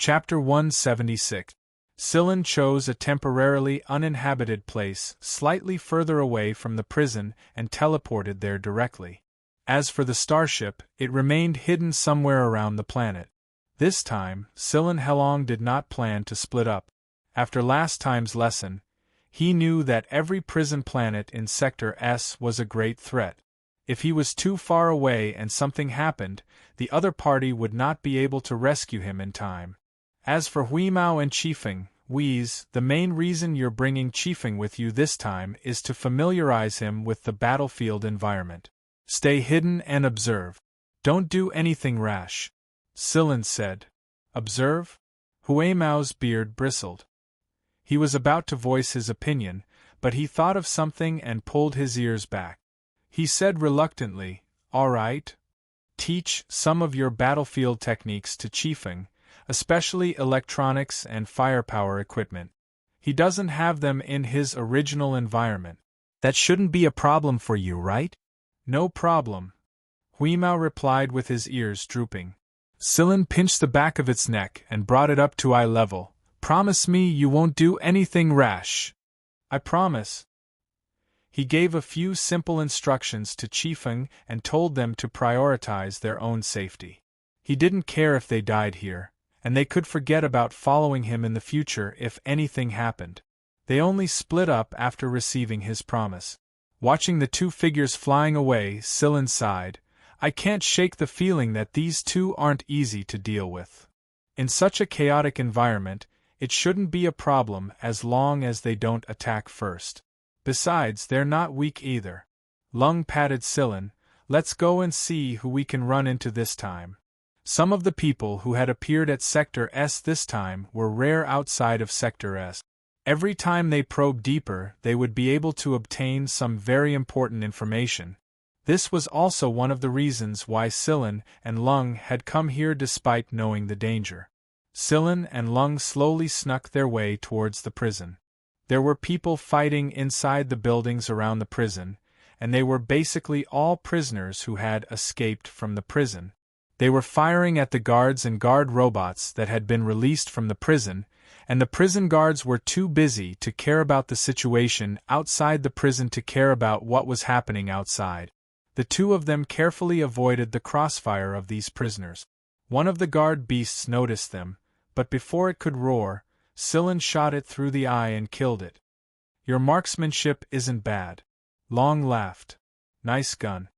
Chapter 176. Sillen chose a temporarily uninhabited place slightly further away from the prison and teleported there directly. As for the starship, it remained hidden somewhere around the planet. This time, Sillen Helong did not plan to split up. After last time's lesson, he knew that every prison planet in Sector S was a great threat. If he was too far away and something happened, the other party would not be able to rescue him in time. As for Huimao and Qifeng, Wheeze, the main reason you're bringing Qifeng with you this time is to familiarize him with the battlefield environment. Stay hidden and observe. Don't do anything rash, Sillen said. Observe? Huimao's beard bristled. He was about to voice his opinion, but he thought of something and pulled his ears back. He said reluctantly, "All right. Teach some of your battlefield techniques to Qifeng, especially electronics and firepower equipment. He doesn't have them in his original environment. That shouldn't be a problem for you, right?" "No problem," Huimao replied with his ears drooping. Sillen pinched the back of its neck and brought it up to eye level. "Promise me you won't do anything rash." "I promise." He gave a few simple instructions to Qifeng and told them to prioritize their own safety. He didn't care if they died here, and they could forget about following him in the future if anything happened. They only split up after receiving his promise. Watching the two figures flying away, Sillen sighed. "I can't shake the feeling that these two aren't easy to deal with. In such a chaotic environment, it shouldn't be a problem as long as they don't attack first. Besides, they're not weak either." Lung patted Sillen. "Let's go and see who we can run into this time." Some of the people who had appeared at Sector S this time were rare outside of Sector S. Every time they probed deeper, they would be able to obtain some very important information. This was also one of the reasons why Sillen and Lung had come here despite knowing the danger. Sillen and Lung slowly snuck their way towards the prison. There were people fighting inside the buildings around the prison, and they were basically all prisoners who had escaped from the prison. They were firing at the guards and guard robots that had been released from the prison, and the prison guards were too busy to care about the situation outside the prison to care about what was happening outside. The two of them carefully avoided the crossfire of these prisoners. One of the guard beasts noticed them, but before it could roar, Sillen shot it through the eye and killed it. "Your marksmanship isn't bad." Long laughed. "Nice gun."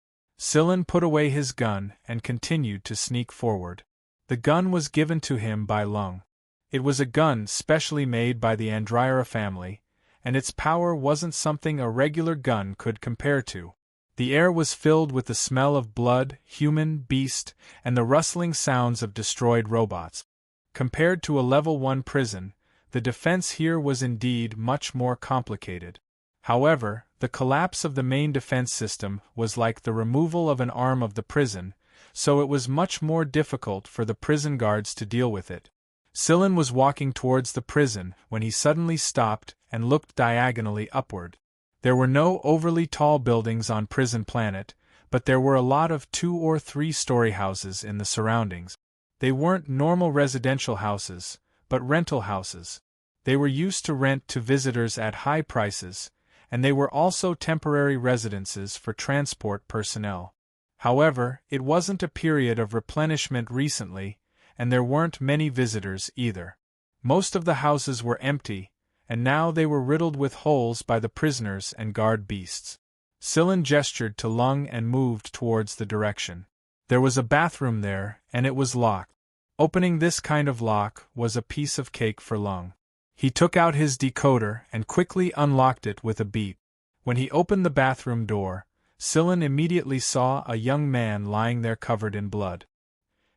Sillen put away his gun and continued to sneak forward. The gun was given to him by Lung. It was a gun specially made by the Andryra family, and its power wasn't something a regular gun could compare to. The air was filled with the smell of blood, human, beast, and the rustling sounds of destroyed robots. Compared to a Level 1 prison, the defense here was indeed much more complicated. However, the collapse of the main defense system was like the removal of an arm of the prison, so it was much more difficult for the prison guards to deal with it. Sillen was walking towards the prison when he suddenly stopped and looked diagonally upward. There were no overly tall buildings on Prison Planet, but there were a lot of 2- or 3-story houses in the surroundings. They weren't normal residential houses, but rental houses. They were used to rent to visitors at high prices, and they were also temporary residences for transport personnel. However, it wasn't a period of replenishment recently, and there weren't many visitors either. Most of the houses were empty, and now they were riddled with holes by the prisoners and guard beasts. Sillen gestured to Lung and moved towards the direction. There was a bathroom there, and it was locked. Opening this kind of lock was a piece of cake for Lung. He took out his decoder and quickly unlocked it with a beep. When he opened the bathroom door, Sillen immediately saw a young man lying there covered in blood.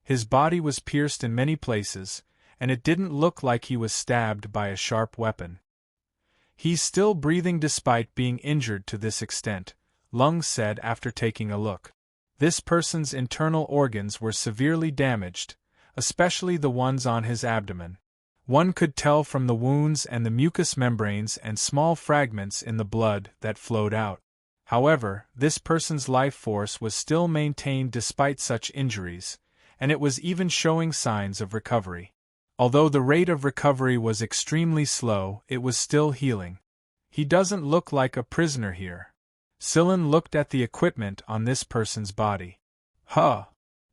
His body was pierced in many places, and it didn't look like he was stabbed by a sharp weapon. "He's still breathing despite being injured to this extent," Lung said after taking a look. This person's internal organs were severely damaged, especially the ones on his abdomen. One could tell from the wounds and the mucous membranes and small fragments in the blood that flowed out. However, this person's life force was still maintained despite such injuries, and it was even showing signs of recovery. Although the rate of recovery was extremely slow, it was still healing. He doesn't look like a prisoner here. Sillin looked at the equipment on this person's body. Huh!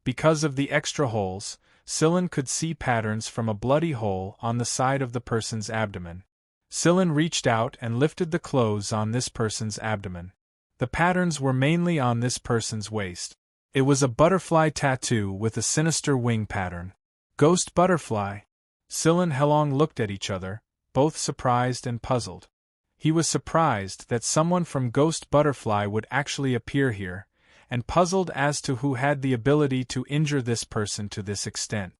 Because of the extra holes, Sillin could see patterns from a bloody hole on the side of the person's abdomen. Sillin reached out and lifted the clothes on this person's abdomen. The patterns were mainly on this person's waist. It was a butterfly tattoo with a sinister wing pattern. Ghost butterfly. Sillin and Helong looked at each other, both surprised and puzzled. He was surprised that someone from Ghost Butterfly would actually appear here, and puzzled as to who had the ability to injure this person to this extent.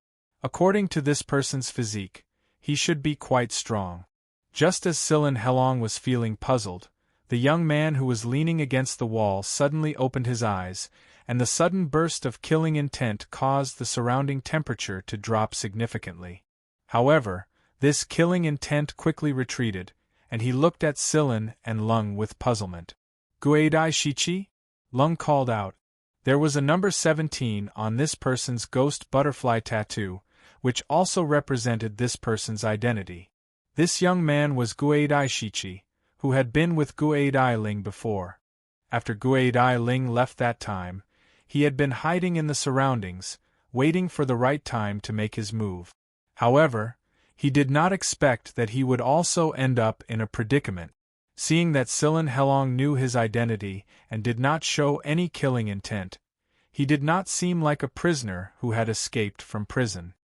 According to this person's physique, he should be quite strong. Just as Sillin Helong was feeling puzzled, the young man who was leaning against the wall suddenly opened his eyes, and the sudden burst of killing intent caused the surrounding temperature to drop significantly. However, this killing intent quickly retreated, and he looked at Sillin and Lung with puzzlement. Guadai Shichi? Lung called out. There was a number 17 on this person's ghost butterfly tattoo, which also represented this person's identity. This young man was Guadai Shichi, who had been with Guadai Ling before. After Guadai Ling left that time, he had been hiding in the surroundings, waiting for the right time to make his move. However, he did not expect that he would also end up in a predicament. Seeing that Sillin Helong knew his identity and did not show any killing intent, he did not seem like a prisoner who had escaped from prison.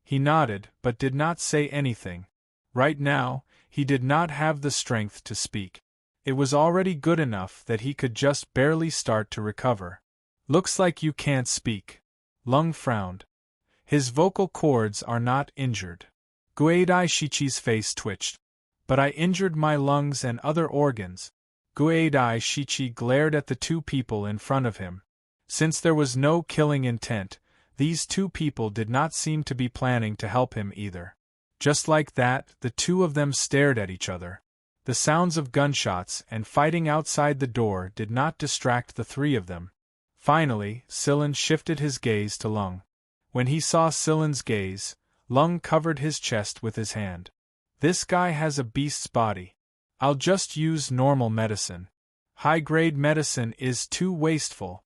He nodded but did not say anything. Right now, he did not have the strength to speak. It was already good enough that he could just barely start to recover. Looks like you can't speak. Lung frowned. His vocal cords are not injured. Guadai Shichi's face twitched. But I injured my lungs and other organs. Guadai Shichi glared at the two people in front of him. Since there was no killing intent, these two people did not seem to be planning to help him either. Just like that, the two of them stared at each other. The sounds of gunshots and fighting outside the door did not distract the three of them. Finally, Sillin shifted his gaze to Lung. When he saw Sillin's gaze, Lung covered his chest with his hand. This guy has a beast's body. I'll just use normal medicine. High-grade medicine is too wasteful.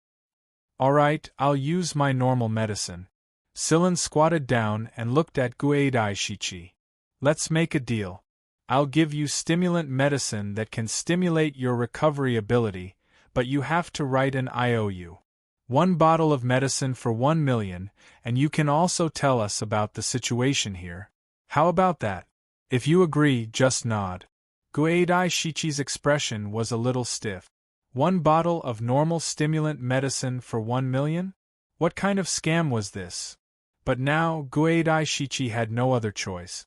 Alright, I'll use my normal medicine. Sillin squatted down and looked at Guadai Shichi. Let's make a deal. I'll give you stimulant medicine that can stimulate your recovery ability, but you have to write an IOU. 1 bottle of medicine for 1 million, and you can also tell us about the situation here. How about that? If you agree, just nod. Guadai Shichi's expression was a little stiff. 1 bottle of normal stimulant medicine for 1 million? What kind of scam was this? But now, Guadai Shichi had no other choice.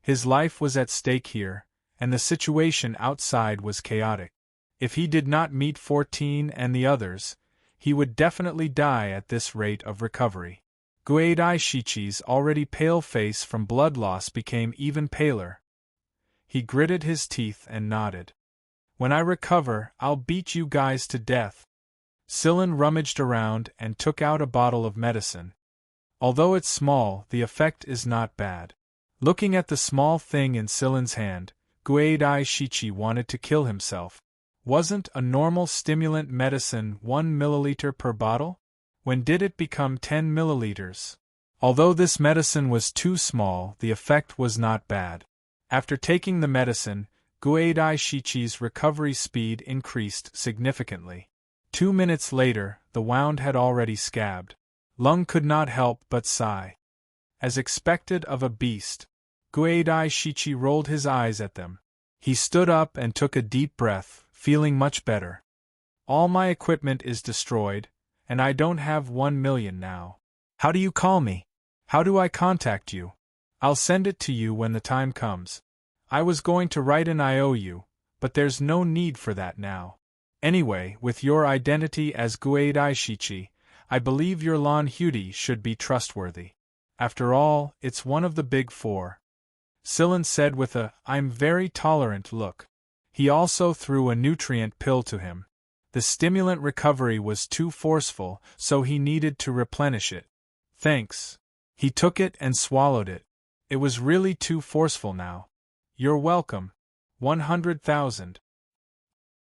His life was at stake here, and the situation outside was chaotic. If he did not meet 14 and the others, he would definitely die at this rate of recovery. Guadai Shichi's already pale face from blood loss became even paler. He gritted his teeth and nodded. When I recover, I'll beat you guys to death. Sillin rummaged around and took out a bottle of medicine. Although it's small, the effect is not bad. Looking at the small thing in Sillin's hand, Guadai Shichi wanted to kill himself. Wasn't a normal stimulant medicine 1 milliliter per bottle? When did it become 10 milliliters? Although this medicine was too small, the effect was not bad. After taking the medicine, Guadai Shichi's recovery speed increased significantly. 2 minutes later, the wound had already scabbed. Lung could not help but sigh. As expected of a beast, Guadai Shichi rolled his eyes at them. He stood up and took a deep breath, feeling much better. All my equipment is destroyed, and I don't have 1 million now. How do you call me? How do I contact you? I'll send it to you when the time comes. I was going to write an IOU, but there's no need for that now. Anyway, with your identity as Guadai Shichi, I believe your Lan Hudi should be trustworthy. After all, it's one of the big 4. Sillin said with a, I'm very tolerant look. He also threw a nutrient pill to him. The stimulant recovery was too forceful, so he needed to replenish it. Thanks. He took it and swallowed it. It was really too forceful now. You're welcome. 100,000.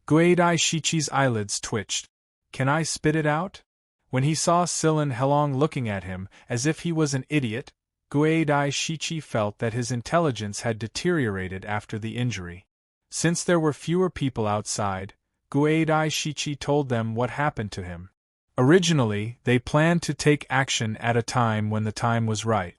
Guadai Shichi's eyelids twitched. Can I spit it out? When he saw Silin Helong looking at him as if he was an idiot, Guadai Shichi felt that his intelligence had deteriorated after the injury. Since there were fewer people outside, Guadai Shichi told them what happened to him. Originally, they planned to take action at a time when the time was right.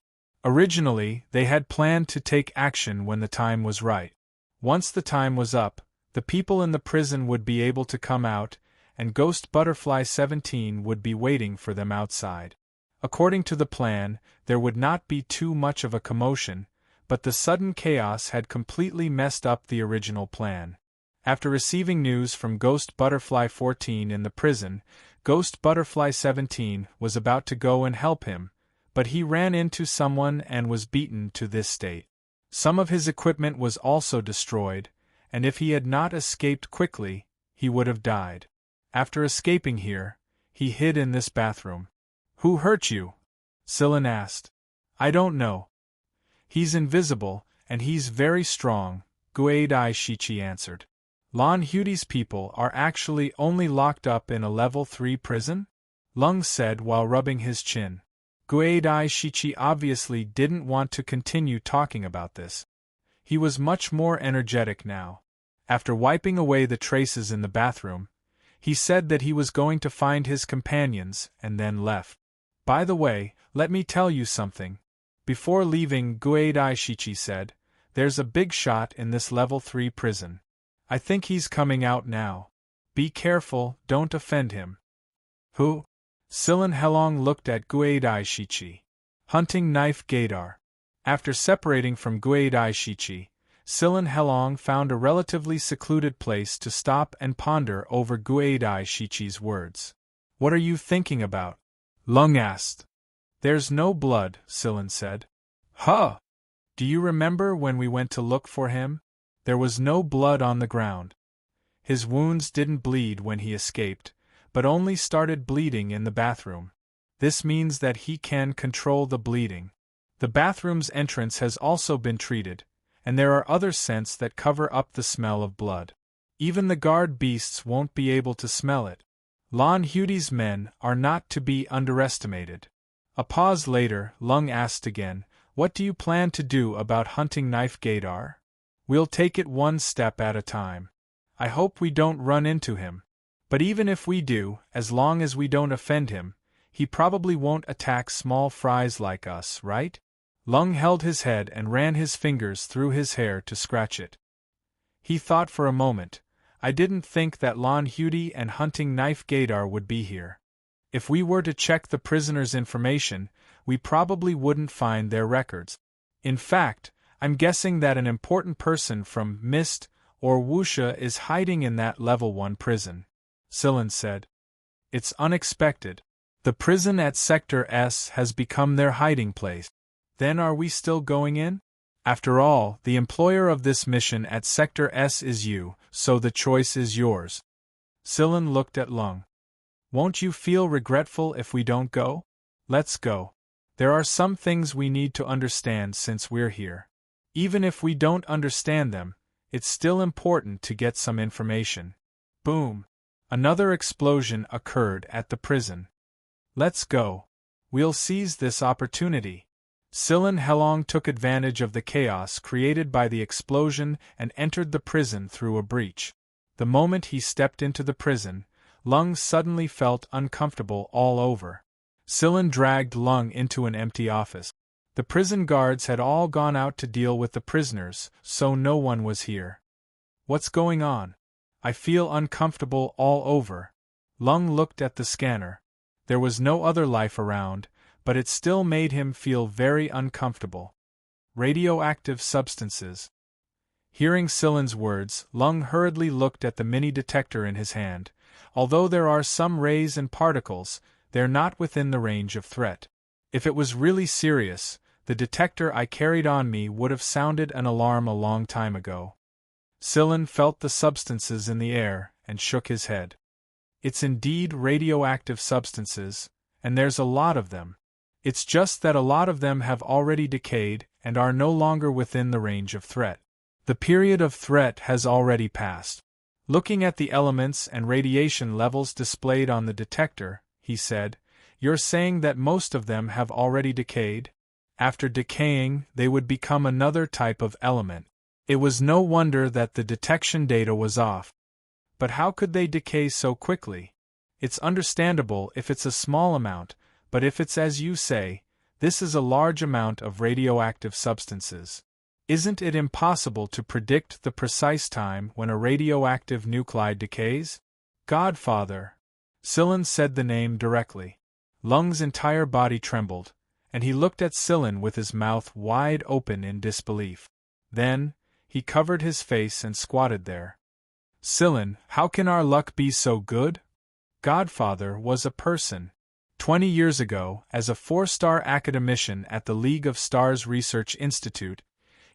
Once the time was up, the people in the prison would be able to come out, and Ghost Butterfly 17 would be waiting for them outside. According to the plan, there would not be too much of a commotion, but the sudden chaos had completely messed up the original plan. After receiving news from Ghost Butterfly 14 in the prison, Ghost Butterfly 17 was about to go and help him, but he ran into someone and was beaten to this state. Some of his equipment was also destroyed, and if he had not escaped quickly, he would have died. After escaping here, he hid in this bathroom. Who hurt you? Silin asked. I don't know. He's invisible, and he's very strong, Guadai Shichi answered. Lan Hudi's people are actually only locked up in a level 3 prison? Lung said while rubbing his chin. Guadai Shichi obviously didn't want to continue talking about this. He was much more energetic now. After wiping away the traces in the bathroom, he said that he was going to find his companions and then left. By the way, let me tell you something. Before leaving, Guadai Shichi said, there's a big shot in this level 3 prison. I think he's coming out now. Be careful, don't offend him. Who? Silin Helong looked at Guadai Shichi. Hunting Knife Gaidar. After separating from Guadai Shichi, Silin Helong found a relatively secluded place to stop and ponder over Guadai Shichi's words. What are you thinking about? Lung asked. There's no blood, Silin said. Huh! Do you remember when we went to look for him? There was no blood on the ground. His wounds didn't bleed when he escaped, but only started bleeding in the bathroom. This means that he can control the bleeding. The bathroom's entrance has also been treated, and there are other scents that cover up the smell of blood. Even the guard beasts won't be able to smell it. Lan Hudi's men are not to be underestimated. A pause later, Lung asked again, what do you plan to do about Hunting Knife Gaidar? We'll take it one step at a time. I hope we don't run into him. But even if we do, as long as we don't offend him, he probably won't attack small fries like us, right? Lung held his head and ran his fingers through his hair to scratch it. He thought for a moment. I didn't think that Lan Hudi and Hunting Knife Gaidar would be here. If we were to check the prisoner's information, we probably wouldn't find their records. In fact, I'm guessing that an important person from Mist or Wuxia is hiding in that level 1 prison, Silin said. It's unexpected. The prison at Sector S has become their hiding place. Then are we still going in? After all, the employer of this mission at Sector S is you, so the choice is yours. Silin looked at Lung. Won't you feel regretful if we don't go? Let's go. There are some things we need to understand since we're here. Even if we don't understand them, it's still important to get some information. Boom! Another explosion occurred at the prison. Let's go. We'll seize this opportunity. Silin Helong took advantage of the chaos created by the explosion and entered the prison through a breach. The moment he stepped into the prison, Lung suddenly felt uncomfortable all over. Silin dragged Lung into an empty office. The prison guards had all gone out to deal with the prisoners, so no one was here. What's going on? I feel uncomfortable all over. Lung looked at the scanner. There was no other life around, but it still made him feel very uncomfortable. Radioactive substances. Hearing Silin's words, Lung hurriedly looked at the mini-detector in his hand. Although there are some rays and particles, they're not within the range of threat. If it was really serious, the detector I carried on me would have sounded an alarm a long time ago. Silin felt the substances in the air and shook his head. It's indeed radioactive substances, and there's a lot of them. It's just that a lot of them have already decayed and are no longer within the range of threat. The period of threat has already passed. Looking at the elements and radiation levels displayed on the detector, he said, "You're saying that most of them have already decayed? After decaying, they would become another type of element." It was no wonder that the detection data was off. But how could they decay so quickly? It's understandable if it's a small amount, but if it's as you say, this is a large amount of radioactive substances. Isn't it impossible to predict the precise time when a radioactive nuclide decays? Godfather. Sillin said the name directly. Lung's entire body trembled, and he looked at Sillin with his mouth wide open in disbelief. Then, he covered his face and squatted there. Sillin, how can our luck be so good? Godfather was a person. 20 years ago, as a 4-star academician at the League of Stars Research Institute,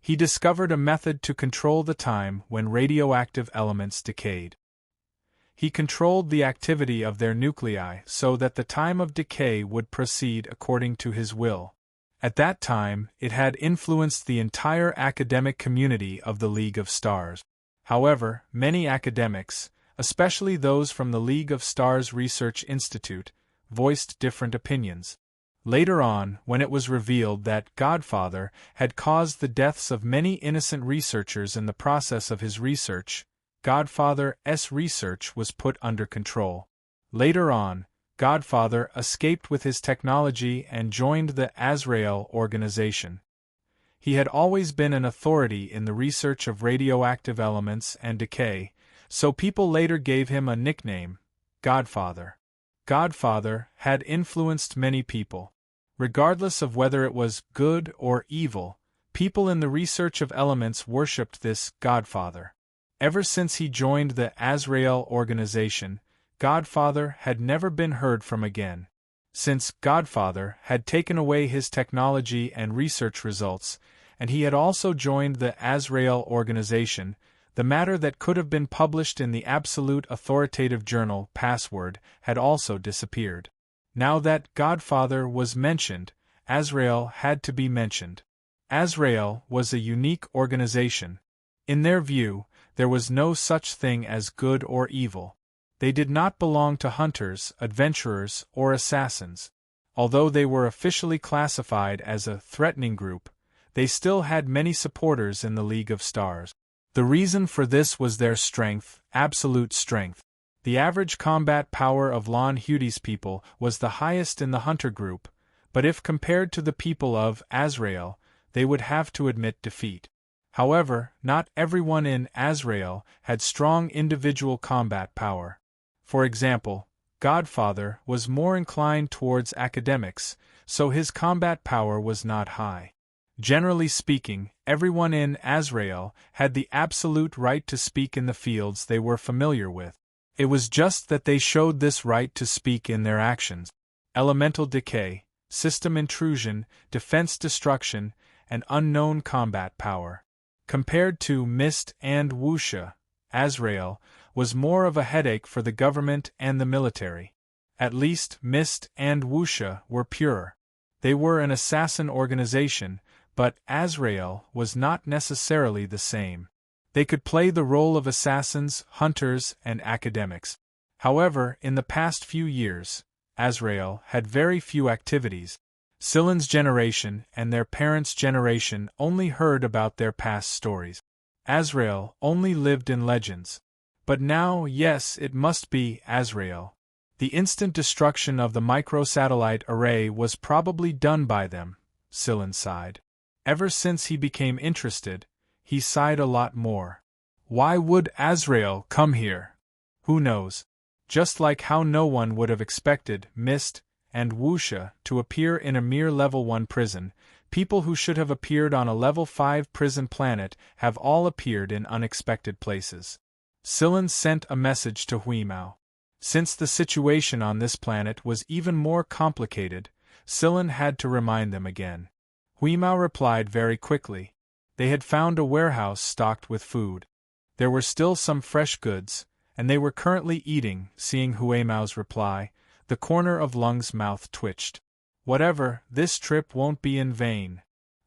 he discovered a method to control the time when radioactive elements decayed. He controlled the activity of their nuclei so that the time of decay would proceed according to his will. At that time, it had influenced the entire academic community of the League of Stars. However, many academics, especially those from the League of Stars Research Institute, voiced different opinions. Later on, when it was revealed that Godfather had caused the deaths of many innocent researchers in the process of his research, Godfather's research was put under control. Later on, Godfather escaped with his technology and joined the Azrael organization. He had always been an authority in the research of radioactive elements and decay, so people later gave him a nickname, Godfather. Godfather had influenced many people. Regardless of whether it was good or evil, people in the research of elements worshipped this Godfather. Ever since he joined the Azrael organization, Godfather had never been heard from again. Since Godfather had taken away his technology and research results, and he had also joined the Azrael organization, the matter that could have been published in the absolute authoritative journal Password had also disappeared. Now that Godfather was mentioned, Azrael had to be mentioned. Azrael was a unique organization. In their view, there was no such thing as good or evil. They did not belong to hunters, adventurers, or assassins. Although they were officially classified as a threatening group, they still had many supporters in the League of Stars. The reason for this was their strength, absolute strength. The average combat power of Lon Hudy's people was the highest in the hunter group, but if compared to the people of Azrael, they would have to admit defeat. However, not everyone in Azrael had strong individual combat power. For example, Godfather was more inclined towards academics, so his combat power was not high. Generally speaking, everyone in Azrael had the absolute right to speak in the fields they were familiar with. It was just that they showed this right to speak in their actions. Elemental decay, system intrusion, defense destruction, and unknown combat power. Compared to Mist and Wuxia, Azrael was more of a headache for the government and the military. At least Mist and Wuxia were pure. They were an assassin organization, but Azrael was not necessarily the same. They could play the role of assassins, hunters, and academics. However, in the past few years, Azrael had very few activities. Sillin's generation and their parents' generation only heard about their past stories. Azrael only lived in legends. But now, yes, it must be Azrael. The instant destruction of the microsatellite array was probably done by them, Sillin sighed. Ever since he became interested, he sighed a lot more. Why would Azrael come here? Who knows? Just like how no one would have expected Mist and Wuxia to appear in a mere level 1 prison, people who should have appeared on a level 5 prison planet have all appeared in unexpected places. Sillin sent a message to Huimao. Since the situation on this planet was even more complicated, Sillin had to remind them again. Huimao replied very quickly. They had found a warehouse stocked with food. There were still some fresh goods, and they were currently eating. Seeing Huimao's reply, the corner of Lung's mouth twitched. Whatever, this trip won't be in vain.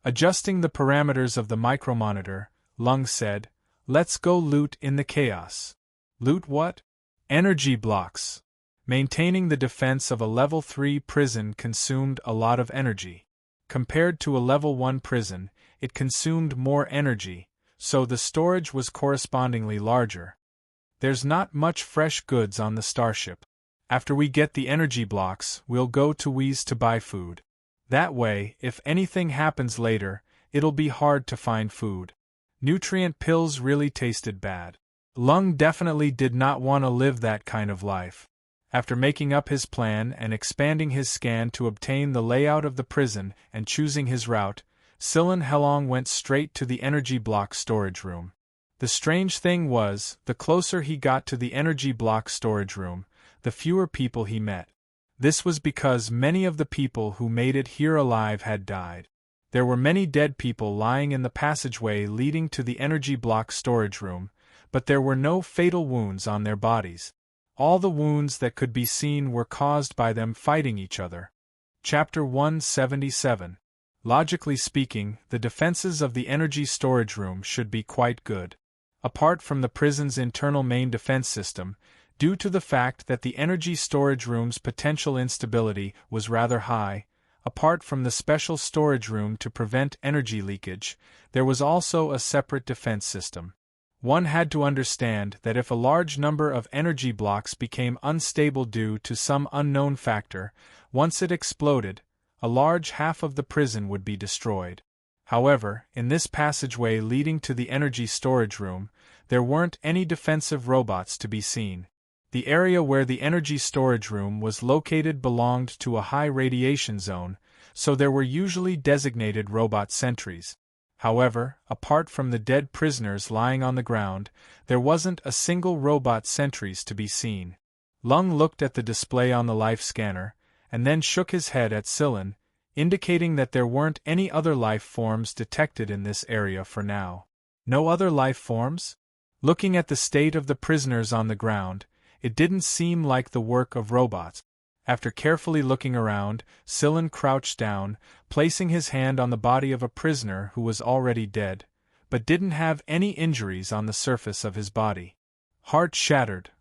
Adjusting the parameters of the micromonitor, Lung said, "Let's go loot in the chaos." Loot what? Energy blocks. Maintaining the defense of a level 3 prison consumed a lot of energy. Compared to a level 1 prison, it consumed more energy, so the storage was correspondingly larger. There's not much fresh goods on the starship. After we get the energy blocks, we'll go to Wee's to buy food. That way, if anything happens later, it'll be hard to find food. Nutrient pills really tasted bad. Lung definitely did not want to live that kind of life. After making up his plan and expanding his scan to obtain the layout of the prison and choosing his route, Silin Helong went straight to the energy block storage room. The strange thing was, the closer he got to the energy block storage room, the fewer people he met. This was because many of the people who made it here alive had died. There were many dead people lying in the passageway leading to the energy block storage room, but there were no fatal wounds on their bodies. All the wounds that could be seen were caused by them fighting each other. Chapter 177. Logically speaking, the defenses of the energy storage room should be quite good. Apart from the prison's internal main defense system, due to the fact that the energy storage room's potential instability was rather high, apart from the special storage room to prevent energy leakage, there was also a separate defense system. One had to understand that if a large number of energy blocks became unstable due to some unknown factor, once it exploded, a large half of the prison would be destroyed. However, in this passageway leading to the energy storage room, there weren't any defensive robots to be seen. The area where the energy storage room was located belonged to a high radiation zone, so there were usually designated robot sentries. However, apart from the dead prisoners lying on the ground, there wasn't a single robot sentries to be seen. Lung looked at the display on the life scanner, and then shook his head at Silin, indicating that there weren't any other life forms detected in this area for now. No other life forms? Looking at the state of the prisoners on the ground, it didn't seem like the work of robots. After carefully looking around, Silin crouched down, placing his hand on the body of a prisoner who was already dead, but didn't have any injuries on the surface of his body. "Heart shattered,"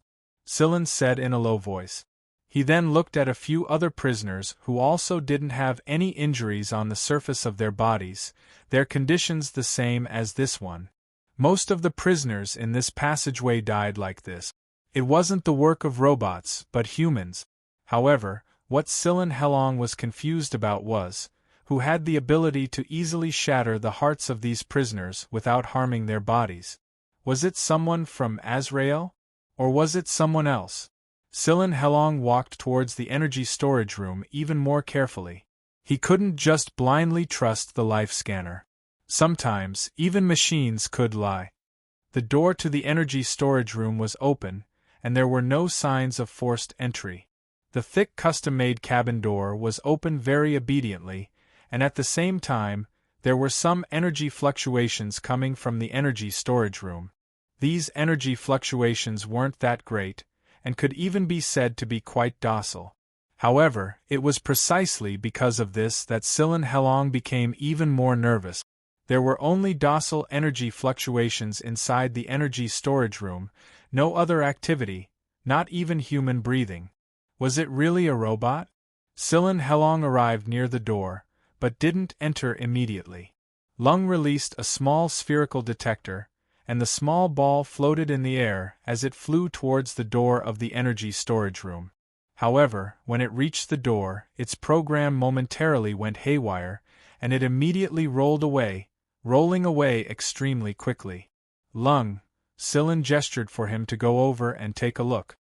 Silin said in a low voice. He then looked at a few other prisoners who also didn't have any injuries on the surface of their bodies, their conditions the same as this one. Most of the prisoners in this passageway died like this. It wasn't the work of robots, but humans. However, what Silin Helong was confused about was, who had the ability to easily shatter the hearts of these prisoners without harming their bodies? Was it someone from Azrael? Or was it someone else? Silin Helong walked towards the energy storage room even more carefully. He couldn't just blindly trust the life scanner. Sometimes, even machines could lie. The door to the energy storage room was open, and there were no signs of forced entry. The thick custom-made cabin door was open very obediently, and at the same time, there were some energy fluctuations coming from the energy storage room. These energy fluctuations weren't that great, and could even be said to be quite docile. However, it was precisely because of this that Silin Helong became even more nervous. There were only docile energy fluctuations inside the energy storage room, no other activity, not even human breathing. Was it really a robot? Silin Helong arrived near the door, but didn't enter immediately. Lung released a small spherical detector, and the small ball floated in the air as it flew towards the door of the energy storage room. However, when it reached the door, its program momentarily went haywire, and it immediately rolled away, rolling away extremely quickly. Lung, Silin gestured for him to go over and take a look.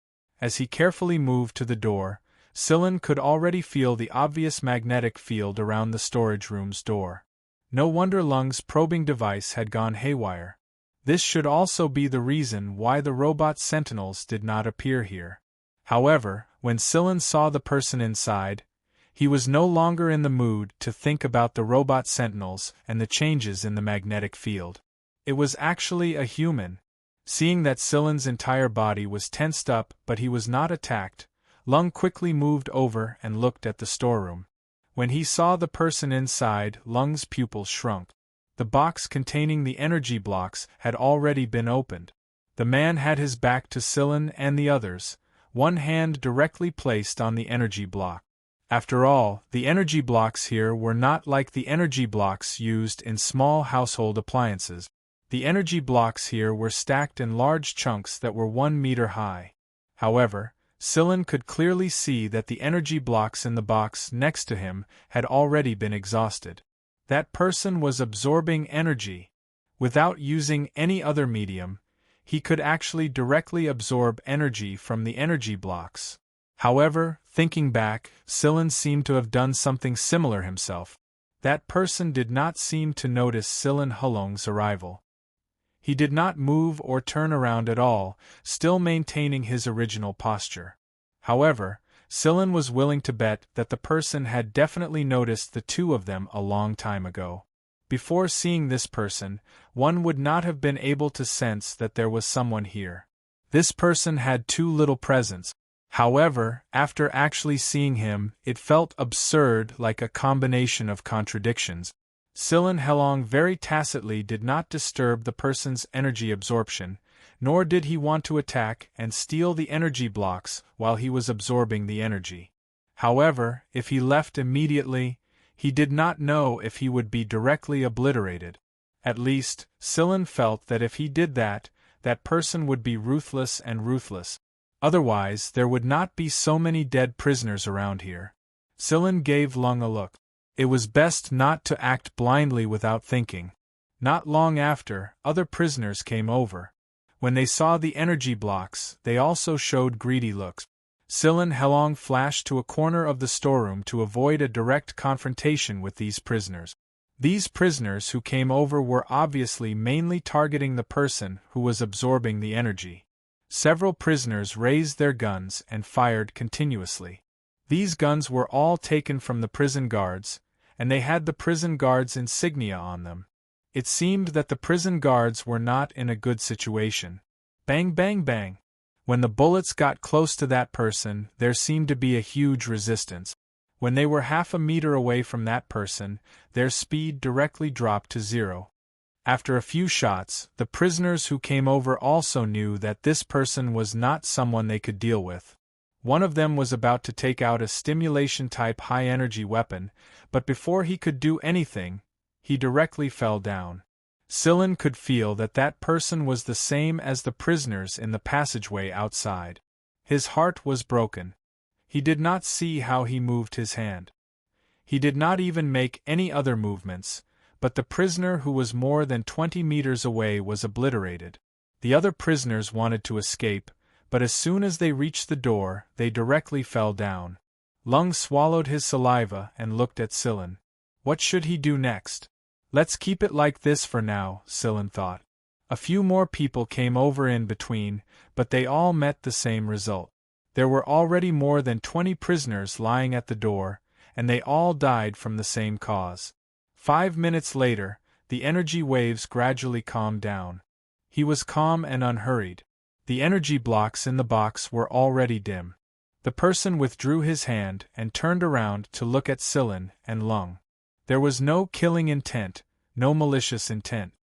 As he carefully moved to the door, Silin could already feel the obvious magnetic field around the storage room's door. No wonder Lung's probing device had gone haywire. This should also be the reason why the robot sentinels did not appear here. However, when Silin saw the person inside, he was no longer in the mood to think about the robot sentinels and the changes in the magnetic field. It was actually a human. Seeing that Silin's entire body was tensed up but he was not attacked, Lung quickly moved over and looked at the storeroom. When he saw the person inside, Lung's pupils shrunk. The box containing the energy blocks had already been opened. The man had his back to Silen and the others, one hand directly placed on the energy block. After all, the energy blocks here were not like the energy blocks used in small household appliances. The energy blocks here were stacked in large chunks that were 1 meter high. However, Silen could clearly see that the energy blocks in the box next to him had already been exhausted. That person was absorbing energy. Without using any other medium, he could actually directly absorb energy from the energy blocks. However, thinking back, Silen seemed to have done something similar himself. That person did not seem to notice Silen Hulong's arrival. He did not move or turn around at all, still maintaining his original posture. However, Silen was willing to bet that the person had definitely noticed the two of them a long time ago. Before seeing this person, one would not have been able to sense that there was someone here. This person had too little presence. However, after actually seeing him, it felt absurd, like a combination of contradictions. Silen Helong very tacitly did not disturb the person's energy absorption, nor did he want to attack and steal the energy blocks while he was absorbing the energy. However, if he left immediately, he did not know if he would be directly obliterated. At least, Silen felt that if he did that, that person would be ruthless and ruthless. Otherwise, there would not be so many dead prisoners around here. Silen gave Lung a look. It was best not to act blindly without thinking. Not long after, other prisoners came over. When they saw the energy blocks, they also showed greedy looks. Silen Helong flashed to a corner of the storeroom to avoid a direct confrontation with these prisoners. These prisoners who came over were obviously mainly targeting the person who was absorbing the energy. Several prisoners raised their guns and fired continuously. These guns were all taken from the prison guards, and they had the prison guards' insignia on them. It seemed that the prison guards were not in a good situation. Bang, bang, bang. When the bullets got close to that person, there seemed to be a huge resistance. When they were half a meter away from that person, their speed directly dropped to 0. After a few shots, the prisoners who came over also knew that this person was not someone they could deal with. One of them was about to take out a stimulation-type high-energy weapon, but before he could do anything, he directly fell down. Silen could feel that that person was the same as the prisoners in the passageway outside. His heart was broken. He did not see how he moved his hand. He did not even make any other movements, but the prisoner who was more than 20 meters away was obliterated. The other prisoners wanted to escape, but as soon as they reached the door, they directly fell down. Lung swallowed his saliva and looked at Silen. What should he do next? Let's keep it like this for now, Silen thought. A few more people came over in between, but they all met the same result. There were already more than 20 prisoners lying at the door, and they all died from the same cause. 5 minutes later, the energy waves gradually calmed down. He was calm and unhurried. The energy blocks in the box were already dim. The person withdrew his hand and turned around to look at Silen and Lung. There was no killing intent, no malicious intent.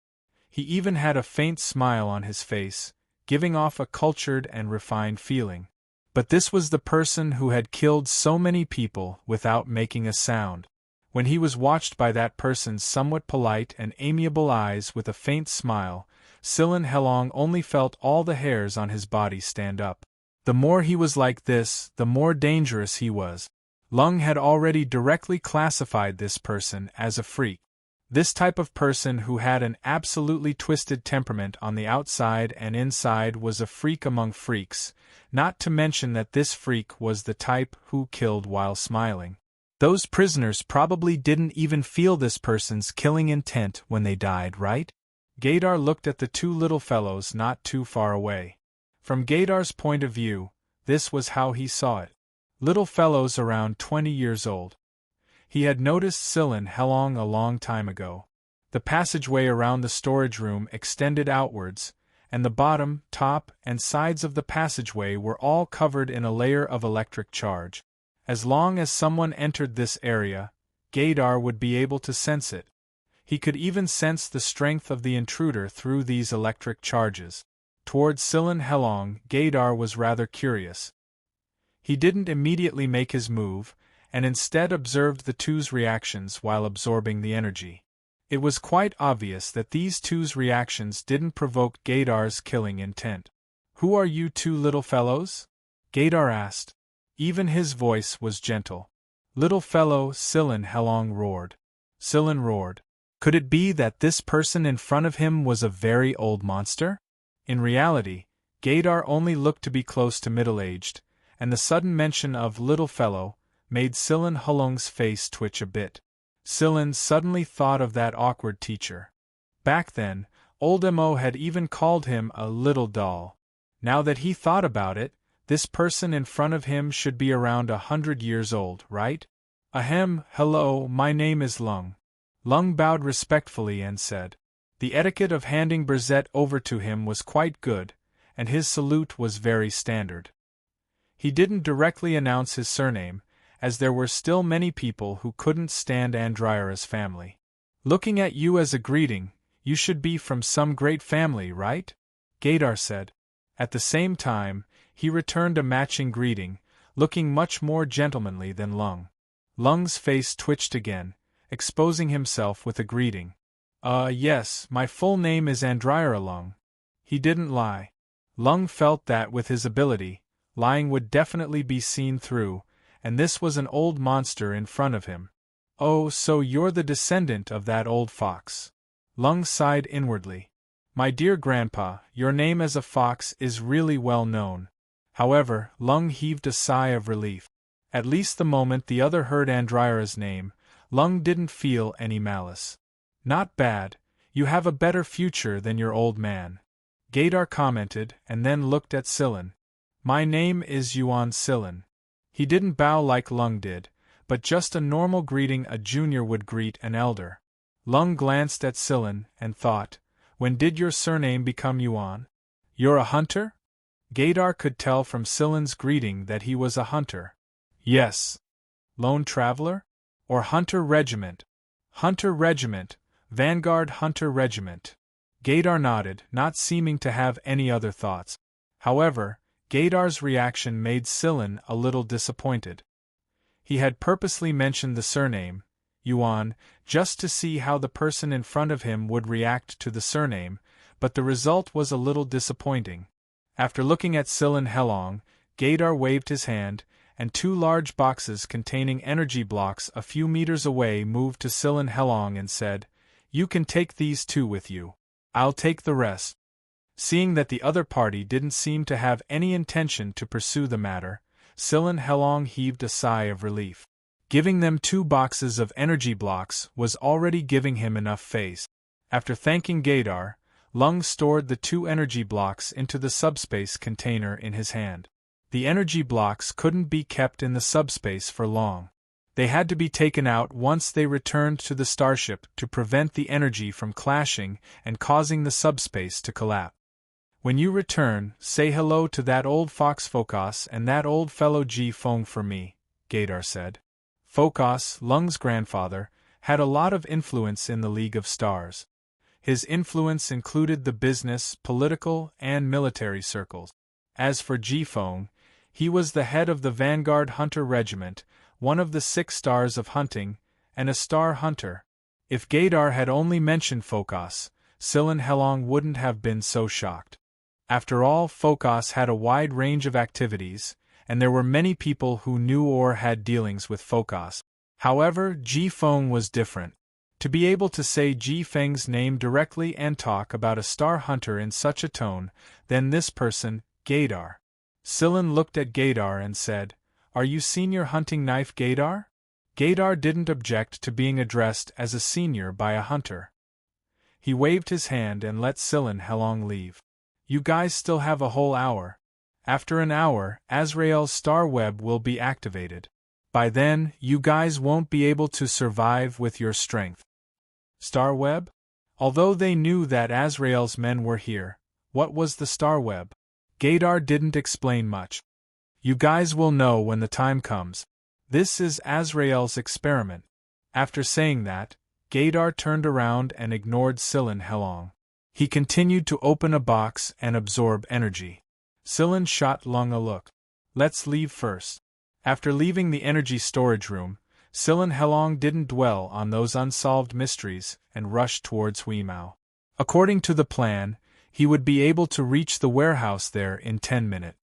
He even had a faint smile on his face, giving off a cultured and refined feeling. But this was the person who had killed so many people without making a sound. When he was watched by that person's somewhat polite and amiable eyes with a faint smile, Silen Helong only felt all the hairs on his body stand up. The more he was like this, the more dangerous he was. Lung had already directly classified this person as a freak. This type of person who had an absolutely twisted temperament on the outside and inside was a freak among freaks, not to mention that this freak was the type who killed while smiling. Those prisoners probably didn't even feel this person's killing intent when they died, right? Gaydar looked at the two little fellows not too far away. From Gaydar's point of view, this was how he saw it. Little fellows around 20 years old. He had noticed Silen Helong a long time ago. The passageway around the storage room extended outwards, and the bottom, top, and sides of the passageway were all covered in a layer of electric charge. As long as someone entered this area, Gaydar would be able to sense it. He could even sense the strength of the intruder through these electric charges. Towards Silin Helong, Gaydar was rather curious. He didn't immediately make his move, and instead observed the two's reactions while absorbing the energy. It was quite obvious that these two's reactions didn't provoke Gaydar's killing intent. "Who are you two little fellows?" Gaydar asked. Even his voice was gentle. "Little fellow," Silin Helong roared. Silin roared. Could it be that this person in front of him was a very old monster? In reality, Gaydar only looked to be close to middle-aged, and the sudden mention of "little fellow" made Silin Helong's face twitch a bit. Silin suddenly thought of that awkward teacher. Back then, old Mo had even called him a little doll. Now that he thought about it, this person in front of him should be around 100 years old, right? "Ahem, hello, my name is Lung." Lung bowed respectfully and said. The etiquette of handing Brzett over to him was quite good, and his salute was very standard. He didn't directly announce his surname, as there were still many people who couldn't stand Andryara's family. "Looking at you as a greeting, you should be from some great family, right?" Gaydar said. At the same time, he returned a matching greeting, looking much more gentlemanly than Lung. Lung's face twitched again, exposing himself with a greeting. Yes, my full name is Andryara Lung." He didn't lie. Lung felt that with his ability, lying would definitely be seen through, and this was an old monster in front of him. "Oh, so you're the descendant of that old fox." Lung sighed inwardly. "My dear grandpa, your name as a fox is really well known." However, Lung heaved a sigh of relief. At least the moment the other heard Andryara's name, Lung didn't feel any malice. "Not bad, you have a better future than your old man," Gaydar commented, and then looked at Silin. "My name is Yuan Silin." He didn't bow like Lung did, but just a normal greeting a junior would greet an elder. Lung glanced at Silin and thought, "When did your surname become Yuan? You're a hunter?" Gaydar could tell from Silin's greeting that he was a hunter. "Yes." "Lone traveler? Or hunter regiment?" "Hunter regiment, Vanguard Hunter Regiment." Gaydar nodded, not seeming to have any other thoughts. However, Gaydar's reaction made Silin a little disappointed. He had purposely mentioned the surname, Yuan, just to see how the person in front of him would react to the surname, but the result was a little disappointing. After looking at Silin Helong, Gaydar waved his hand, and two large boxes containing energy blocks a few meters away moved to Silin Helong and said, "You can take these two with you. I'll take the rest." Seeing that the other party didn't seem to have any intention to pursue the matter, Silin Helong heaved a sigh of relief. Giving them 2 boxes of energy blocks was already giving him enough face. After thanking Gaydar, Lung stored the 2 energy blocks into the subspace container in his hand. The energy blocks couldn't be kept in the subspace for long. They had to be taken out once they returned to the starship to prevent the energy from clashing and causing the subspace to collapse. "When you return, say hello to that old fox Focus and that old fellow Ji Fong for me," Gaydar said. Focus, Lung's grandfather, had a lot of influence in the League of Stars. His influence included the business, political, and military circles. As for Ji Fong, he was the head of the Vanguard Hunter Regiment, one of the 6 stars of hunting, and a star hunter. If Gaydar had only mentioned Focus, Silin Helong wouldn't have been so shocked. After all, Focus had a wide range of activities, and there were many people who knew or had dealings with Focus. However, Ji Fong was different. To be able to say Ji Feng's name directly and talk about a star hunter in such a tone, then this person, Gaydar. Silin looked at Gaydar and said, "Are you Senior Hunting Knife Gaydar?" Gaydar didn't object to being addressed as a senior by a hunter. He waved his hand and let Silin Helong leave. "You guys still have a whole hour. After an hour, Azrael's star web will be activated. By then, you guys won't be able to survive with your strength." Star web? Although they knew that Azrael's men were here, what was the star web? Gaydar didn't explain much. "You guys will know when the time comes. This is Azrael's experiment. After saying that, Gaydar turned around and ignored Silin Helong. He continued to open a box and absorb energy. Silin shot Lung a look. Let's leave first. After leaving the energy storage room, Silin Helong didn't dwell on those unsolved mysteries and rushed towards Huimao. According to the plan, he would be able to reach the warehouse there in 10 minutes.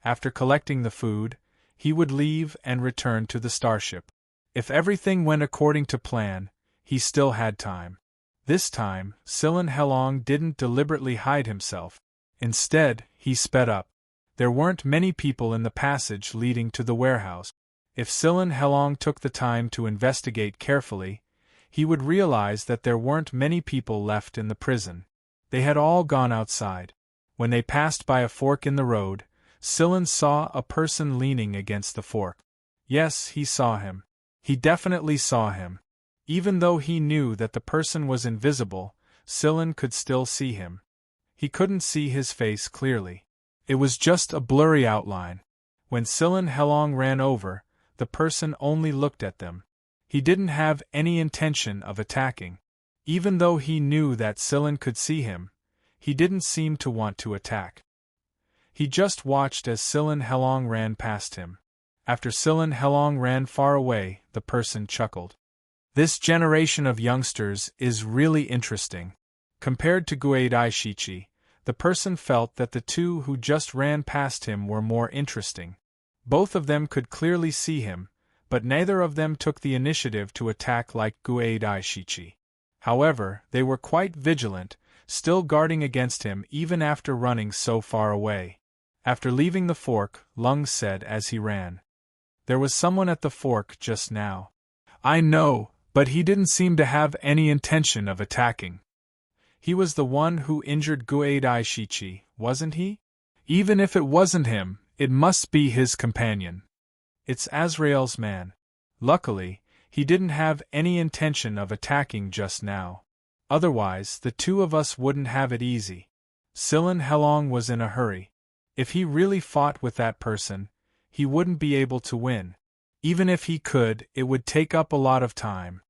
After collecting the food, he would leave and return to the starship. If everything went according to plan, he still had time. This time, Silin Helong didn't deliberately hide himself. Instead, he sped up. There weren't many people in the passage leading to the warehouse. If Silin Helong took the time to investigate carefully, he would realize that there weren't many people left in the prison. They had all gone outside. When they passed by a fork in the road, Silin saw a person leaning against the fork. Yes, he saw him. He definitely saw him. Even though he knew that the person was invisible, Silin could still see him. He couldn't see his face clearly. It was just a blurry outline. When Silin Helong ran over, the person only looked at them. He didn't have any intention of attacking. Even though he knew that Silin could see him, he didn't seem to want to attack. He just watched as Silin Helong ran past him. After Silin Helong ran far away, the person chuckled. This generation of youngsters is really interesting. Compared to Guei Daishichi, the person felt that the two who just ran past him were more interesting. Both of them could clearly see him, but neither of them took the initiative to attack like Guei Daishichi. However, they were quite vigilant, still guarding against him even after running so far away. After leaving the fork, Lung said as he ran. There was someone at the fork just now. I know, but he didn't seem to have any intention of attacking. He was the one who injured Guei Daishichi, wasn't he? Even if it wasn't him, it must be his companion. It's Azrael's man. Luckily, he didn't have any intention of attacking just now. Otherwise, the two of us wouldn't have it easy. Silin Helong was in a hurry. If he really fought with that person, he wouldn't be able to win. Even if he could, it would take up a lot of time.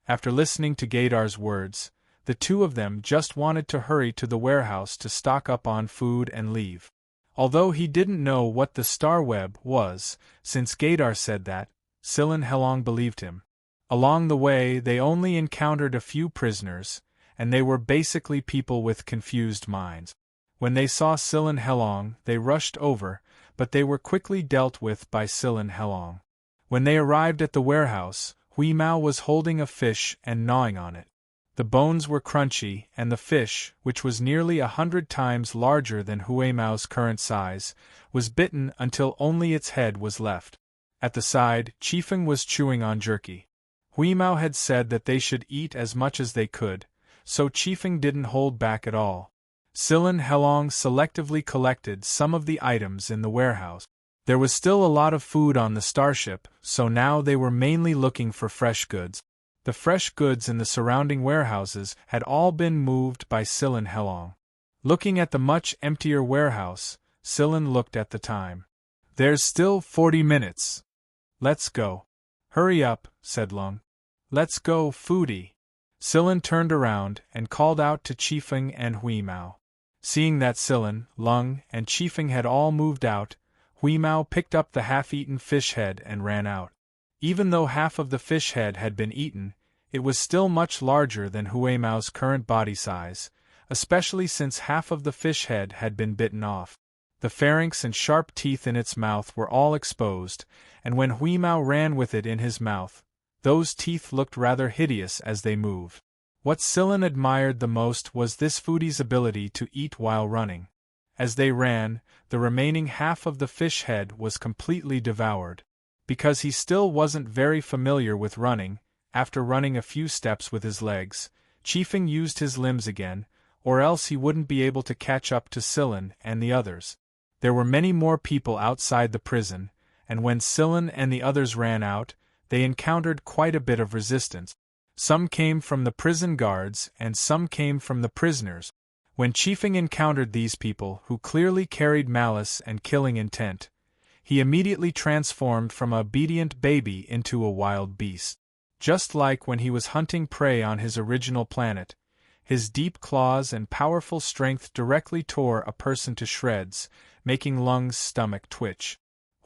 After listening to Gaydar's words, the two of them just wanted to hurry to the warehouse to stock up on food and leave. Although he didn't know what the star web was, since Gaydar said that, Silin Helong believed him. Along the way, they only encountered a few prisoners, and they were basically people with confused minds. When they saw Silin Helong, they rushed over, but they were quickly dealt with by Silin Helong. When they arrived at the warehouse, Huimao was holding a fish and gnawing on it. The bones were crunchy, and the fish, which was nearly 100 times larger than Huimao's current size, was bitten until only its head was left. At the side, Chifeng was chewing on jerky. Huimao had said that they should eat as much as they could, so Chifeng didn't hold back at all. Silin Helong selectively collected some of the items in the warehouse. There was still a lot of food on the starship, so now they were mainly looking for fresh goods. The fresh goods in the surrounding warehouses had all been moved by Silin Helong. Looking at the much emptier warehouse, Silin looked at the time. There's still 40 minutes. Let's go. Hurry up, said Lung. Let's go, foodie. Silin turned around and called out to Chifeng and Huimao. Seeing that Silin, Lung, and Chifeng had all moved out, Huimao picked up the half-eaten fish head and ran out. Even though half of the fish head had been eaten, it was still much larger than Huimao's current body size, especially since half of the fish head had been bitten off. The pharynx and sharp teeth in its mouth were all exposed, and when Huimao ran with it in his mouth, those teeth looked rather hideous as they moved. What Silin admired the most was this foodie's ability to eat while running. As they ran, the remaining half of the fish head was completely devoured. Because he still wasn't very familiar with running, after running a few steps with his legs, Chifeng used his limbs again, or else he wouldn't be able to catch up to Silin and the others. There were many more people outside the prison, and when Silin and the others ran out, they encountered quite a bit of resistance. Some came from the prison guards and some came from the prisoners. When Chifeng encountered these people who clearly carried malice and killing intent, he immediately transformed from an obedient baby into a wild beast. Just like when he was hunting prey on his original planet, his deep claws and powerful strength directly tore a person to shreds, making Lung's stomach twitch.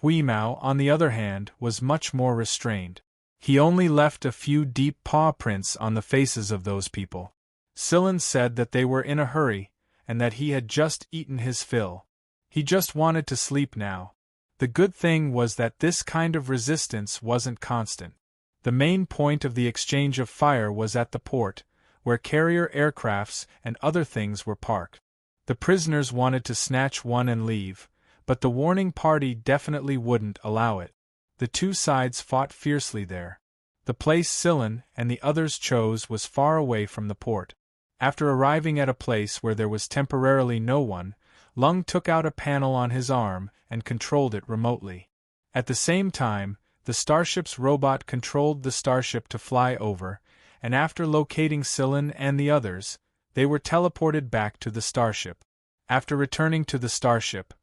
Huimao, on the other hand, was much more restrained. He only left a few deep paw prints on the faces of those people. Sillin said that they were in a hurry, and that he had just eaten his fill. He just wanted to sleep now. The good thing was that this kind of resistance wasn't constant. The main point of the exchange of fire was at the port, where carrier aircrafts and other things were parked. The prisoners wanted to snatch one and leave, but the warning party definitely wouldn't allow it. The two sides fought fiercely there. The place Sillin and the others chose was far away from the port. After arriving at a place where there was temporarily no one, Lung took out a panel on his arm and controlled it remotely. At the same time, the starship's robot controlled the starship to fly over, and after locating Sillin and the others, they were teleported back to the starship. After returning to the starship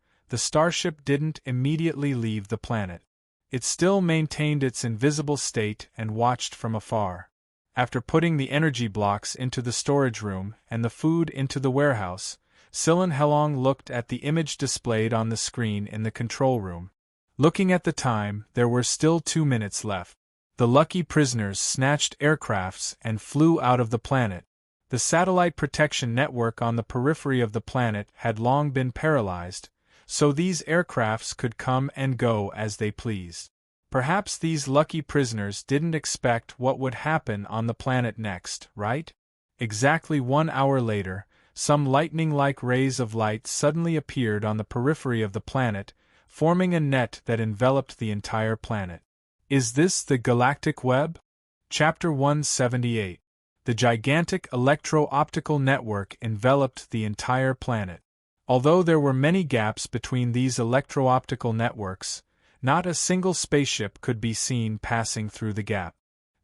didn't immediately leave the planet. It still maintained its invisible state and watched from afar. After putting the energy blocks into the storage room and the food into the warehouse, Sillin Helong looked at the image displayed on the screen in the control room. Looking at the time, there were still 2 minutes left. The lucky prisoners snatched aircrafts and flew out of the planet. The satellite protection network on the periphery of the planet had long been paralyzed, so these aircrafts could come and go as they pleased. Perhaps these lucky prisoners didn't expect what would happen on the planet next, right? Exactly 1 hour later, some lightning-like rays of light suddenly appeared on the periphery of the planet, forming a net that enveloped the entire planet. Is this the galactic web? Chapter 178. The gigantic electro-optical network enveloped the entire planet. Although there were many gaps between these electro-optical networks, not a single spaceship could be seen passing through the gap.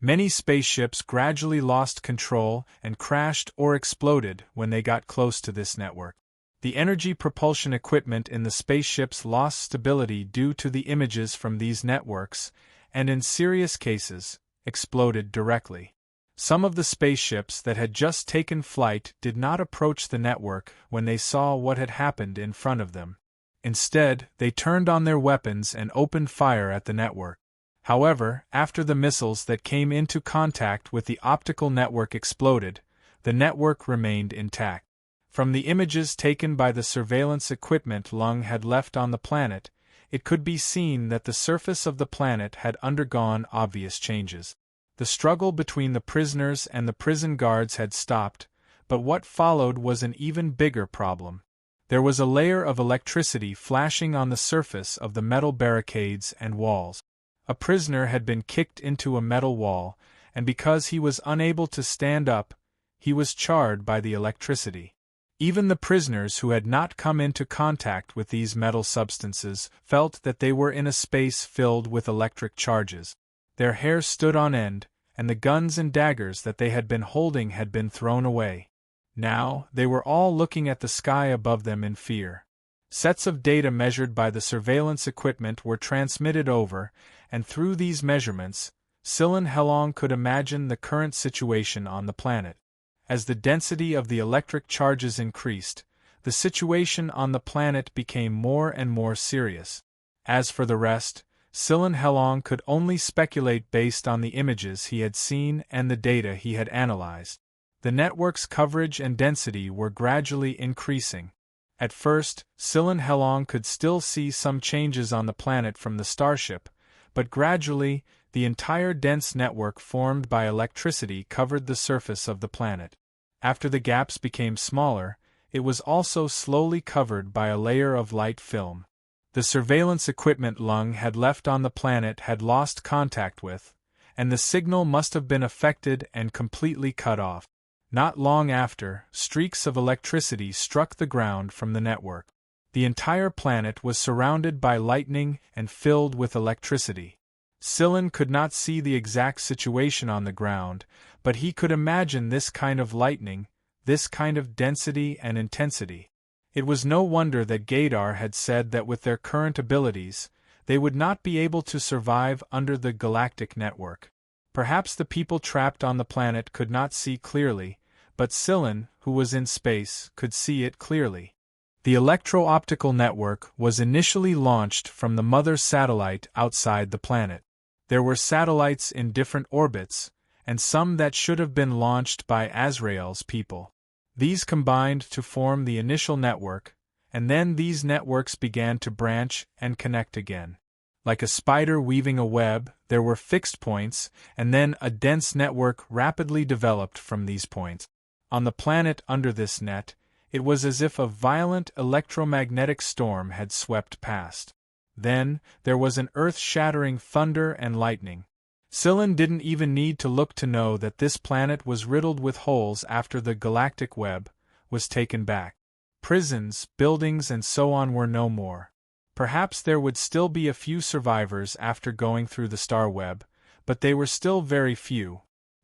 Many spaceships gradually lost control and crashed or exploded when they got close to this network. The energy propulsion equipment in the spaceships lost stability due to the images from these networks, and in serious cases, exploded directly. Some of the spaceships that had just taken flight did not approach the network when they saw what had happened in front of them. Instead, they turned on their weapons and opened fire at the network. However, after the missiles that came into contact with the optical network exploded, the network remained intact. From the images taken by the surveillance equipment Lung had left on the planet, it could be seen that the surface of the planet had undergone obvious changes. The struggle between the prisoners and the prison guards had stopped, but what followed was an even bigger problem. There was a layer of electricity flashing on the surface of the metal barricades and walls. A prisoner had been kicked into a metal wall, and because he was unable to stand up, he was charred by the electricity. Even the prisoners who had not come into contact with these metal substances felt that they were in a space filled with electric charges. Their hair stood on end, and the guns and daggers that they had been holding had been thrown away. Now, they were all looking at the sky above them in fear. Sets of data measured by the surveillance equipment were transmitted over, and through these measurements, Sillin Helong could imagine the current situation on the planet. As the density of the electric charges increased, the situation on the planet became more and more serious. As for the rest, Sillin Helong could only speculate based on the images he had seen and the data he had analyzed. The network's coverage and density were gradually increasing. At first, Sillin Helong could still see some changes on the planet from the starship, but gradually, the entire dense network formed by electricity covered the surface of the planet. After the gaps became smaller, it was also slowly covered by a layer of light film. The surveillance equipment Lung had left on the planet had lost contact with, and the signal must have been affected and completely cut off. Not long after, streaks of electricity struck the ground from the network. The entire planet was surrounded by lightning and filled with electricity. Sillin could not see the exact situation on the ground, but he could imagine this kind of lightning, this kind of density and intensity. It was no wonder that Gaydar had said that with their current abilities, they would not be able to survive under the galactic network. Perhaps the people trapped on the planet could not see clearly, but Scylla, who was in space, could see it clearly. The electro-optical network was initially launched from the mother satellite outside the planet. There were satellites in different orbits, and some that should have been launched by Azrael's people. These combined to form the initial network, and then these networks began to branch and connect again. Like a spider weaving a web, there were fixed points, and then a dense network rapidly developed from these points. On the planet under this net, it was as if a violent electromagnetic storm had swept past. Then, there was an earth-shattering thunder and lightning. Scylla didn't even need to look to know that this planet was riddled with holes after the galactic web was taken back. Prisons, buildings and so on were no more. Perhaps there would still be a few survivors after going through the star web, but they were still very few.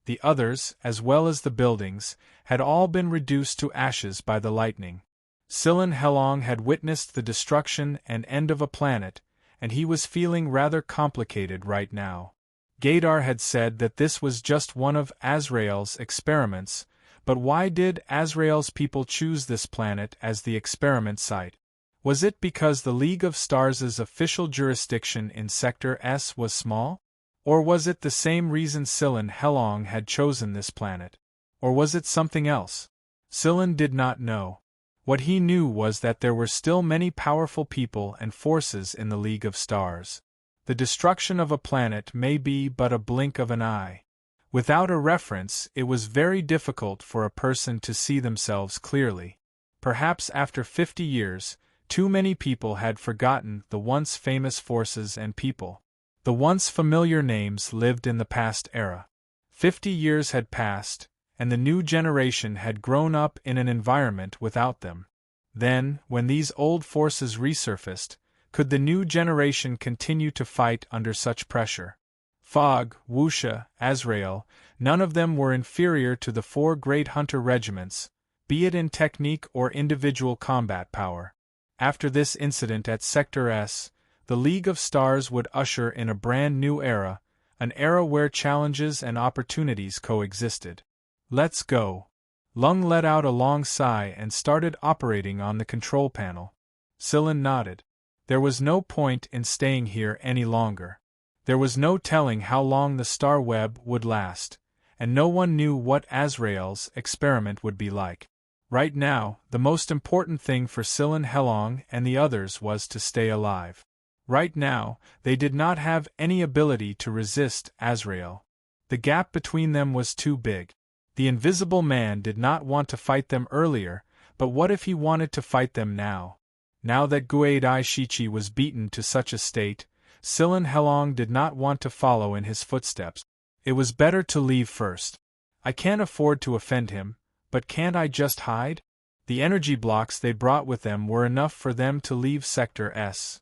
The others, as well as the buildings, had all been reduced to ashes by the lightning. Scylla Helong had witnessed the destruction and end of a planet, and he was feeling rather complicated right now. Gaydar had said that this was just one of Azrael's experiments, but why did Azrael's people choose this planet as the experiment site? Was it because the League of Stars' official jurisdiction in Sector S was small? Or was it the same reason Scylla Helong had chosen this planet? Or was it something else? Scylla did not know. What he knew was that there were still many powerful people and forces in the League of Stars. The destruction of a planet may be but a blink of an eye. Without a reference, it was very difficult for a person to see themselves clearly. Perhaps after 50 years, too many people had forgotten the once famous forces and people. The once familiar names lived in the past era. 50 years had passed, and the new generation had grown up in an environment without them. Then, when these old forces resurfaced, could the new generation continue to fight under such pressure? Fog, Wuxia, Azrael, none of them were inferior to the 4 great hunter regiments, be it in technique or individual combat power. After this incident at Sector S, the League of Stars would usher in a brand new era, an era where challenges and opportunities coexisted. Let's go. Lung let out a long sigh and started operating on the control panel. Scylla nodded. There was no point in staying here any longer. There was no telling how long the star web would last, and no one knew what Azrael's experiment would be like. Right now, the most important thing for Scylla Helong and the others was to stay alive. Right now, they did not have any ability to resist Azrael. The gap between them was too big. The Invisible Man did not want to fight them earlier, but what if he wanted to fight them now? Now that Guadai Shichi was beaten to such a state, Scylla Helong did not want to follow in his footsteps. It was better to leave first. I can't afford to offend him, but can't I just hide? The energy blocks they brought with them were enough for them to leave Sector S.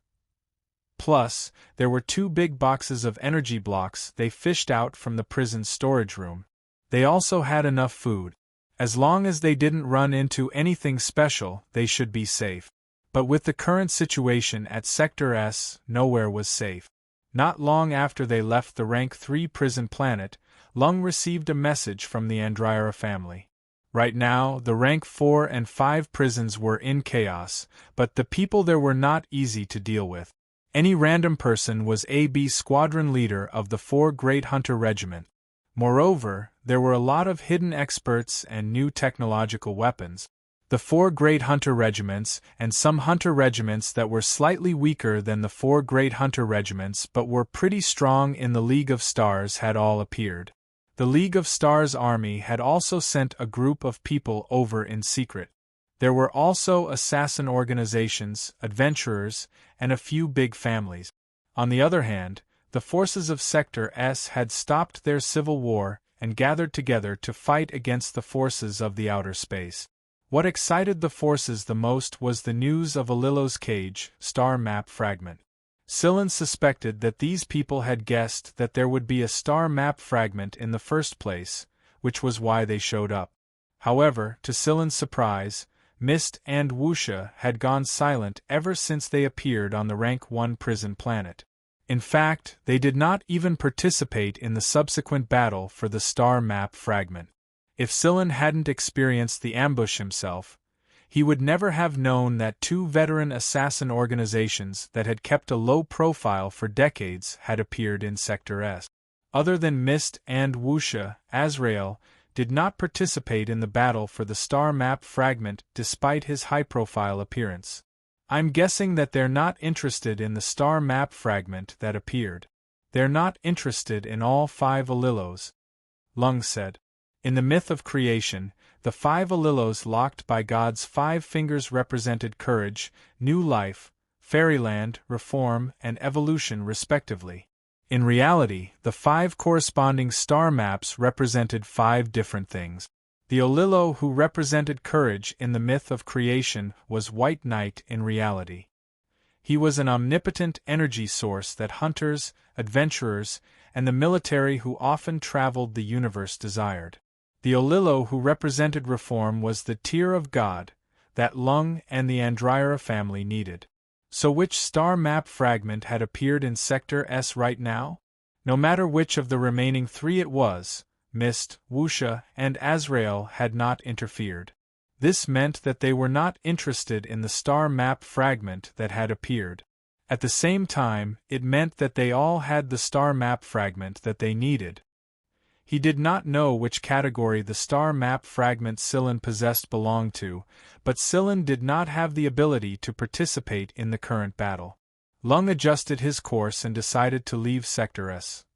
Plus, there were 2 big boxes of energy blocks they fished out from the prison's storage room. They also had enough food. As long as they didn't run into anything special, they should be safe. But with the current situation at Sector S, nowhere was safe. Not long after they left the Rank 3 prison planet, Lung received a message from the Andryra family. Right now, the Rank 4 and 5 prisons were in chaos, but the people there were not easy to deal with. Any random person was AB squadron leader of the 4 Great Hunter Regiment. Moreover, there were a lot of hidden experts and new technological weapons. The 4 Great Hunter Regiments and some Hunter Regiments that were slightly weaker than the 4 Great Hunter Regiments but were pretty strong in the League of Stars had all appeared. The League of Stars army had also sent a group of people over in secret. There were also assassin organizations, adventurers, and a few big families. On the other hand, the forces of Sector S had stopped their civil war and gathered together to fight against the forces of the outer space. What excited the forces the most was the news of Alilo's cage, star map fragment. Scylla suspected that these people had guessed that there would be a star map fragment in the first place, which was why they showed up. However, to Scylla's surprise, Mist and Wuxia had gone silent ever since they appeared on the Rank 1 prison planet. In fact, they did not even participate in the subsequent battle for the star map fragment. If Sillen hadn't experienced the ambush himself, he would never have known that two veteran assassin organizations that had kept a low profile for decades had appeared in Sector S. Other than Mist and Wuxia, Azrael did not participate in the battle for the star map fragment despite his high-profile appearance. I'm guessing that they're not interested in the star map fragment that appeared. They're not interested in all 5 Alillos, Lung said. In the myth of creation, the 5 Alillos locked by God's 5 fingers represented courage, new life, fairyland, reform, and evolution respectively. In reality, the 5 corresponding star maps represented 5 different things. The Alillo who represented courage in the myth of creation was White Knight in reality. He was an omnipotent energy source that hunters, adventurers, and the military who often traveled the universe desired. The Alillo who represented reform was the tear of God that Lung and the Andryra family needed. So which star map fragment had appeared in Sector S right now? No matter which of the remaining 3 it was, Mist, Wuxia, and Azrael had not interfered. This meant that they were not interested in the star map fragment that had appeared. At the same time, it meant that they all had the star map fragment that they needed. He did not know which category the star map fragment Sillen possessed belonged to, but Sillen did not have the ability to participate in the current battle. Lung adjusted his course and decided to leave Sector S.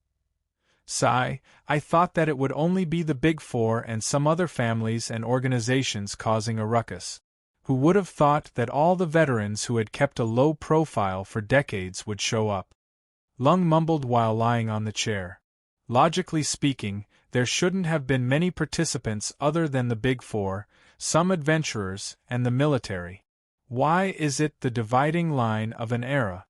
Sigh, I thought that it would only be the Big Four and some other families and organizations causing a ruckus. Who would have thought that all the veterans who had kept a low profile for decades would show up? Lung mumbled while lying on the chair. Logically speaking, there shouldn't have been many participants other than the Big Four, some adventurers, and the military. Why is it the dividing line of an era?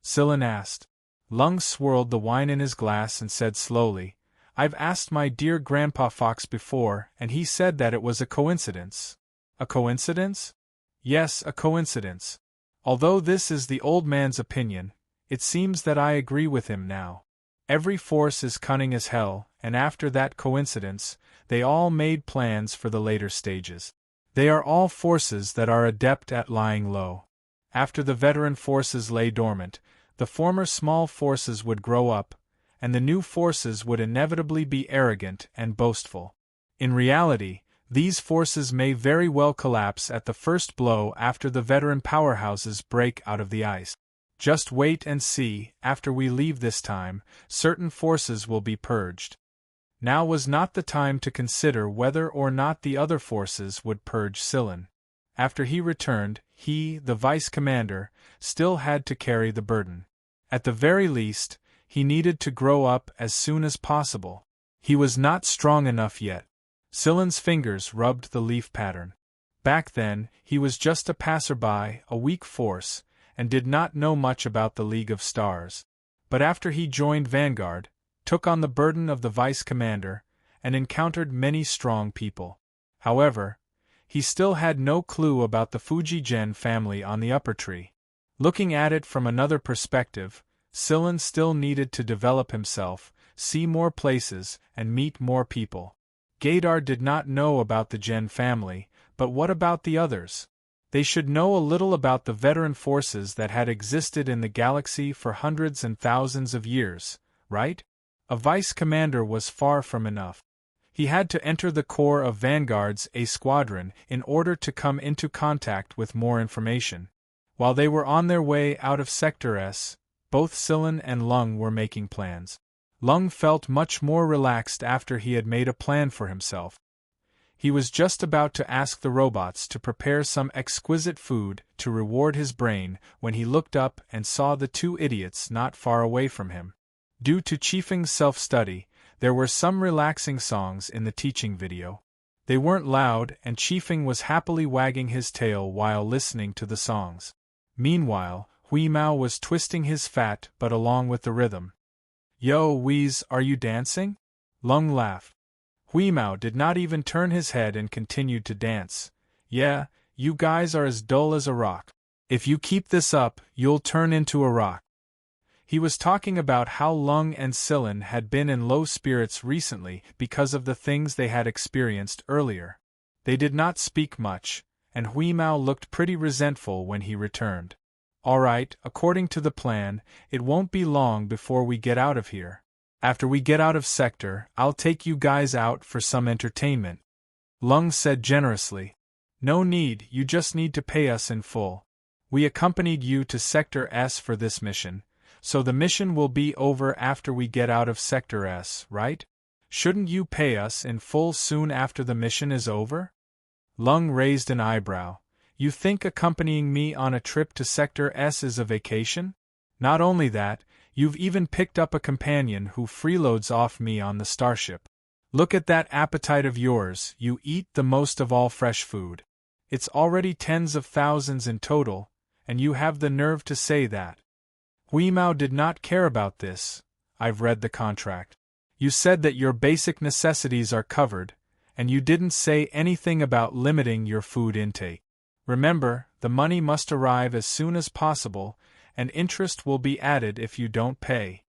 Sillen asked. Lung swirled the wine in his glass and said slowly, I've asked my dear Grandpa Fox before, and he said that it was a coincidence. A coincidence? Yes, a coincidence. Although this is the old man's opinion, it seems that I agree with him now. Every force is cunning as hell, and after that coincidence, they all made plans for the later stages. They are all forces that are adept at lying low. After the veteran forces lay dormant, the former small forces would grow up, and the new forces would inevitably be arrogant and boastful. In reality, these forces may very well collapse at the first blow after the veteran powerhouses break out of the ice. Just wait and see, after we leave this time, certain forces will be purged. Now was not the time to consider whether or not the other forces would purge Sillen. After he returned, he, the vice commander, still had to carry the burden. At the very least, he needed to grow up as soon as possible. He was not strong enough yet. Sillen's fingers rubbed the leaf pattern. Back then, he was just a passerby, a weak force, and did not know much about the League of Stars. But after he joined Vanguard, took on the burden of the vice commander, and encountered many strong people. However, he still had no clue about the Fujigen family on the upper tree. Looking at it from another perspective, Sillen still needed to develop himself, see more places, and meet more people. Gaydar did not know about the Gen family, but what about the others? They should know a little about the veteran forces that had existed in the galaxy for hundreds and thousands of years, right? A vice commander was far from enough. He had to enter the core of Vanguard's A squadron in order to come into contact with more information. While they were on their way out of Sector S, both Sillen and Lung were making plans. Lung felt much more relaxed after he had made a plan for himself. He was just about to ask the robots to prepare some exquisite food to reward his brain when he looked up and saw the 2 idiots not far away from him. Due to Chiefeng's self-study, there were some relaxing songs in the teaching video. They weren't loud, and Chiefeng was happily wagging his tail while listening to the songs. Meanwhile, Huimao was twisting his fat butt along with the rhythm. Yo, Wheeze, are you dancing? Lung laughed. Huimao did not even turn his head and continued to dance. Yeah, you guys are as dull as a rock. If you keep this up, you'll turn into a rock. He was talking about how Lung and Silin had been in low spirits recently because of the things they had experienced earlier. They did not speak much, and Hui Mao looked pretty resentful when he returned. "All right, according to the plan, it won't be long before we get out of here. After we get out of sector, I'll take you guys out for some entertainment," Lung said generously. "No need, you just need to pay us in full. We accompanied you to Sector S for this mission, so the mission will be over after we get out of Sector S, right? Shouldn't you pay us in full soon after the mission is over?" Lung raised an eyebrow. "You think accompanying me on a trip to Sector S is a vacation? Not only that, you've even picked up a companion who freeloads off me on the starship. Look at that appetite of yours, you eat the most of all fresh food. It's already tens of thousands in total, and you have the nerve to say that." Hui Mao did not care about this. "I've read the contract. You said that your basic necessities are covered, and you didn't say anything about limiting your food intake. Remember, the money must arrive as soon as possible, and interest will be added if you don't pay."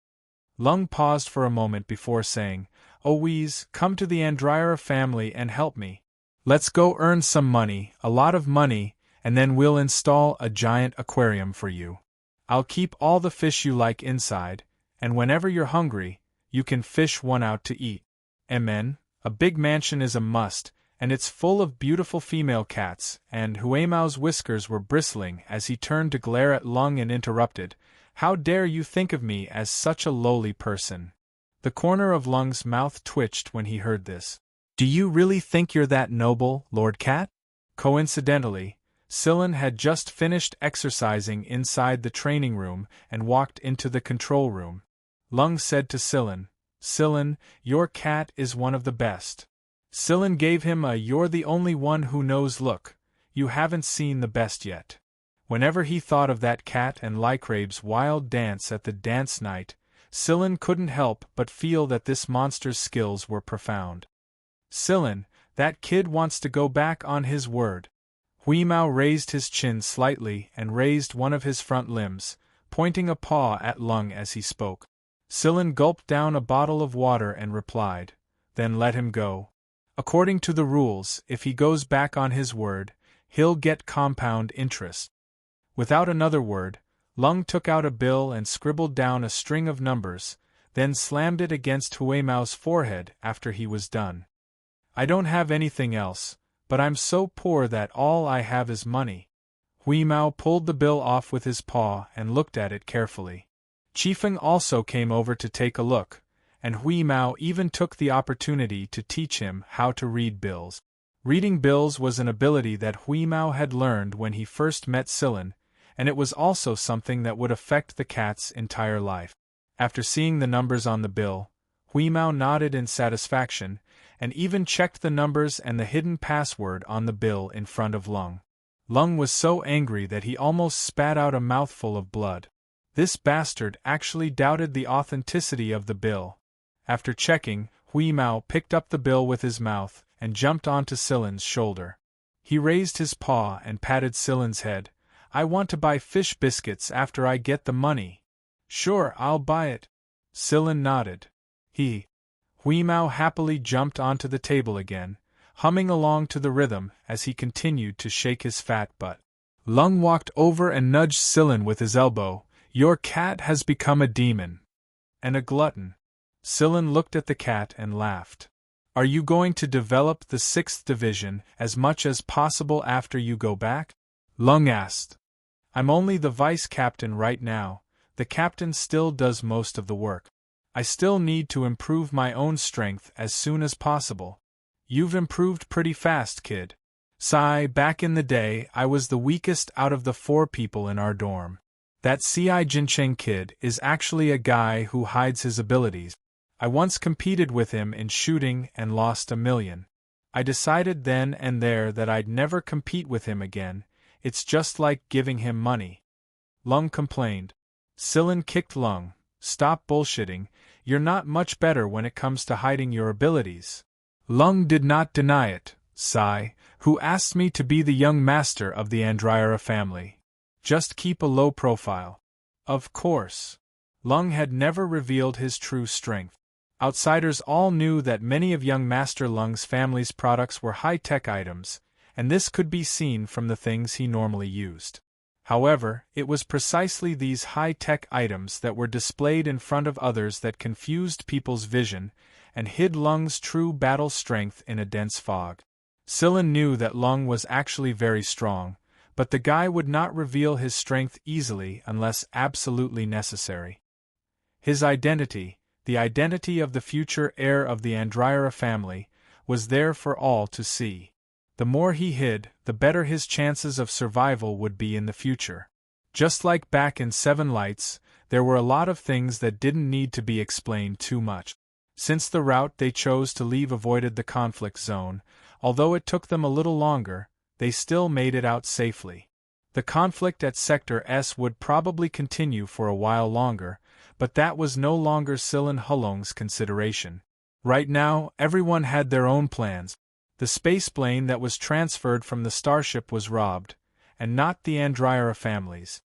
Lung paused for a moment before saying, "Owies, come to the Andryra family and help me. Let's go earn some money, a lot of money, and then we'll install a giant aquarium for you. I'll keep all the fish you like inside, and whenever you're hungry, you can fish one out to eat. Amen. A big mansion is a must, and it's full of beautiful female cats," and Huimao's whiskers were bristling as he turned to glare at Lung and interrupted, "How dare you think of me as such a lowly person?" The corner of Lung's mouth twitched when he heard this. "Do you really think you're that noble, Lord Cat?" Coincidentally, Silin had just finished exercising inside the training room and walked into the control room. Lung said to Silin, "Silin, your cat is one of the best." Silin gave him a "you're the only one who knows" look. "You haven't seen the best yet." Whenever he thought of that cat and Lycrabe's wild dance at the dance night, Silin couldn't help but feel that this monster's skills were profound. "Silin, that kid wants to go back on his word." Hui Mao raised his chin slightly and raised one of his front limbs, pointing a paw at Lung as he spoke. Silin gulped down a bottle of water and replied, "Then let him go. According to the rules, if he goes back on his word, he'll get compound interest." Without another word, Lung took out a bill and scribbled down a string of numbers, then slammed it against Hui Mao's forehead after he was done. "I don't have anything else, but I'm so poor that all I have is money." Hui Mao pulled the bill off with his paw and looked at it carefully. Qifeng also came over to take a look, and Hui Mao even took the opportunity to teach him how to read bills. Reading bills was an ability that Hui Mao had learned when he first met Silin, and it was also something that would affect the cat's entire life. After seeing the numbers on the bill, Hui Mao nodded in satisfaction, and even checked the numbers and the hidden password on the bill in front of Lung. Lung was so angry that he almost spat out a mouthful of blood. This bastard actually doubted the authenticity of the bill. After checking, Hui Mao picked up the bill with his mouth and jumped onto Silin's shoulder. He raised his paw and patted Silin's head. "I want to buy fish biscuits after I get the money." "Sure, I'll buy it." Silin nodded. Hui Mao happily jumped onto the table again, humming along to the rhythm as he continued to shake his fat butt. Lung walked over and nudged Silin with his elbow. "Your cat has become a demon. And a glutton." Silin looked at the cat and laughed. "Are you going to develop the 6th division as much as possible after you go back?" Lung asked. "I'm only the vice captain right now. The captain still does most of the work. I still need to improve my own strength as soon as possible." "You've improved pretty fast, kid." "Sigh, back in the day I was the weakest out of the 4 people in our dorm. That C.I. Jincheng kid is actually a guy who hides his abilities. I once competed with him in shooting and lost $1 million. I decided then and there that I'd never compete with him again. It's just like giving him money." Lung complained. Silin kicked Lung. "Stop bullshitting, you're not much better when it comes to hiding your abilities." Lung did not deny it. "Sigh, who asked me to be the young master of the Andryra family? Just keep a low profile." "Of course." Lung had never revealed his true strength. Outsiders all knew that many of young Master Lung's family's products were high-tech items, and this could be seen from the things he normally used. However, it was precisely these high-tech items that were displayed in front of others that confused people's vision and hid Lung's true battle strength in a dense fog. Sillin knew that Lung was actually very strong, but the guy would not reveal his strength easily unless absolutely necessary. His identity, the identity of the future heir of the Andryra family, was there for all to see. The more he hid, the better his chances of survival would be in the future. Just like back in Seven Lights, there were a lot of things that didn't need to be explained too much. Since the route they chose to leave avoided the conflict zone, although it took them a little longer, they still made it out safely. The conflict at Sector S would probably continue for a while longer, but that was no longer Sillin Hulong's consideration. Right now, everyone had their own plans. The spaceplane that was transferred from the starship was robbed, and not the Andryra family's.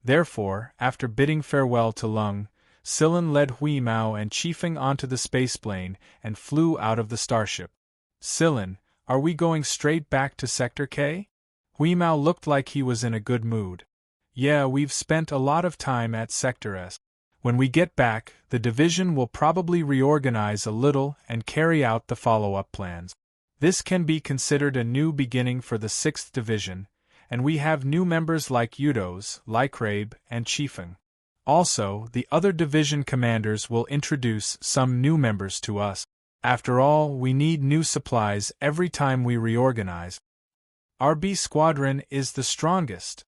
Therefore, after bidding farewell to Lung, Sillin led Hui Mao and Chifeng onto the spaceplane and flew out of the starship. "Sillin, are we going straight back to Sector K?" Hui Mao looked like he was in a good mood. "Yeah, we've spent a lot of time at Sector S. When we get back, the division will probably reorganize a little and carry out the follow-up plans. This can be considered a new beginning for the 6th Division, and we have new members like Udos, Lycrabe, and Chifeng. Also, the other division commanders will introduce some new members to us. After all, we need new supplies every time we reorganize." "Our B squadron is the strongest,"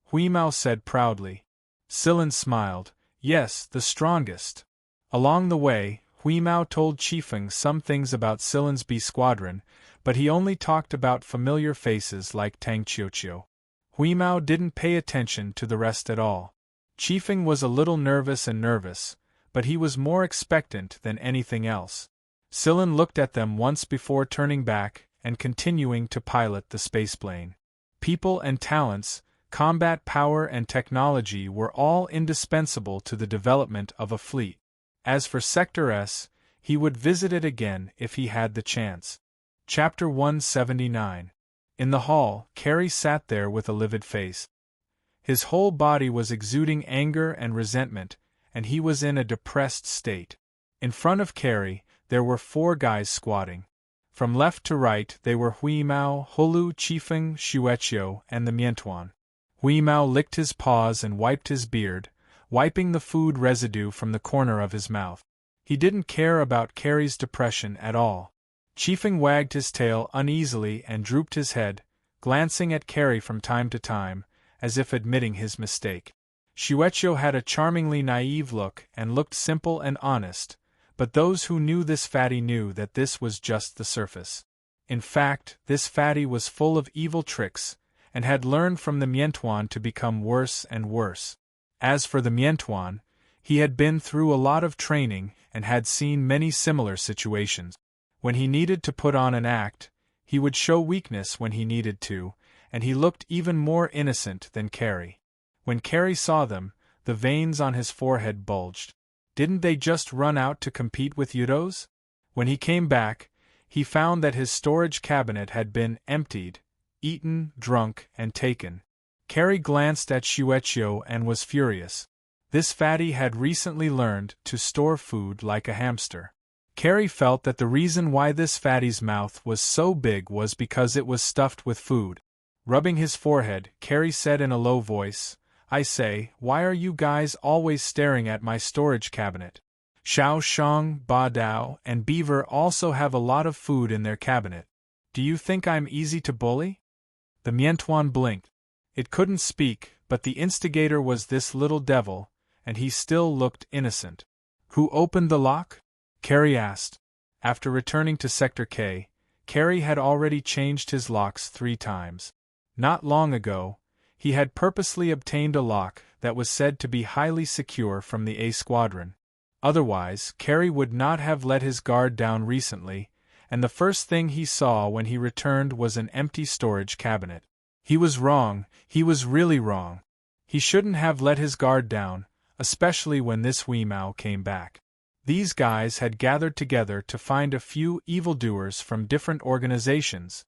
Hui Mao said proudly. Sillin smiled. "Yes, the strongest." Along the way, Hui Mao told Chifeng some things about Sillin's B squadron, but he only talked about familiar faces like Tang Qiuqiu. Hui Mao didn't pay attention to the rest at all. Chifeng was a little nervous, but he was more expectant than anything else. Sillin looked at them once before turning back and continuing to pilot the spaceplane. People and talents, combat power and technology were all indispensable to the development of a fleet. As for Sector S, he would visit it again if he had the chance. Chapter 179. In the hall, Carrie sat there with a livid face. His whole body was exuding anger and resentment, and he was in a depressed state. In front of Carrie, there were 4 guys squatting. From left to right they were Hui Mao, Holu, Chifeng, Xueqiu, and the Miantuan. Hui Mao licked his paws and wiped his beard, wiping the food residue from the corner of his mouth. He didn't care about Carrie's depression at all. Chifeng wagged his tail uneasily and drooped his head, glancing at Carrie from time to time, as if admitting his mistake. Xueqiu had a charmingly naive look and looked simple and honest, but those who knew this fatty knew that this was just the surface. In fact, this fatty was full of evil tricks, and had learned from the Miantuan to become worse and worse. As for the Miantuan, he had been through a lot of training and had seen many similar situations. When he needed to put on an act, he would show weakness when he needed to, and he looked even more innocent than Carrie. When Carrie saw them, the veins on his forehead bulged. Didn't they just run out to compete with Udos? When he came back, he found that his storage cabinet had been emptied, eaten, drunk, and taken. Carrie glanced at Xueqiu and was furious. This fatty had recently learned to store food like a hamster. Carrie felt that the reason why this fatty's mouth was so big was because it was stuffed with food. Rubbing his forehead, Carrie said in a low voice, "I say, why are you guys always staring at my storage cabinet? Xiao Shang, Ba Dao, and Beaver also have a lot of food in their cabinet. Do you think I'm easy to bully?" The Miantuan blinked. It couldn't speak, but the instigator was this little devil, and he still looked innocent. "Who opened the lock?" Carrie asked. After returning to Sector K, Carrie had already changed his locks 3 times. Not long ago, he had purposely obtained a lock that was said to be highly secure from the A Squadron. Otherwise, Carrie would not have let his guard down recently, and the first thing he saw when he returned was an empty storage cabinet. He was wrong, he was really wrong. He shouldn't have let his guard down, especially when this Huimao came back. These guys had gathered together to find a few evildoers from different organizations.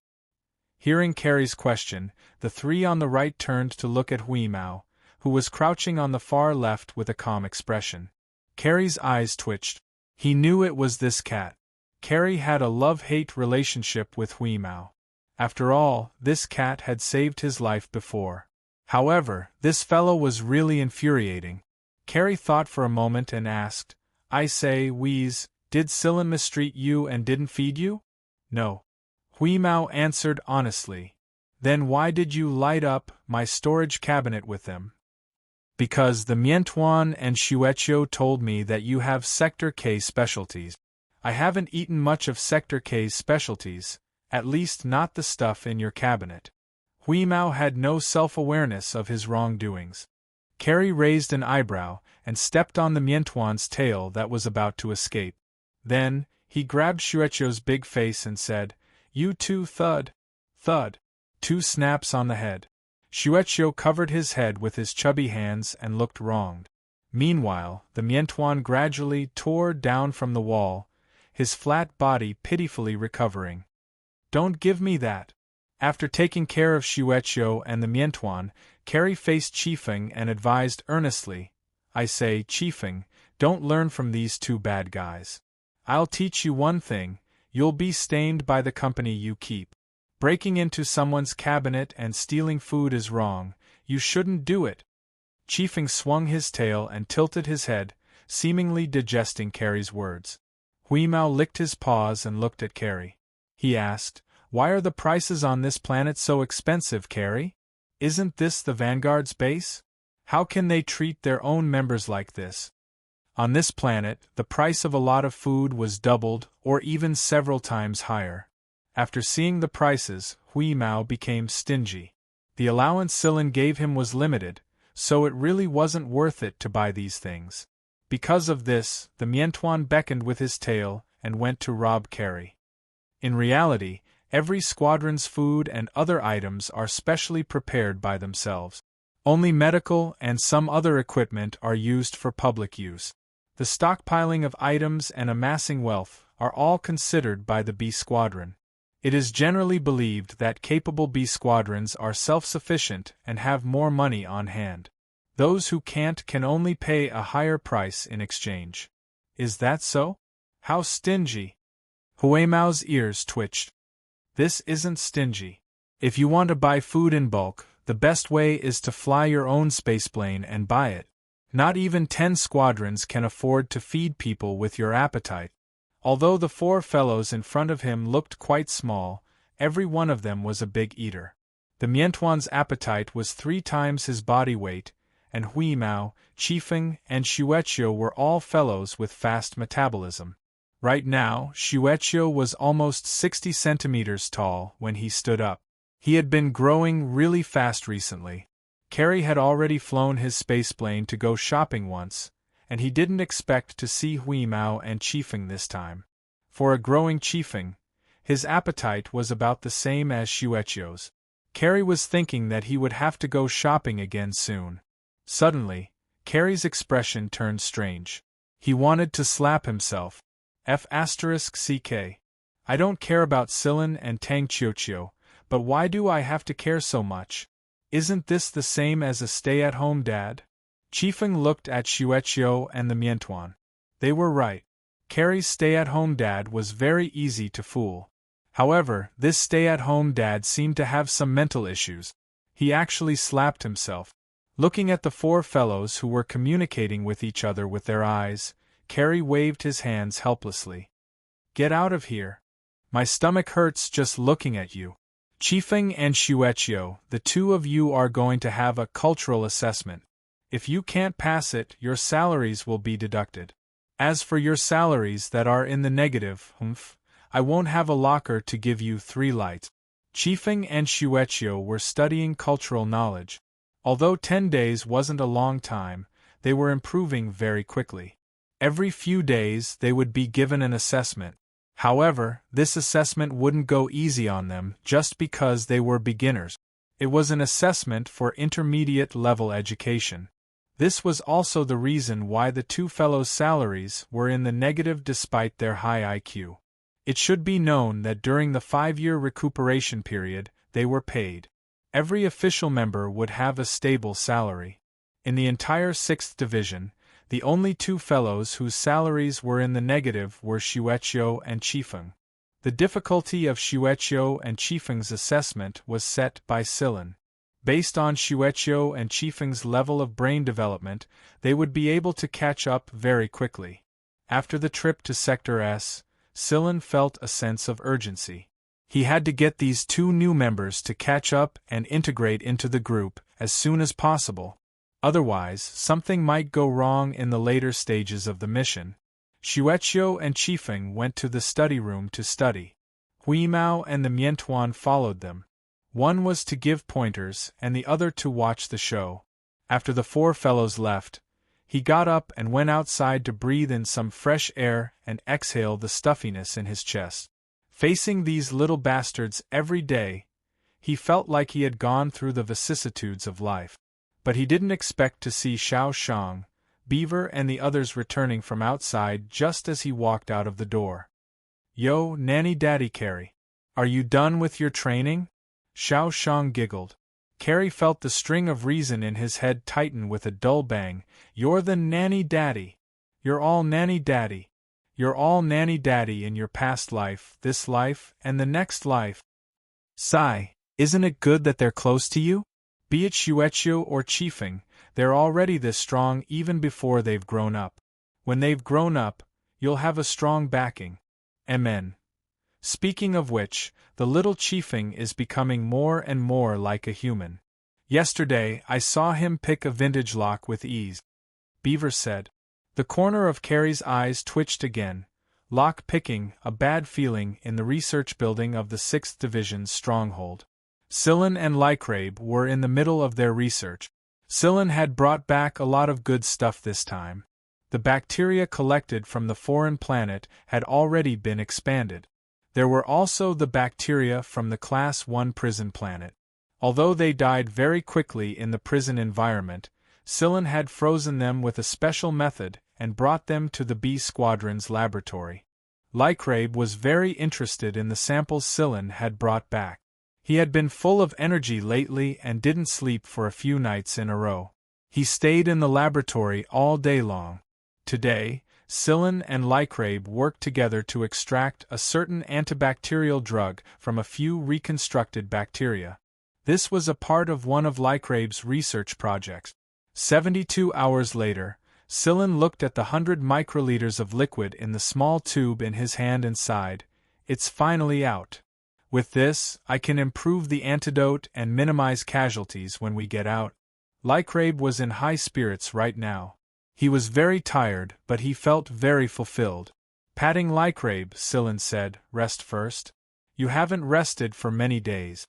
Hearing Carrie's question, the three on the right turned to look at Huimao, who was crouching on the far left with a calm expression. Carrie's eyes twitched. He knew it was this cat. Carrie had a love-hate relationship with Huimao. After all, this cat had saved his life before. However, this fellow was really infuriating. Carrie thought for a moment and asked, "I say, Wheeze, did Sillen mistreat you and didn't feed you?" "No." Huimao answered honestly. "Then why did you light up my storage cabinet with them?" "Because the Miantuan and Shuecho told me that you have Sector K specialties. I haven't eaten much of Sector K's specialties, at least not the stuff in your cabinet." Huimao had no self-awareness of his wrongdoings. Carrie raised an eyebrow and stepped on the Miantuan's tail that was about to escape. Then, he grabbed Shuecho's big face and said, "You too, thud." Thud. 2 snaps on the head. Shuecho covered his head with his chubby hands and looked wronged. Meanwhile, the Miantuan gradually tore down from the wall, his flat body pitifully recovering. "Don't give me that." After taking care of Shuecho and the Miantuan, Carrie faced Chifeng and advised earnestly, "I say, Chifeng, don't learn from these 2 bad guys. I'll teach you one thing, you'll be stained by the company you keep. Breaking into someone's cabinet and stealing food is wrong, you shouldn't do it." Chifeng swung his tail and tilted his head, seemingly digesting Carrie's words. Huimao licked his paws and looked at Carrie. He asked, "Why are the prices on this planet so expensive, Carrie? Isn't this the Vanguard's base? How can they treat their own members like this?" On this planet, the price of a lot of food was doubled or even several times higher. After seeing the prices, Huimao became stingy. The allowance Sillen gave him was limited, so it really wasn't worth it to buy these things. Because of this, the Miantuan beckoned with his tail and went to rob Carrie. In reality, every squadron's food and other items are specially prepared by themselves. Only medical and some other equipment are used for public use. The stockpiling of items and amassing wealth are all considered by the B Squadron. It is generally believed that capable B Squadrons are self-sufficient and have more money on hand. Those who can't can only pay a higher price in exchange. Is that so? How stingy! Huimao's ears twitched. This isn't stingy. If you want to buy food in bulk, the best way is to fly your own spaceplane and buy it. Not even 10 squadrons can afford to feed people with your appetite. Although the 4 fellows in front of him looked quite small, every one of them was a big eater. The Miantuan's appetite was 3 times his body weight, and Huimao, Chifeng, and Shuecho were all fellows with fast metabolism. Right now, Shuecho was almost 60 centimeters tall when he stood up. He had been growing really fast recently. Carrie had already flown his spaceplane to go shopping once, and he didn't expect to see Huimao and Chifeng this time. For a growing Chifeng, his appetite was about the same as Shuecho's. Carrie was thinking that he would have to go shopping again soon. Suddenly, Carrie's expression turned strange. He wanted to slap himself. F***CK. I don't care about Sillen and Tang Chiochio, but why do I have to care so much? Isn't this the same as a stay-at-home dad? Chifeng looked at Shuecho and the Miantuan. They were right. Carrie's stay-at-home dad was very easy to fool. However, this stay-at-home dad seemed to have some mental issues. He actually slapped himself. Looking at the 4 fellows who were communicating with each other with their eyes, Carrie waved his hands helplessly. "Get out of here. My stomach hurts just looking at you. Chifeng and Shuecho, the 2 of you are going to have a cultural assessment. If you can't pass it, your salaries will be deducted. As for your salaries that are in the negative, I won't have a locker to give you 3 lights." Chifeng and Shuecho were studying cultural knowledge. Although 10 days wasn't a long time, they were improving very quickly. Every few days they would be given an assessment. However, this assessment wouldn't go easy on them just because they were beginners. It was an assessment for intermediate-level education. This was also the reason why the two fellows' salaries were in the negative despite their high IQ. It should be known that during the 5-year recuperation period, they were paid. Every official member would have a stable salary. In the entire 6th Division, the only two fellows whose salaries were in the negative were Xueqiu and Qifeng. The difficulty of Xueqiu and Qifeng's assessment was set by Silin. Based on Xueqiu and Qifeng's level of brain development, they would be able to catch up very quickly. After the trip to Sector S, Silin felt a sense of urgency. He had to get these two new members to catch up and integrate into the group as soon as possible. Otherwise, something might go wrong in the later stages of the mission. Xueqiu and Qifeng went to the study room to study. Huimao and the Miantuan followed them. One was to give pointers and the other to watch the show. After the four fellows left, he got up and went outside to breathe in some fresh air and exhale the stuffiness in his chest. Facing these little bastards every day, he felt like he had gone through the vicissitudes of life. But he didn't expect to see Xiao Shang, Beaver and the others returning from outside just as he walked out of the door. "Yo, Nanny Daddy Carrie. Are you done with your training?" Xiao Shang giggled. Carrie felt the string of reason in his head tighten with a dull bang. "You're the Nanny Daddy. You're all Nanny Daddy. You're all Nanny Daddy in your past life, this life, and the next life." Sigh, isn't it good that they're close to you? Be it Xueqiu or Qifeng, they're already this strong even before they've grown up. When they've grown up, you'll have a strong backing. Amen. Speaking of which, the little Qifeng is becoming more and more like a human. Yesterday, I saw him pick a vintage lock with ease. Beaver said. The corner of Carrie's eyes twitched again. Lock picking, a bad feeling in the research building of the 6th Division's stronghold. Silin and Lycrabe were in the middle of their research. Silin had brought back a lot of good stuff this time. The bacteria collected from the foreign planet had already been expanded. There were also the bacteria from the Class 1 prison planet. Although they died very quickly in the prison environment, Silin had frozen them with a special method and brought them to the B Squadron's laboratory. Lycrabe was very interested in the samples Silin had brought back. He had been full of energy lately and didn't sleep for a few nights in a row. He stayed in the laboratory all day long. Today, Silin and Lycrabe worked together to extract a certain antibacterial drug from a few reconstructed bacteria. This was a part of one of Lycrabe's research projects. 72 hours later, Silin looked at the 100 microliters of liquid in the small tube in his hand and sighed. It's finally out. With this, I can improve the antidote and minimize casualties when we get out. Lycrabe was in high spirits right now. He was very tired, but he felt very fulfilled. Patting Lycrabe, Silin said, "Rest first. You haven't rested for many days."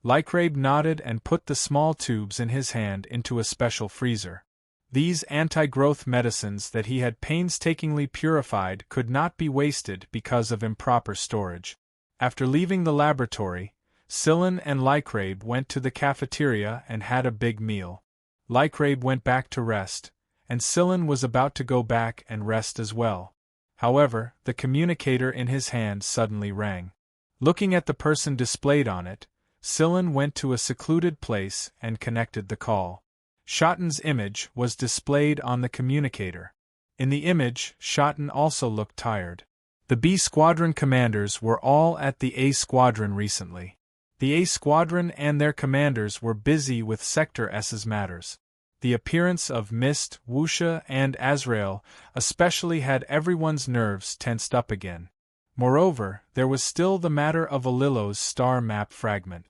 Lycrabe nodded and put the small tubes in his hand into a special freezer. These anti-growth medicines that he had painstakingly purified could not be wasted because of improper storage. After leaving the laboratory, Silin and Lycrabe went to the cafeteria and had a big meal. Lycrabe went back to rest, and Silin was about to go back and rest as well. However, the communicator in his hand suddenly rang. Looking at the person displayed on it, Silin went to a secluded place and connected the call. Shotten's image was displayed on the communicator. In the image, Shotten also looked tired. The B Squadron commanders were all at the A Squadron recently. The A Squadron and their commanders were busy with Sector S's matters. The appearance of Mist, Wuxia, and Azrael especially had everyone's nerves tensed up again. Moreover, there was still the matter of Alillo's star map fragment.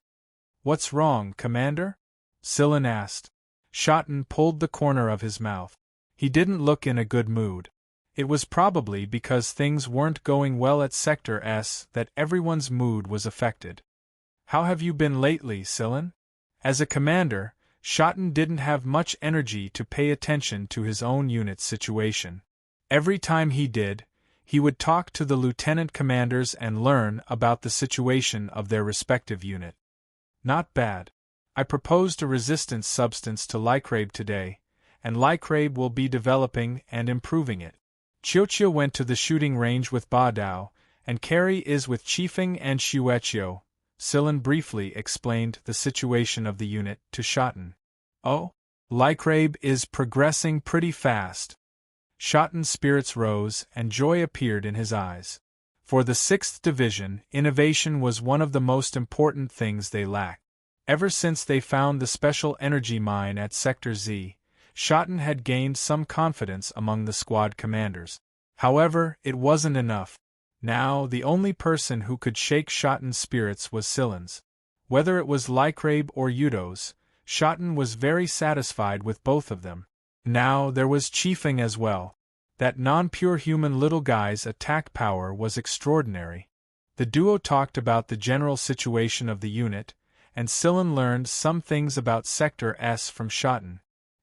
"What's wrong, Commander?" Silin asked. Shotten pulled the corner of his mouth. He didn't look in a good mood. It was probably because things weren't going well at Sector S that everyone's mood was affected. "How have you been lately, Silin?" As a commander, Shotten didn't have much energy to pay attention to his own unit's situation. Every time he did, he would talk to the lieutenant commanders and learn about the situation of their respective unit. "Not bad. I proposed a resistance substance to Lycrabe today, and Lycrabe will be developing and improving it. Chiuchia went to the shooting range with Ba Dao, and Carrie is with Chiefing and Shuechio. Silen briefly explained the situation of the unit to Shotten. Oh? Lycrabe is progressing pretty fast. Shotten's spirits rose and joy appeared in his eyes. For the 6th Division, innovation was one of the most important things they lacked. Ever since they found the special energy mine at Sector Z, Shotten had gained some confidence among the squad commanders. However, it wasn't enough. Now, the only person who could shake Shotten's spirits was Silen's. Whether it was Lycrabe or Yudo's, Shotten was very satisfied with both of them. Now, there was Chiefing as well. That non-pure human little guy's attack power was extraordinary. The duo talked about the general situation of the unit, and Silen learned some things about Sector S from Shotten.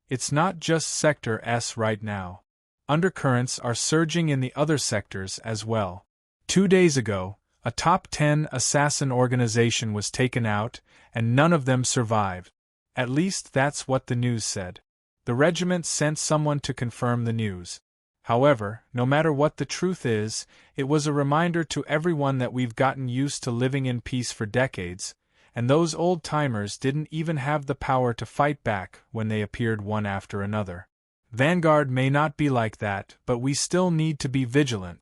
It's not just Sector S right now. Undercurrents are surging in the other sectors as well. 2 days ago, a top 10 assassin organization was taken out, and none of them survived. At least that's what the news said. The regiment sent someone to confirm the news. However, no matter what the truth is, it was a reminder to everyone that we've gotten used to living in peace for decades, and those old-timers didn't even have the power to fight back when they appeared one after another. Vanguard may not be like that, but we still need to be vigilant.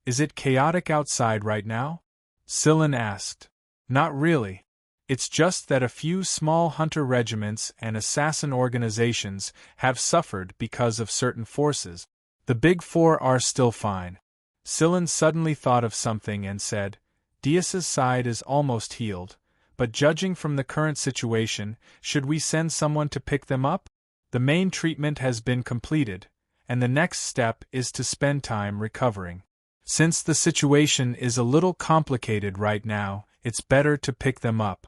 Is it chaotic outside right now? Silen asked. Not really. It's just that a few small hunter regiments and assassin organizations have suffered because of certain forces. The big four are still fine. Silen suddenly thought of something and said, Dias's side is almost healed, but judging from the current situation, should we send someone to pick them up? The main treatment has been completed, and the next step is to spend time recovering. Since the situation is a little complicated right now, it's better to pick them up.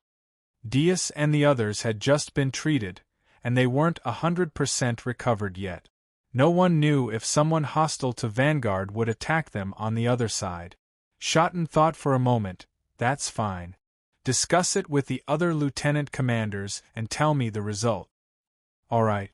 Dias and the others had just been treated, and they weren't 100% recovered yet. No one knew if someone hostile to Vanguard would attack them on the other side. Shotten thought for a moment. That's fine. Discuss it with the other lieutenant commanders and tell me the result. All right.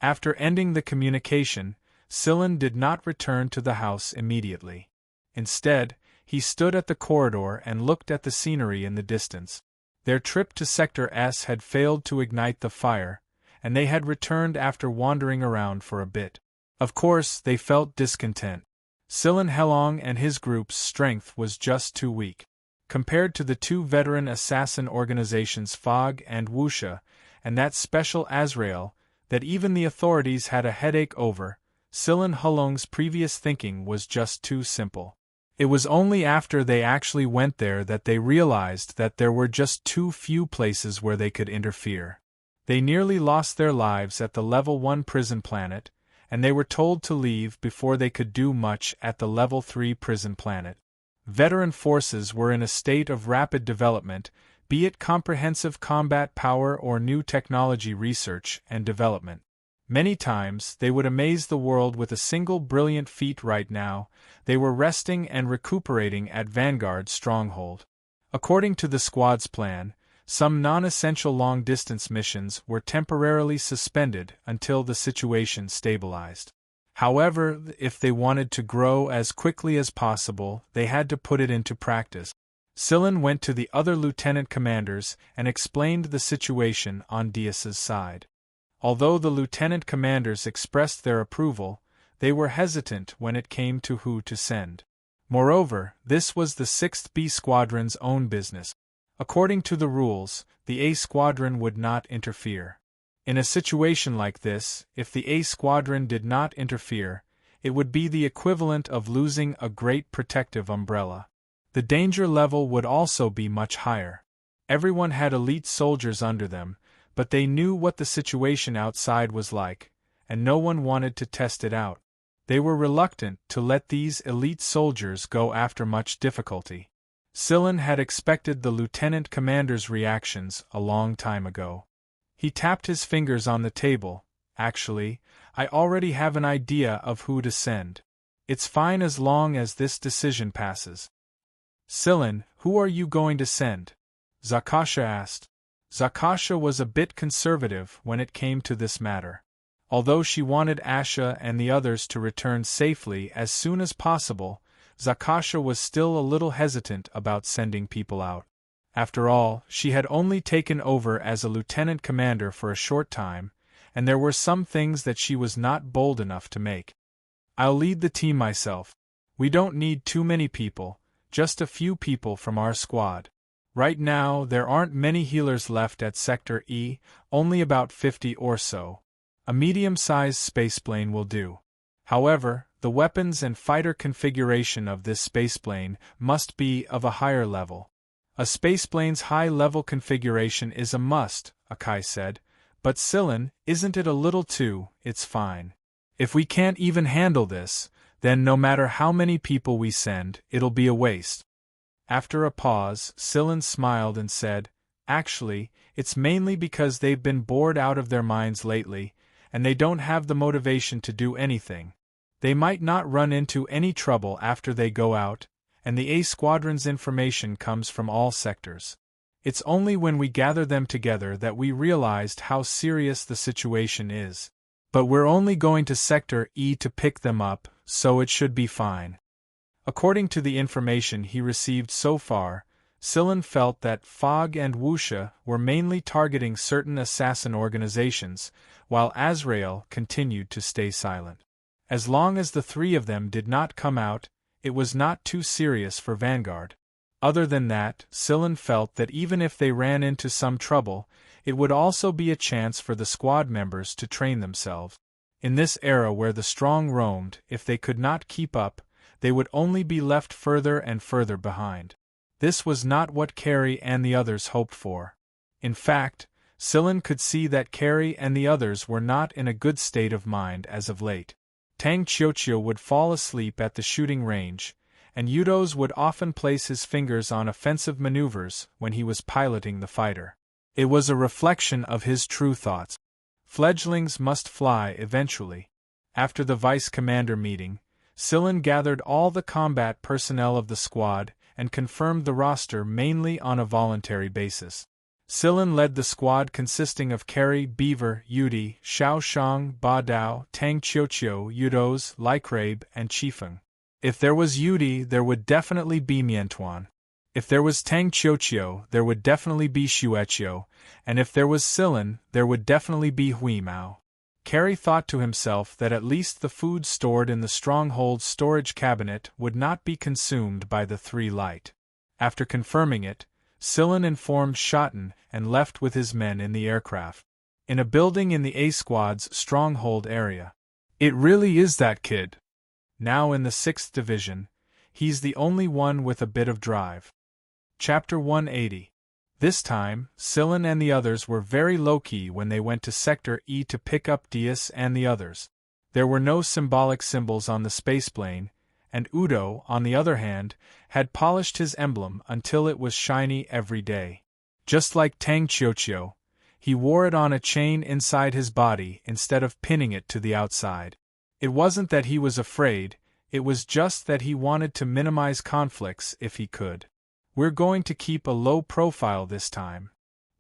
After ending the communication, Silen did not return to the house immediately. Instead, he stood at the corridor and looked at the scenery in the distance. Their trip to Sector S had failed to ignite the fire, and they had returned after wandering around for a bit. Of course, they felt discontent. Silen Helong and his group's strength was just too weak. Compared to the 2 veteran assassin organizations Fog and Wuxia, and that special Azrael, that even the authorities had a headache over, Silen Helong's previous thinking was just too simple. It was only after they actually went there that they realized that there were just too few places where they could interfere. They nearly lost their lives at the Level 1 prison planet, and they were told to leave before they could do much at the Level 3 prison planet. Veteran forces were in a state of rapid development, be it comprehensive combat power or new technology research and development. Many times, they would amaze the world with a single brilliant feat. Right now, they were resting and recuperating at Vanguard's stronghold. According to the squad's plan, some non-essential long-distance missions were temporarily suspended until the situation stabilized. However, if they wanted to grow as quickly as possible, they had to put it into practice. Silen went to the other lieutenant commanders and explained the situation on Dias's side. Although the lieutenant commanders expressed their approval, they were hesitant when it came to who to send. Moreover, this was the 6th B Squadron's own business. According to the rules, the A Squadron would not interfere. In a situation like this, if the A Squadron did not interfere, it would be the equivalent of losing a great protective umbrella. The danger level would also be much higher. Everyone had elite soldiers under them, but they knew what the situation outside was like, and no one wanted to test it out. They were reluctant to let these elite soldiers go after much difficulty. Silen had expected the lieutenant commander's reactions a long time ago. He tapped his fingers on the table. Actually, I already have an idea of who to send. It's fine as long as this decision passes. Silen, who are you going to send? Zakasha asked. Zakasha was a bit conservative when it came to this matter. Although she wanted Asha and the others to return safely as soon as possible, Zakasha was still a little hesitant about sending people out. After all, she had only taken over as a lieutenant commander for a short time, and there were some things that she was not bold enough to make. "I'll lead the team myself. We don't need too many people, just a few people from our squad. Right now there aren't many healers left at Sector E, only about 50 or so. A medium-sized spaceplane will do. However, the weapons and fighter configuration of this spaceplane must be of a higher level. A spaceplane's high-level configuration is a must," Akai said, "but Silen, isn't it a little too? It's fine. If we can't even handle this, then no matter how many people we send, it'll be a waste." After a pause, Silen smiled and said, "Actually, it's mainly because they've been bored out of their minds lately, and they don't have the motivation to do anything. They might not run into any trouble after they go out, and the A Squadron's information comes from all sectors. It's only when we gather them together that we realized how serious the situation is. But we're only going to Sector E to pick them up, so it should be fine." According to the information he received so far, Silen felt that Fog and Wuxia were mainly targeting certain assassin organizations, while Azrael continued to stay silent. As long as the three of them did not come out, it was not too serious for Vanguard. Other than that, Silen felt that even if they ran into some trouble, it would also be a chance for the squad members to train themselves. In this era where the strong roamed, if they could not keep up, they would only be left further and further behind. This was not what Carrie and the others hoped for. In fact, Silen could see that Carrie and the others were not in a good state of mind as of late. Tang Qiuqiu would fall asleep at the shooting range, and Yudos would often place his fingers on offensive maneuvers when he was piloting the fighter. It was a reflection of his true thoughts. Fledglings must fly eventually. After the vice commander meeting, Silen gathered all the combat personnel of the squad and confirmed the roster mainly on a voluntary basis. Silen led the squad consisting of Carrie, Beaver, Yudi, Xiaoshang, Ba Dao, Tang Qiuqiu, Yudos, Lycrabe, and Chifeng. If there was Yudi, there would definitely be Miantuan. If there was Tang Qiuqiu, there would definitely be Xueqiu, and if there was Silen, there would definitely be Hui Mao. Carrie thought to himself that at least the food stored in the stronghold storage cabinet would not be consumed by the three light. After confirming it, Silen informed Schotten and left with his men in the aircraft. In a building in the A Squad's stronghold area. "It really is that kid. Now in the 6th Division, he's the only one with a bit of drive." Chapter 180. This time, Silen and the others were very low-key when they went to Sector E to pick up Dias and the others. There were no symbolic symbols on the spaceplane, and Udo, on the other hand, had polished his emblem until it was shiny every day. Just like Tang Qiuqiu, he wore it on a chain inside his body instead of pinning it to the outside. It wasn't that he was afraid, it was just that he wanted to minimize conflicts if he could. "We're going to keep a low profile this time."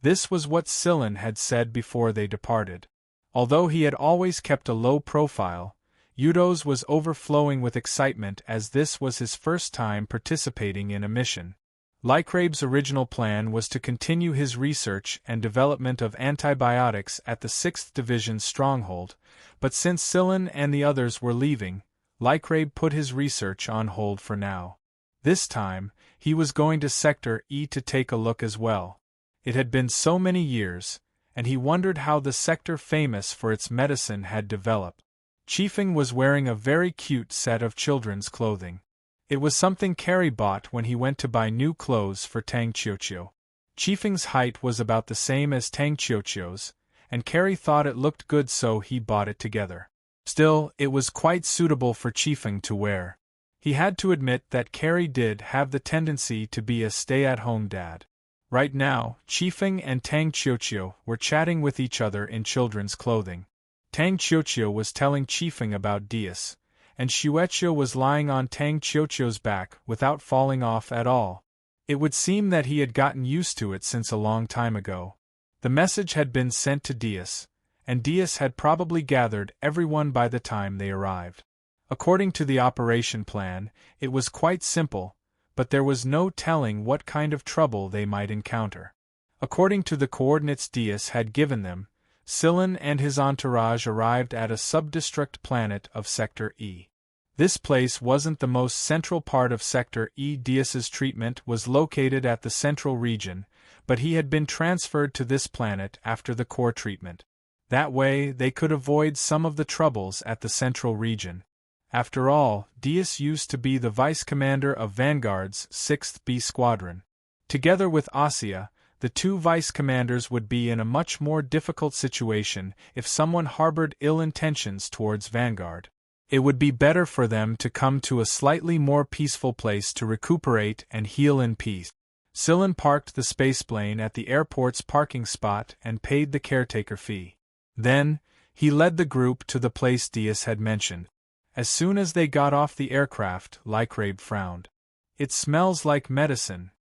This was what Silen had said before they departed. Although he had always kept a low profile, Yudos was overflowing with excitement as this was his first time participating in a mission. Lycrabe's original plan was to continue his research and development of antibiotics at the 6th Division stronghold, but since Silen and the others were leaving, Lycrabe put his research on hold for now. This time, he was going to Sector E to take a look as well. It had been so many years, and he wondered how the sector famous for its medicine had developed. Chifeng was wearing a very cute set of children's clothing. It was something Carrie bought when he went to buy new clothes for Tang Qiuqiu. Chifeng's height was about the same as Tang Qiuqiu's, and Carrie thought it looked good so he bought it together. Still, it was quite suitable for Chifeng to wear. He had to admit that Carrie did have the tendency to be a stay-at-home dad. Right now, Chifeng and Tang Qiuqiu were chatting with each other in children's clothing. Tang Qiuqiu was telling Chifeng about Dias, and Xueqiu was lying on Tang Qiuqiu's back without falling off at all. It would seem that he had gotten used to it since a long time ago. The message had been sent to Dias, and Dias had probably gathered everyone by the time they arrived. According to the operation plan, it was quite simple, but there was no telling what kind of trouble they might encounter. According to the coordinates Dias had given them, Silen and his entourage arrived at a subdistrict planet of Sector E. This place wasn't the most central part of Sector E. Dias's treatment was located at the central region, but he had been transferred to this planet after the core treatment. That way, they could avoid some of the troubles at the central region. After all, Dias used to be the vice commander of Vanguard's 6th B Squadron. Together with Asya, the two vice commanders would be in a much more difficult situation if someone harbored ill intentions towards Vanguard. It would be better for them to come to a slightly more peaceful place to recuperate and heal in peace. Silen parked the spaceplane at the airport's parking spot and paid the caretaker fee. Then, he led the group to the place Dias had mentioned. As soon as they got off the aircraft, Lycrabe frowned. "It smells like medicine."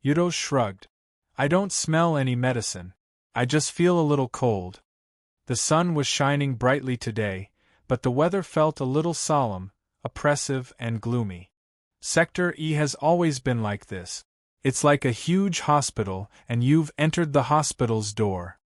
Yudos shrugged. "I don't smell any medicine. I just feel a little cold." The sun was shining brightly today, but the weather felt a little solemn, oppressive, and gloomy. Sector E has always been like this. It's like a huge hospital, and you've entered the hospital's door,"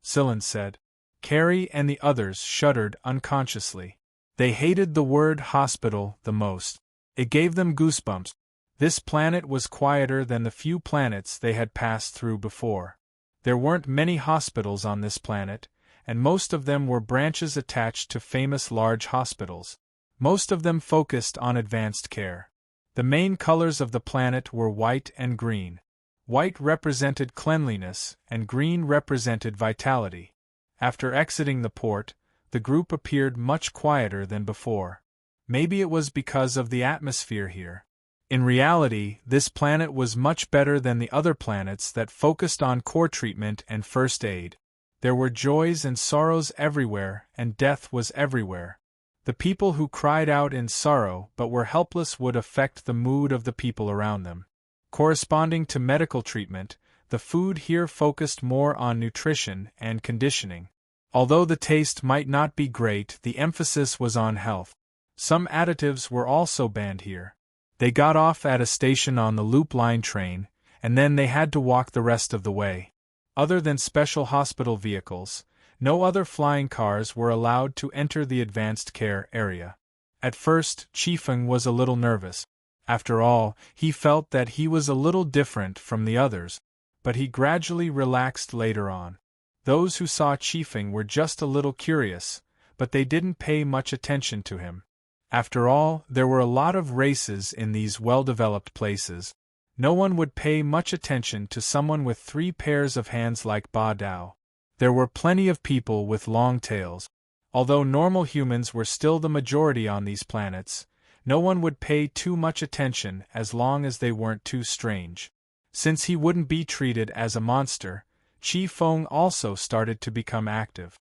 Silen said. Carrie and the others shuddered unconsciously. They hated the word hospital the most. It gave them goosebumps. This planet was quieter than the few planets they had passed through before. There weren't many hospitals on this planet, and most of them were branches attached to famous large hospitals. Most of them focused on advanced care. The main colors of the planet were white and green. White represented cleanliness, and green represented vitality. After exiting the port, the group appeared much quieter than before. Maybe it was because of the atmosphere here. In reality, this planet was much better than the other planets that focused on core treatment and first aid. There were joys and sorrows everywhere, and death was everywhere. The people who cried out in sorrow but were helpless would affect the mood of the people around them. Corresponding to medical treatment, the food here focused more on nutrition and conditioning. Although the taste might not be great, the emphasis was on health. Some additives were also banned here. They got off at a station on the Loop Line train, and then they had to walk the rest of the way. Other than special hospital vehicles, no other flying cars were allowed to enter the advanced care area. At first, Chifeng was a little nervous. After all, he felt that he was a little different from the others, but he gradually relaxed later on. Those who saw Chifeng were just a little curious, but they didn't pay much attention to him. After all, there were a lot of races in these well-developed places. No one would pay much attention to someone with 3 pairs of hands like Ba Dao. There were plenty of people with long tails. Although normal humans were still the majority on these planets, no one would pay too much attention as long as they weren't too strange. Since he wouldn't be treated as a monster, Chifeng also started to become active.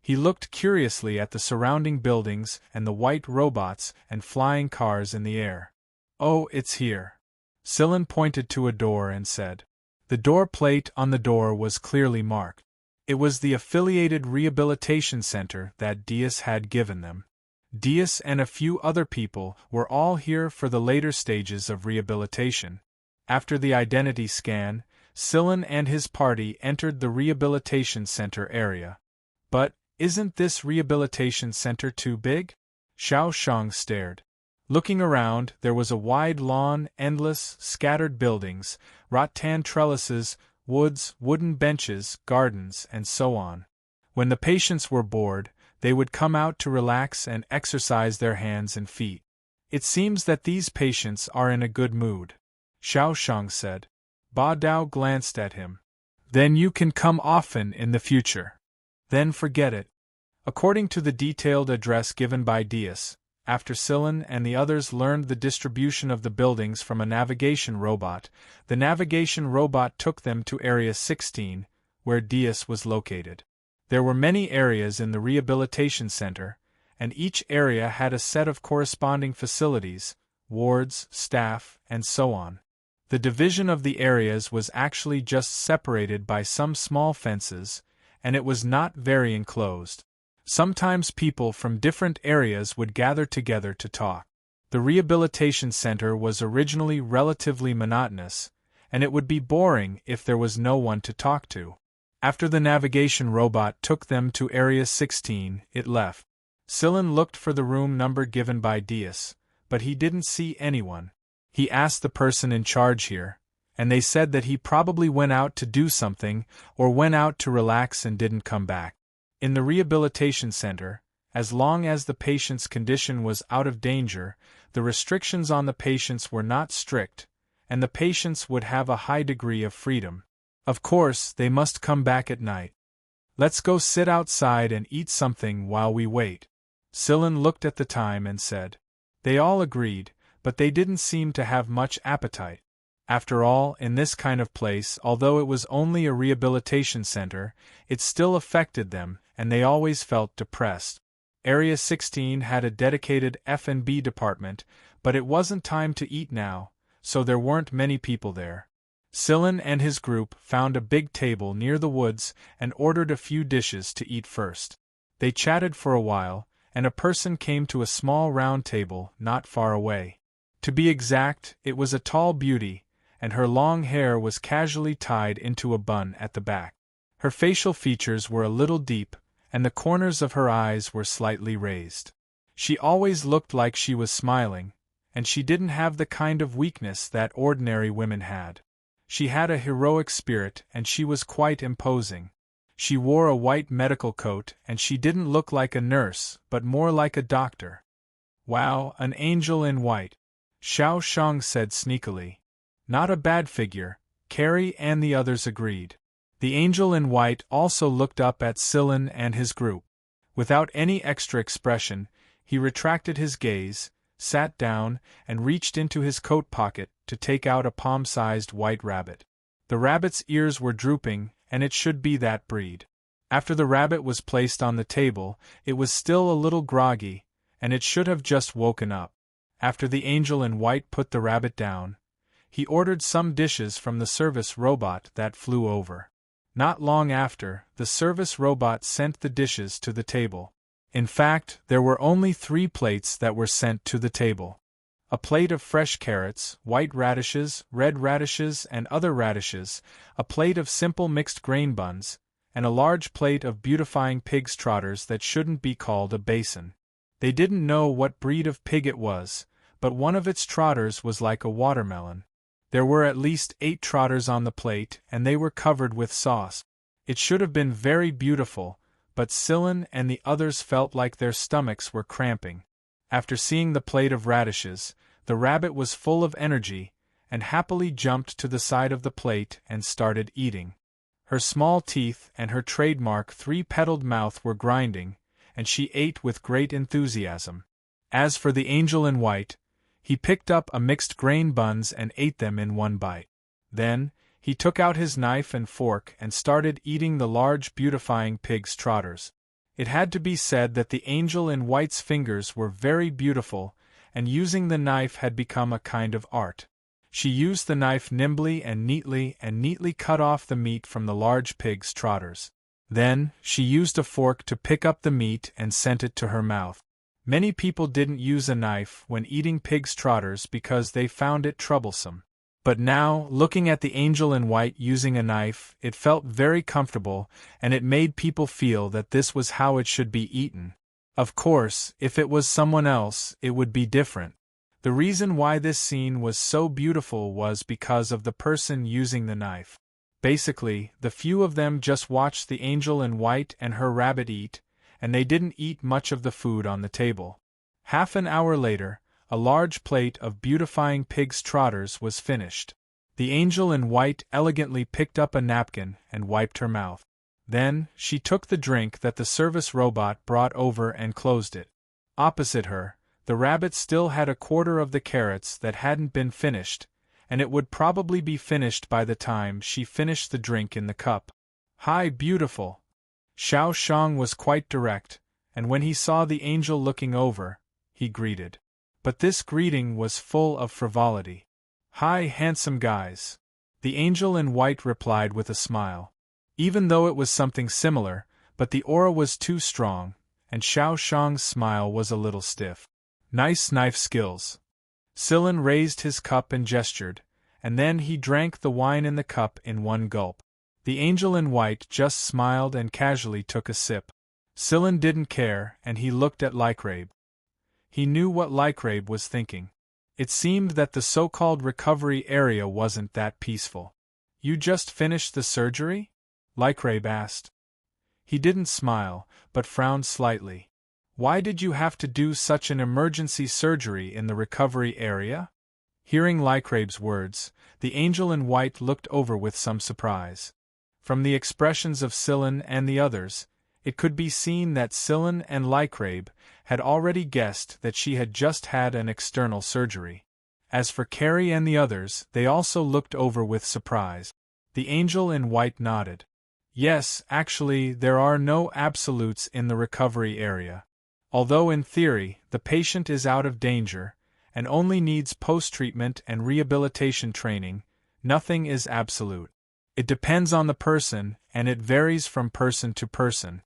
He looked curiously at the surrounding buildings and the white robots and flying cars in the air. "Oh, it's here." Silen pointed to a door and said. The door plate on the door was clearly marked. It was the affiliated rehabilitation center that Dias had given them. Dias and a few other people were all here for the later stages of rehabilitation. After the identity scan, Silen and his party entered the rehabilitation center area. But, isn't this rehabilitation center too big? Xiao Shang stared. Looking around, there was a wide lawn, endless, scattered buildings, rattan trellises, woods, wooden benches, gardens, and so on. When the patients were bored, they would come out to relax and exercise their hands and feet. "It seems that these patients are in a good mood," Xiao Shang said. Ba Dao glanced at him. "Then you can come often in the future." "Then forget it." According to the detailed address given by Dias, after Silen and the others learned the distribution of the buildings from a navigation robot, the navigation robot took them to Area 16, where Dias was located. There were many areas in the rehabilitation center, and each area had a set of corresponding facilities, wards, staff, and so on. The division of the areas was actually just separated by some small fences, and it was not very enclosed. Sometimes people from different areas would gather together to talk. The rehabilitation center was originally relatively monotonous, and it would be boring if there was no one to talk to. After the navigation robot took them to Area 16, it left. Silen looked for the room number given by Dias, but he didn't see anyone. He asked the person in charge here, and they said that he probably went out to do something or went out to relax and didn't come back. In the rehabilitation center, as long as the patient's condition was out of danger, the restrictions on the patients were not strict, and the patients would have a high degree of freedom. Of course, they must come back at night. Let's go sit outside and eat something while we wait. Silen looked at the time and said. They all agreed, but they didn't seem to have much appetite. After all, in this kind of place, although it was only a rehabilitation center, it still affected them, and they always felt depressed. Area 16 had a dedicated F&B department, but it wasn't time to eat now, so there weren't many people there. Silen and his group found a big table near the woods and ordered a few dishes to eat first. They chatted for a while, and a person came to a small round table not far away. To be exact, it was a tall beauty, and her long hair was casually tied into a bun at the back. Her facial features were a little deep, and the corners of her eyes were slightly raised. She always looked like she was smiling, and she didn't have the kind of weakness that ordinary women had. She had a heroic spirit, and she was quite imposing. She wore a white medical coat, and she didn't look like a nurse, but more like a doctor. Wow, an angel in white, Xiao Shang said sneakily. Not a bad figure, Carrie and the others agreed. The angel in white also looked up at Silen and his group. Without any extra expression, he retracted his gaze, sat down, and reached into his coat pocket to take out a palm-sized white rabbit. The rabbit's ears were drooping, and it should be that breed. After the rabbit was placed on the table, it was still a little groggy, and it should have just woken up. After the angel in white put the rabbit down, he ordered some dishes from the service robot that flew over. Not long after, the service robot sent the dishes to the table. In fact, there were only 3 plates that were sent to the table. A plate of fresh carrots, white radishes, red radishes, and other radishes, a plate of simple mixed grain buns, and a large plate of beautifying pig's trotters that shouldn't be called a basin. They didn't know what breed of pig it was, but one of its trotters was like a watermelon. There were at least 8 trotters on the plate, and they were covered with sauce. It should have been very beautiful, but Silen and the others felt like their stomachs were cramping. After seeing the plate of radishes, the rabbit was full of energy, and happily jumped to the side of the plate and started eating. Her small teeth and her trademark 3-petaled mouth were grinding, and she ate with great enthusiasm. As for the angel in white, he picked up a mixed grain buns and ate them in one bite. Then, he took out his knife and fork and started eating the large beautifying pig's trotters. It had to be said that the angel in white's fingers were very beautiful, and using the knife had become a kind of art. She used the knife nimbly and neatly cut off the meat from the large pig's trotters. Then, she used a fork to pick up the meat and sent it to her mouth. Many people didn't use a knife when eating pig's trotters because they found it troublesome. But now, looking at the angel in white using a knife, it felt very comfortable, and it made people feel that this was how it should be eaten. Of course, if it was someone else, it would be different. The reason why this scene was so beautiful was because of the person using the knife. Basically, the few of them just watched the angel in white and her rabbit eat, and they didn't eat much of the food on the table. Half an hour later, a large plate of beautifying pig's trotters was finished. The angel in white elegantly picked up a napkin and wiped her mouth. Then, she took the drink that the service robot brought over and closed it. Opposite her, the rabbit still had a quarter of the carrots that hadn't been finished, and it would probably be finished by the time she finished the drink in the cup. "Hi, beautiful!" Xiao Shang was quite direct, and when he saw the angel looking over, he greeted. But this greeting was full of frivolity. "Hi, handsome guys!" The angel in white replied with a smile. even though it was something similar, but the aura was too strong, and Xiao Shang's smile was a little stiff. Nice knife skills. Sillin raised his cup and gestured, and then he drank the wine in the cup in one gulp. The angel in white just smiled and casually took a sip. Sillin didn't care, and he looked at Lycrabe. He knew what Lycrabe was thinking. It seemed that the so-called recovery area wasn't that peaceful. You just finished the surgery? Lycrabe asked. He didn't smile, but frowned slightly. Why did you have to do such an emergency surgery in the recovery area? Hearing Lycrabe's words, the angel in white looked over with some surprise. From the expressions of Sillin and the others, it could be seen that Sillin and Lycrabe had already guessed that she had just had an external surgery. As for Carrie and the others, they also looked over with surprise. The angel in white nodded. Yes, actually, there are no absolutes in the recovery area. Although in theory, the patient is out of danger, and only needs post-treatment and rehabilitation training, nothing is absolute. It depends on the person, and it varies from person to person.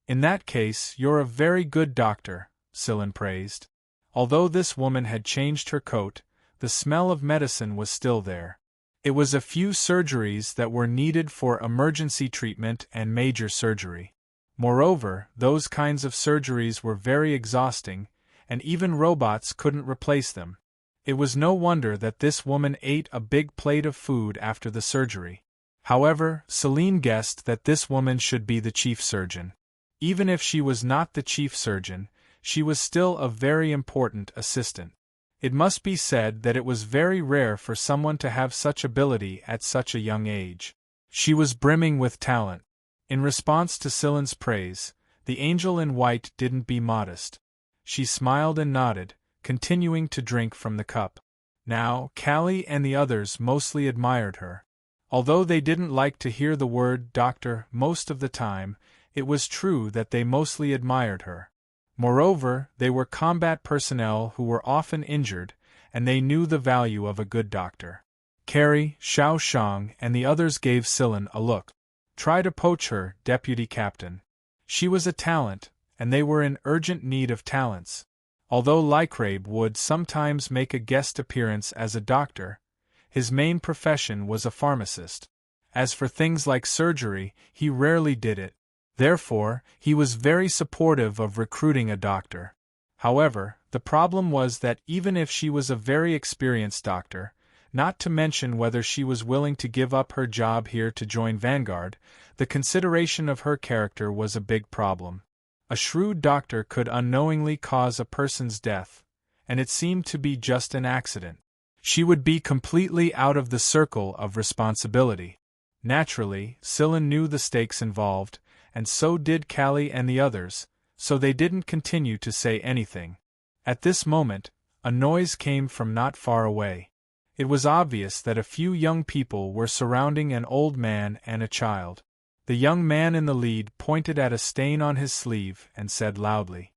In that case, you're a very good doctor, Sillin praised. Although this woman had changed her coat, the smell of medicine was still there. It was a few surgeries that were needed for emergency treatment and major surgery. Moreover, those kinds of surgeries were very exhausting, and even robots couldn't replace them. It was no wonder that this woman ate a big plate of food after the surgery. However, Celine guessed that this woman should be the chief surgeon. Even if she was not the chief surgeon, she was still a very important assistant. It must be said that it was very rare for someone to have such ability at such a young age. She was brimming with talent. In response to Sillin's praise, the angel in white didn't be modest. She smiled and nodded, continuing to drink from the cup. Now, Callie and the others mostly admired her. Although they didn't like to hear the word doctor most of the time, it was true that they mostly admired her. Moreover, they were combat personnel who were often injured, and they knew the value of a good doctor. Carrie, Xiao Shang, and the others gave Sillin a look. Try to poach her, Deputy Captain. She was a talent, and they were in urgent need of talents. Although Lycrabe would sometimes make a guest appearance as a doctor, his main profession was a pharmacist. As for things like surgery, he rarely did it. Therefore, he was very supportive of recruiting a doctor. However, the problem was that even if she was a very experienced doctor, not to mention whether she was willing to give up her job here to join Vanguard, the consideration of her character was a big problem. A shrewd doctor could unknowingly cause a person's death, and it seemed to be just an accident. She would be completely out of the circle of responsibility. Naturally, Sillin knew the stakes involved, and so did Callie and the others, so they didn't continue to say anything. At this moment, a noise came from not far away. It was obvious that a few young people were surrounding an old man and a child. The young man in the lead pointed at a stain on his sleeve and said loudly.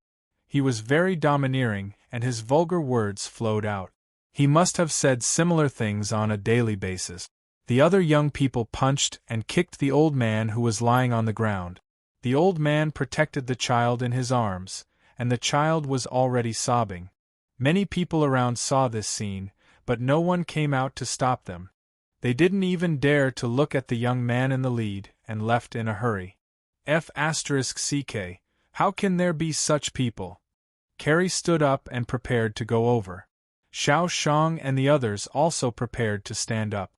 He was very domineering, and his vulgar words flowed out. He must have said similar things on a daily basis. The other young people punched and kicked the old man who was lying on the ground. The old man protected the child in his arms, and the child was already sobbing. Many people around saw this scene, but no one came out to stop them. They didn't even dare to look at the young man in the lead, and left in a hurry. F***ck, how can there be such people? Carrie stood up and prepared to go over. Xiao Shang and the others also prepared to stand up.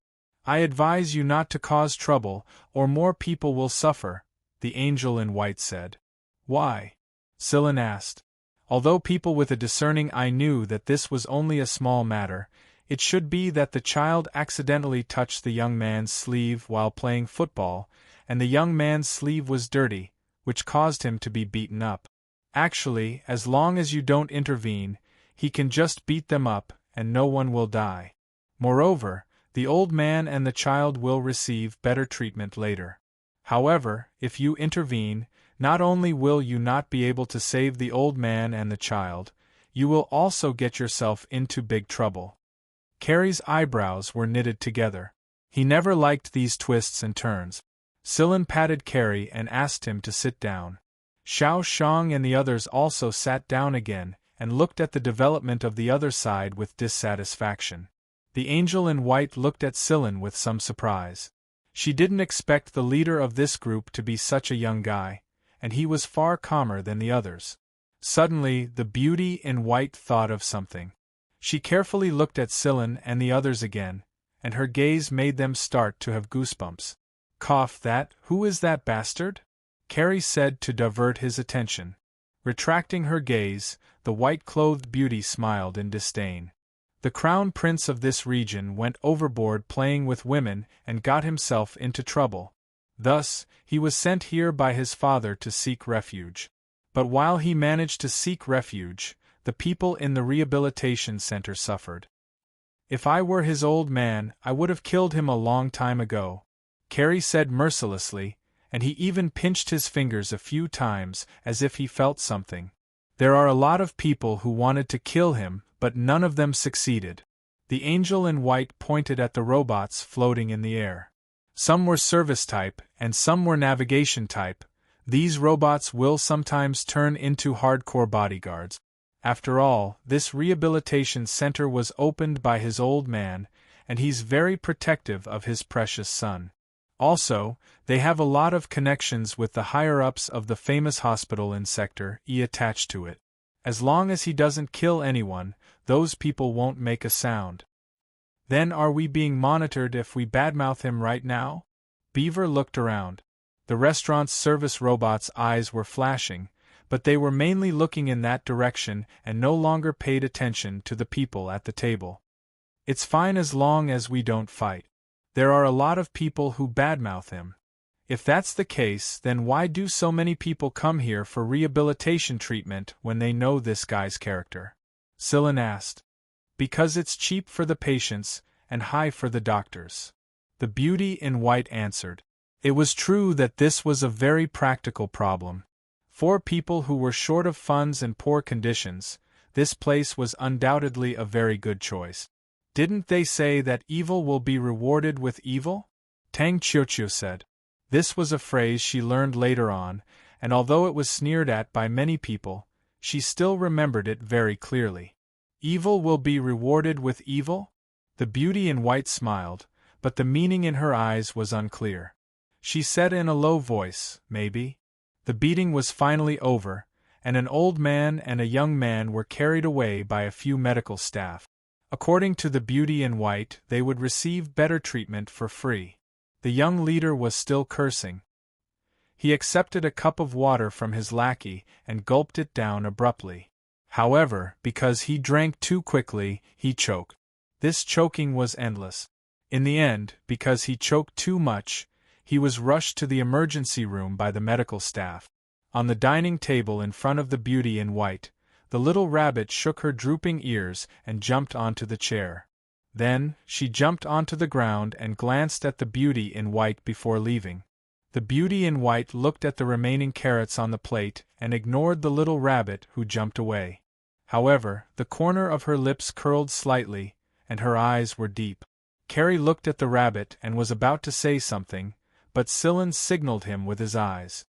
I advise you not to cause trouble, or more people will suffer, the angel in white said. Why? Sillin asked. Although people with a discerning eye knew that this was only a small matter, it should be that the child accidentally touched the young man's sleeve while playing football, and the young man's sleeve was dirty, which caused him to be beaten up. Actually, as long as you don't intervene, he can just beat them up, and no one will die. Moreover, the old man and the child will receive better treatment later. However, if you intervene, not only will you not be able to save the old man and the child, you will also get yourself into big trouble. Carrie's eyebrows were knitted together. He never liked these twists and turns. Sillin patted Carrie and asked him to sit down. Xiao Shang and the others also sat down again and looked at the development of the other side with dissatisfaction. The angel in white looked at Sillin with some surprise. She didn't expect the leader of this group to be such a young guy, and he was far calmer than the others. Suddenly, the beauty in white thought of something. She carefully looked at Sillin and the others again, and her gaze made them start to have goosebumps. Who is that bastard? Carrie said to divert his attention. Retracting her gaze, the white-clothed beauty smiled in disdain. The crown prince of this region went overboard playing with women and got himself into trouble. Thus, he was sent here by his father to seek refuge. But while he managed to seek refuge, the people in the rehabilitation center suffered. If I were his old man, I would have killed him a long time ago, Carrie said mercilessly, and he even pinched his fingers a few times as if he felt something. There are a lot of people who wanted to kill him, but none of them succeeded. The angel in white pointed at the robots floating in the air. Some were service type, and some were navigation type. These robots will sometimes turn into hardcore bodyguards. After all, this rehabilitation center was opened by his old man, and he's very protective of his precious son. Also, they have a lot of connections with the higher-ups of the famous hospital in Sector E attached to it. As long as he doesn't kill anyone, those people won't make a sound. Then are we being monitored if we badmouth him right now? Beaver looked around. The restaurant's service robots' eyes were flashing, but they were mainly looking in that direction and no longer paid attention to the people at the table. It's fine as long as we don't fight. There are a lot of people who badmouth him. If that's the case, then why do so many people come here for rehabilitation treatment when they know this guy's character? Sillin asked. Because it's cheap for the patients and high for the doctors. The beauty in white answered. It was true that this was a very practical problem. For people who were short of funds and poor conditions, this place was undoubtedly a very good choice. Didn't they say that evil will be rewarded with evil? Tang Qiuqiu said. This was a phrase she learned later on, and although it was sneered at by many people, she still remembered it very clearly. Evil will be rewarded with evil? The beauty in white smiled, but the meaning in her eyes was unclear. She said in a low voice, maybe. The beating was finally over, and an old man and a young man were carried away by a few medical staff. According to the beauty in white, they would receive better treatment for free. The young leader was still cursing. He accepted a cup of water from his lackey and gulped it down abruptly. However, because he drank too quickly, he choked. This choking was endless. In the end, because he choked too much, he was rushed to the emergency room by the medical staff. On the dining table in front of the beauty in white, the little rabbit shook her drooping ears and jumped onto the chair. Then, she jumped onto the ground and glanced at the beauty in white before leaving. The beauty in white looked at the remaining carrots on the plate and ignored the little rabbit who jumped away. However, the corner of her lips curled slightly, and her eyes were deep. Carrie looked at the rabbit and was about to say something, but Sillin signaled him with his eyes.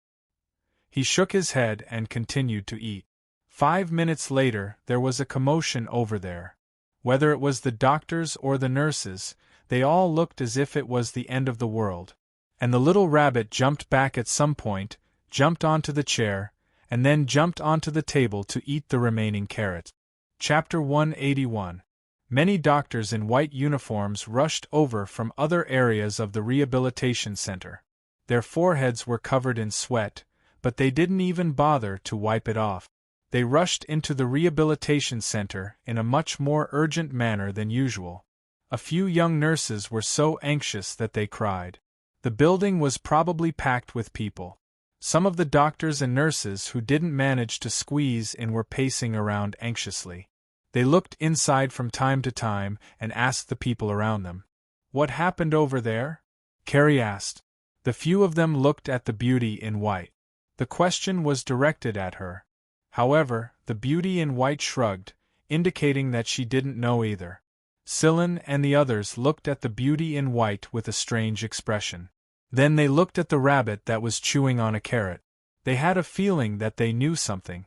He shook his head and continued to eat. 5 minutes later, there was a commotion over there. Whether it was the doctors or the nurses, they all looked as if it was the end of the world. And the little rabbit jumped back at some point, jumped onto the chair, and then jumped onto the table to eat the remaining carrot. Chapter 181. Many doctors in white uniforms rushed over from other areas of the rehabilitation center. Their foreheads were covered in sweat, but they didn't even bother to wipe it off. They rushed into the rehabilitation center in a much more urgent manner than usual. A few young nurses were so anxious that they cried. The building was probably packed with people. Some of the doctors and nurses who didn't manage to squeeze in were pacing around anxiously. They looked inside from time to time and asked the people around them. What happened over there? Carrie asked. The few of them looked at the beauty in white. The question was directed at her. However, the beauty in white shrugged, indicating that she didn't know either. Sillin and the others looked at the beauty in white with a strange expression. Then they looked at the rabbit that was chewing on a carrot. They had a feeling that they knew something.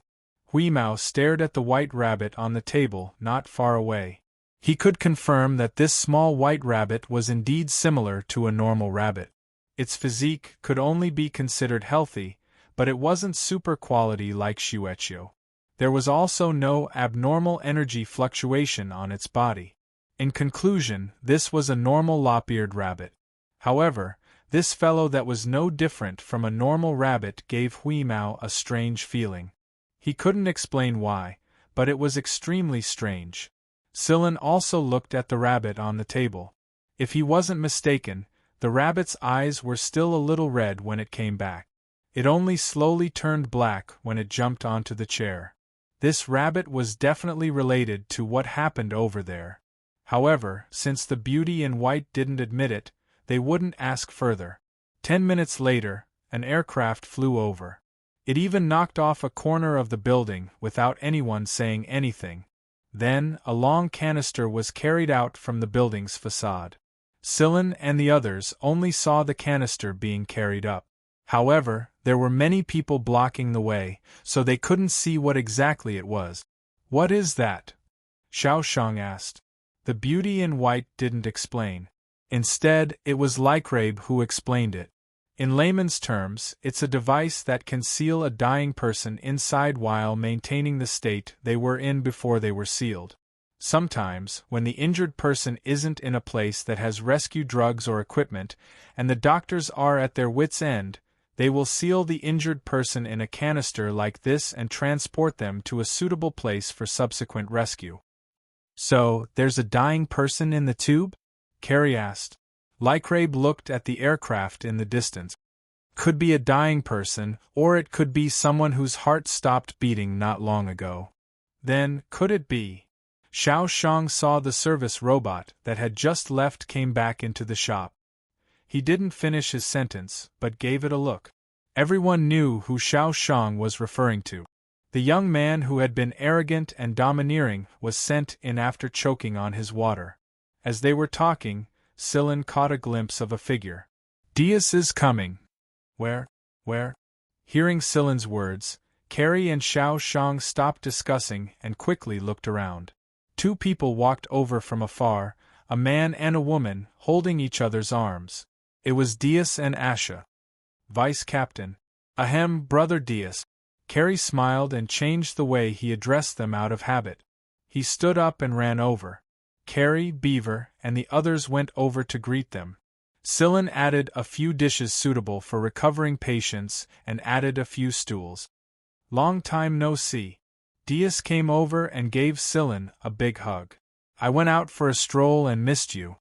Huimao stared at the white rabbit on the table not far away. He could confirm that this small white rabbit was indeed similar to a normal rabbit. Its physique could only be considered healthy, but it wasn't super quality like Shueqiu. There was also no abnormal energy fluctuation on its body. In conclusion, this was a normal lop-eared rabbit. However, this fellow that was no different from a normal rabbit gave Huimao a strange feeling. He couldn't explain why, but it was extremely strange. Silen also looked at the rabbit on the table. If he wasn't mistaken, the rabbit's eyes were still a little red when it came back. It only slowly turned black when it jumped onto the chair. This rabbit was definitely related to what happened over there. However, since the beauty in white didn't admit it, they wouldn't ask further. 10 minutes later, an aircraft flew over. It even knocked off a corner of the building without anyone saying anything. Then, a long canister was carried out from the building's facade. Silen and the others only saw the canister being carried up. However, there were many people blocking the way, so they couldn't see what exactly it was. "What is that?" Xiaoshang asked. The beauty in white didn't explain. Instead, it was Lycrabe who explained it. In layman's terms, it's a device that can seal a dying person inside while maintaining the state they were in before they were sealed. Sometimes, when the injured person isn't in a place that has rescue drugs or equipment, and the doctors are at their wits' end, they will seal the injured person in a canister like this and transport them to a suitable place for subsequent rescue. "So, there's a dying person in the tube?" Carrie asked. Lycrabe looked at the aircraft in the distance. "Could be a dying person, or it could be someone whose heart stopped beating not long ago." "Then, could it be?" Xiaoshang saw the service robot that had just left came back into the shop. He didn't finish his sentence, but gave it a look. Everyone knew who Xiaoshang was referring to. The young man who had been arrogant and domineering was sent in after choking on his water. As they were talking, Silen caught a glimpse of a figure. "Diaz is coming." Where? Hearing Silen's words, Carrie and Xiaoshang stopped discussing and quickly looked around. Two people walked over from afar, a man and a woman, holding each other's arms. It was Diaz and Asha. "Vice Captain." "Ahem, Brother Diaz." Carrie smiled and changed the way he addressed them out of habit. He stood up and ran over. Carrie, Beaver, and the others went over to greet them. Silen added a few dishes suitable for recovering patients and added a few stools. "Long time no see." Diaz came over and gave Silen a big hug. "I went out for a stroll and missed you."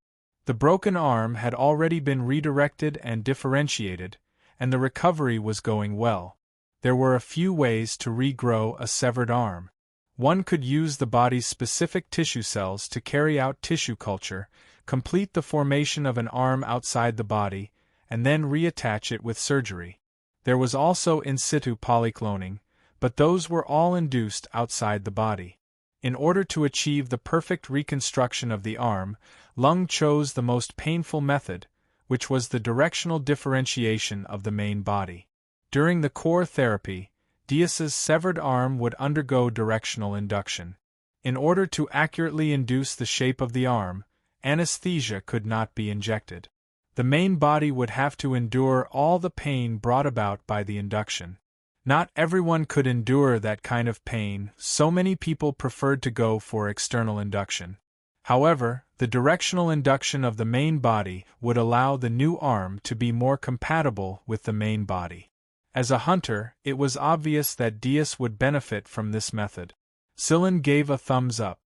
The broken arm had already been redirected and differentiated, and the recovery was going well. There were a few ways to regrow a severed arm. One could use the body's specific tissue cells to carry out tissue culture, complete the formation of an arm outside the body, and then reattach it with surgery. There was also in situ polycloning, but those were all induced outside the body. In order to achieve the perfect reconstruction of the arm, Lung chose the most painful method, which was the directional differentiation of the main body. During the core therapy, Diaz's severed arm would undergo directional induction. In order to accurately induce the shape of the arm, anesthesia could not be injected. The main body would have to endure all the pain brought about by the induction. Not everyone could endure that kind of pain, so many people preferred to go for external induction. However, the directional induction of the main body would allow the new arm to be more compatible with the main body. As a hunter, it was obvious that Diaz would benefit from this method. Silen gave a thumbs up.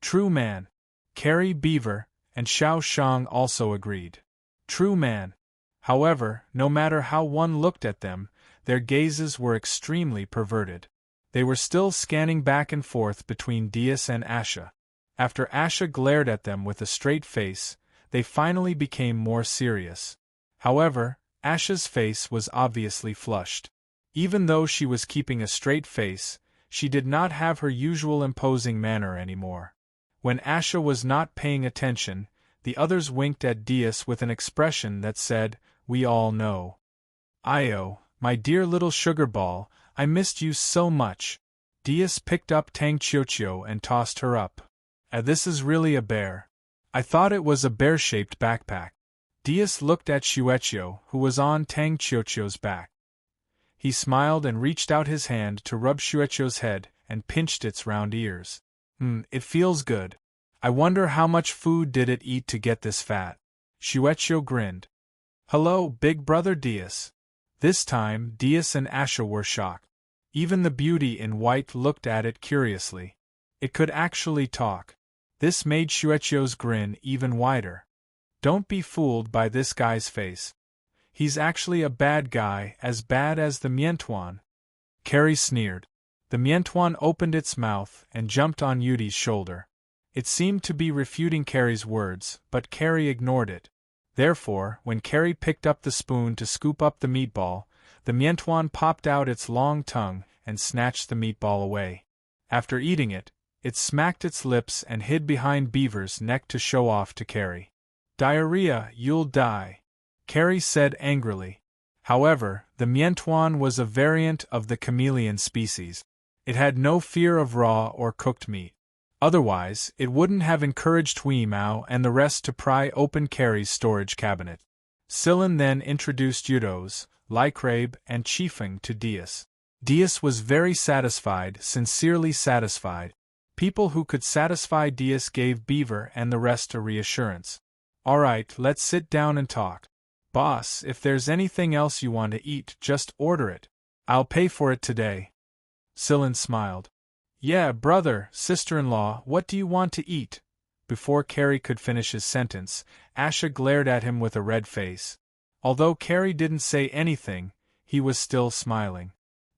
"True man." Carrie, Beaver, and Xiaoshang also agreed. True man. However, no matter how one looked at them, their gazes were extremely perverted. They were still scanning back and forth between Diaz and Asha. After Asha glared at them with a straight face, they finally became more serious. However, Asha's face was obviously flushed. Even though she was keeping a straight face, she did not have her usual imposing manner anymore. When Asha was not paying attention, the others winked at Diaz with an expression that said, we all know. Io, my dear little sugar ball, I missed you so much. Dias picked up Tang Chiochio and tossed her up. This is really a bear. I thought it was a bear-shaped backpack. Dias looked at Shuecho, who was on Tang Chiochio's back. He smiled and reached out his hand to rub Shuecho's head and pinched its round ears. It feels good. I wonder how much food did it eat to get this fat? Shuecho grinned. Hello, big brother Dias. This time, Dias and Asha were shocked. Even the beauty in white looked at it curiously. It could actually talk. This made Shuecho's grin even wider. Don't be fooled by this guy's face. He's actually a bad guy, as bad as the Mientuan. Carrie sneered. The Mientuan opened its mouth and jumped on Yudi's shoulder. It seemed to be refuting Carrie's words, but Carrie ignored it. Therefore, when Carrie picked up the spoon to scoop up the meatball, the Mientuan popped out its long tongue and snatched the meatball away. After eating it, it smacked its lips and hid behind Beaver's neck to show off to Carrie. Diarrhea, you'll die, Carrie said angrily. However, the Mientuan was a variant of the chameleon species. It had no fear of raw or cooked meat. Otherwise, it wouldn't have encouraged Wee Mao and the rest to pry open Carrie's storage cabinet. Silen then introduced Yudos, Lycrabe, and Chifeng to Dias. Dias was very satisfied, sincerely satisfied. People who could satisfy Dias gave Beaver and the rest a reassurance. Alright, let's sit down and talk. Boss, if there's anything else you want to eat, just order it. I'll pay for it today. Silen smiled. Yeah, brother, sister-in-law, what do you want to eat? Before Carrie could finish his sentence, Asha glared at him with a red face. Although Carrie didn't say anything, he was still smiling.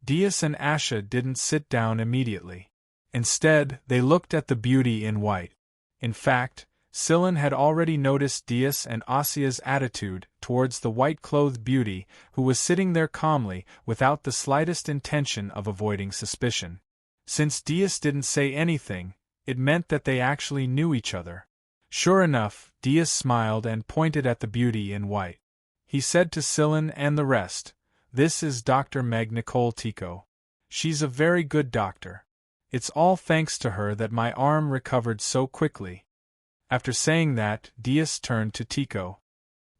Dias and Asha didn't sit down immediately. Instead, they looked at the beauty in white. In fact, Silen had already noticed Dias and Asia's attitude towards the white-clothed beauty who was sitting there calmly without the slightest intention of avoiding suspicion. Since Dias didn't say anything, it meant that they actually knew each other. Sure enough, Dias smiled and pointed at the beauty in white. He said to Silen and the rest, "This is Dr. Meg Nicole Tico. She's a very good doctor. It's all thanks to her that my arm recovered so quickly." After saying that, Dias turned to Tico.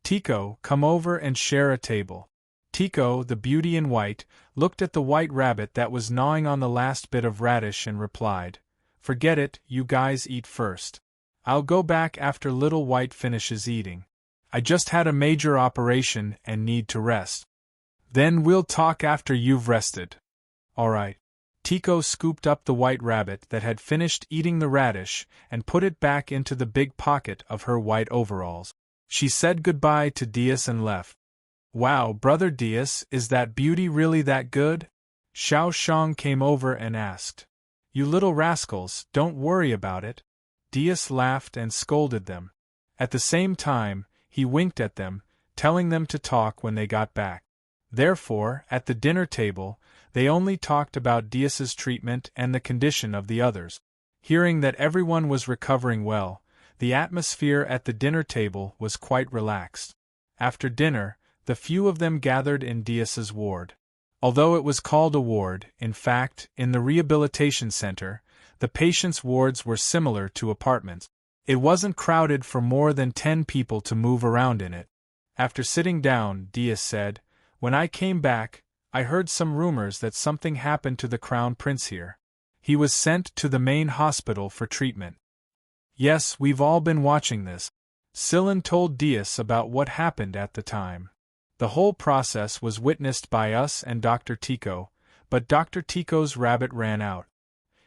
"Tico, come over and share a table." Tico, the beauty in white, looked at the white rabbit that was gnawing on the last bit of radish and replied, "Forget it, you guys eat first. I'll go back after Little White finishes eating. I just had a major operation and need to rest. Then we'll talk after you've rested." Alright. Tico scooped up the white rabbit that had finished eating the radish and put it back into the big pocket of her white overalls. She said goodbye to Dias and left. "Wow, brother Dias, is that beauty really that good?" Xiao Shang came over and asked. "You little rascals, don't worry about it." Dias laughed and scolded them. At the same time, he winked at them, telling them to talk when they got back. Therefore, at the dinner table, they only talked about Dias's treatment and the condition of the others. Hearing that everyone was recovering well, the atmosphere at the dinner table was quite relaxed. After dinner, the few of them gathered in Dias's ward. Although it was called a ward, in fact, in the rehabilitation center, the patients' wards were similar to apartments. It wasn't crowded for more than 10 people to move around in it. After sitting down, Dias said, "When I came back, I heard some rumors that something happened to the Crown Prince here. He was sent to the main hospital for treatment." "Yes, we've all been watching this." Silen told Dias about what happened at the time. The whole process was witnessed by us and Dr. Tico, but Dr. Tico's rabbit ran out.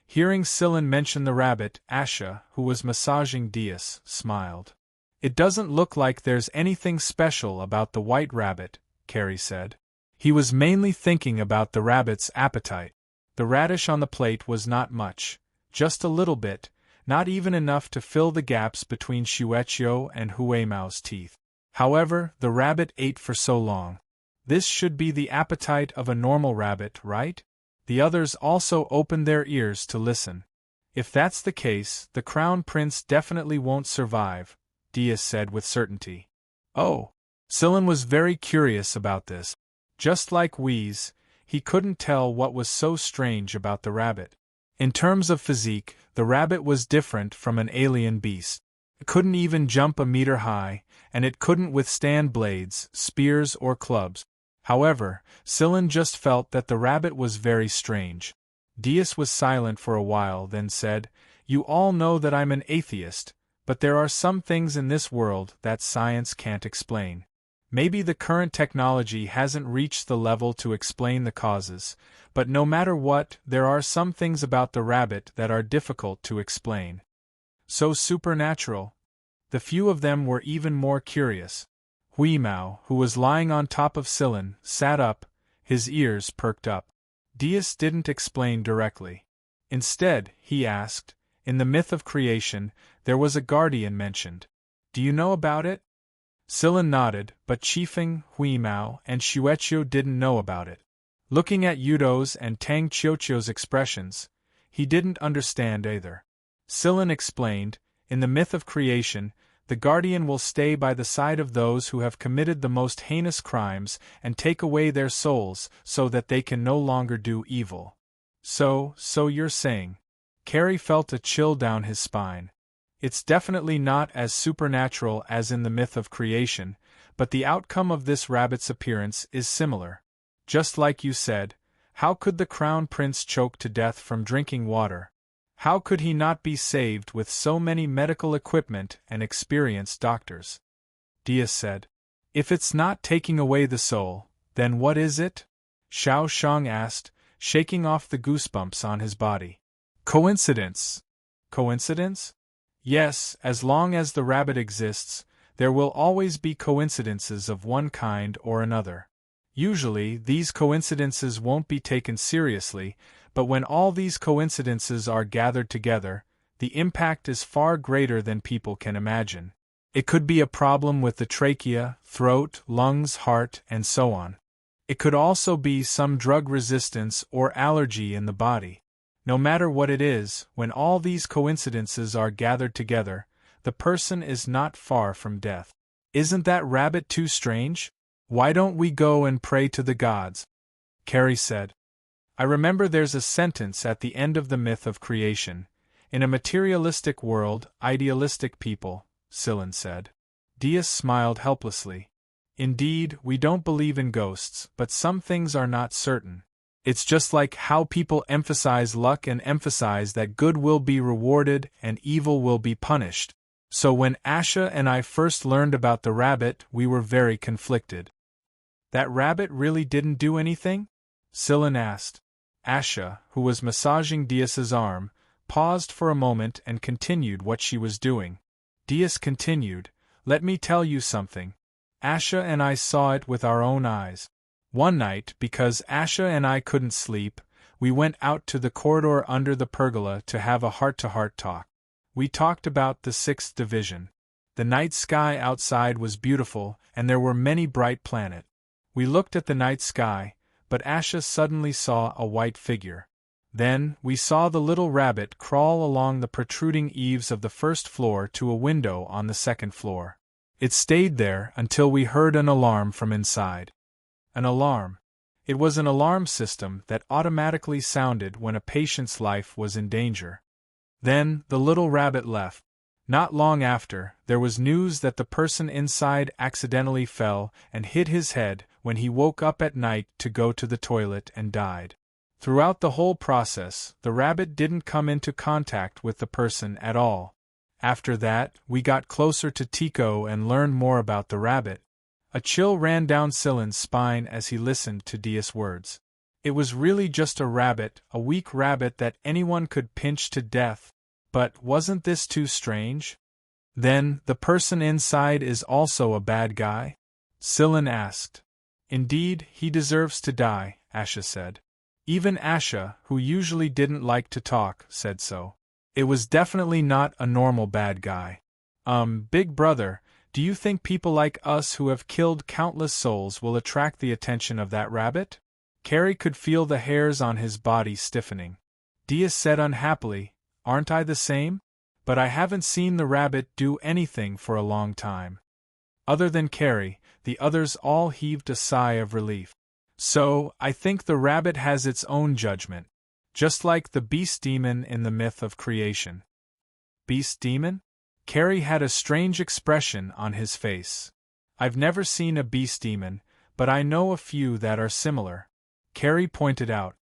Hearing Silen mention the rabbit, Asha, who was massaging Dias, smiled. "It doesn't look like there's anything special about the white rabbit," Carrie said. He was mainly thinking about the rabbit's appetite. The radish on the plate was not much, just a little bit, not even enough to fill the gaps between Shuecho and Huemao's teeth. However, the rabbit ate for so long. This should be the appetite of a normal rabbit, right? The others also opened their ears to listen. "If that's the case, the Crown Prince definitely won't survive," Dias said with certainty. "Oh." Scylla was very curious about this. Just like Wheeze, he couldn't tell what was so strange about the rabbit. In terms of physique, the rabbit was different from an alien beast. It couldn't even jump a meter high, and it couldn't withstand blades, spears, or clubs. However, Scylla just felt that the rabbit was very strange. Dias was silent for a while, then said, "You all know that I'm an atheist, but there are some things in this world that science can't explain. Maybe the current technology hasn't reached the level to explain the causes, but no matter what, there are some things about the rabbit that are difficult to explain. So supernatural." The few of them were even more curious. Huimao, who was lying on top of Scylla, sat up, his ears perked up. Dias didn't explain directly. Instead, he asked, "In the myth of creation, there was a guardian mentioned. Do you know about it?" Scylla nodded, but Chifeng, Huimao, and Shueqiu didn't know about it. Looking at Yudo's and Tang Qiuqiu's expressions, he didn't understand either. Scylla explained, "In the myth of creation, the guardian will stay by the side of those who have committed the most heinous crimes and take away their souls so that they can no longer do evil." So you're saying. Carrie felt a chill down his spine. It's definitely not as supernatural as in the myth of creation, but the outcome of this rabbit's appearance is similar. Just like you said, how could the crown prince choke to death from drinking water? How could he not be saved with so many medical equipment and experienced doctors? Dias said. "If it's not taking away the soul, then what is it?" Xiao Shang asked, shaking off the goosebumps on his body. "Coincidence." "Coincidence?" "Yes, as long as the rabbit exists, there will always be coincidences of one kind or another. Usually, these coincidences won't be taken seriously, but when all these coincidences are gathered together, the impact is far greater than people can imagine. It could be a problem with the trachea, throat, lungs, heart, and so on. It could also be some drug resistance or allergy in the body. No matter what it is, when all these coincidences are gathered together, the person is not far from death. Isn't that rabbit too strange? Why don't we go and pray to the gods?" Carrie said. "I remember there's a sentence at the end of the myth of creation. In a materialistic world, idealistic people," Scylla said. Dias smiled helplessly. "Indeed, we don't believe in ghosts, but some things are not certain. It's just like how people emphasize luck and emphasize that good will be rewarded and evil will be punished. So when Asha and I first learned about the rabbit, we were very conflicted." "That rabbit really didn't do anything?" Scylla asked. Asha, who was massaging Dias's arm, paused for a moment and continued what she was doing. Dias continued, "Let me tell you something. Asha and I saw it with our own eyes. One night, because Asha and I couldn't sleep, we went out to the corridor under the pergola to have a heart-to-heart talk. We talked about the 6th division. The night sky outside was beautiful, and there were many bright planets. We looked at the night sky, but Asha suddenly saw a white figure. Then, we saw the little rabbit crawl along the protruding eaves of the 1st floor to a window on the 2nd floor. It stayed there until we heard an alarm from inside." An alarm. It was an alarm system that automatically sounded when a patient's life was in danger. Then, the little rabbit left. Not long after, there was news that the person inside accidentally fell and hit his head when he woke up at night to go to the toilet and died. Throughout the whole process, the rabbit didn't come into contact with the person at all. After that, we got closer to Tico and learned more about the rabbit. A chill ran down Scylla's spine as he listened to Dias' words. It was really just a rabbit, a weak rabbit that anyone could pinch to death. But wasn't this too strange? "Then, the person inside is also a bad guy?" Scylla asked. "Indeed, he deserves to die," Asha said. Even Asha, who usually didn't like to talk, said so. It was definitely not a normal bad guy. Big brother, do you think people like us who have killed countless souls will attract the attention of that rabbit?" Carrie could feel the hairs on his body stiffening. Dias said unhappily, "Aren't I the same? But I haven't seen the rabbit do anything for a long time." Other than Carrie, The others all heaved a sigh of relief. So, I think the rabbit has its own judgment. Just like the beast demon in the myth of creation. Beast demon? Carrie had a strange expression on his face. I've never seen a beast demon, but I know a few that are similar. Carrie pointed out.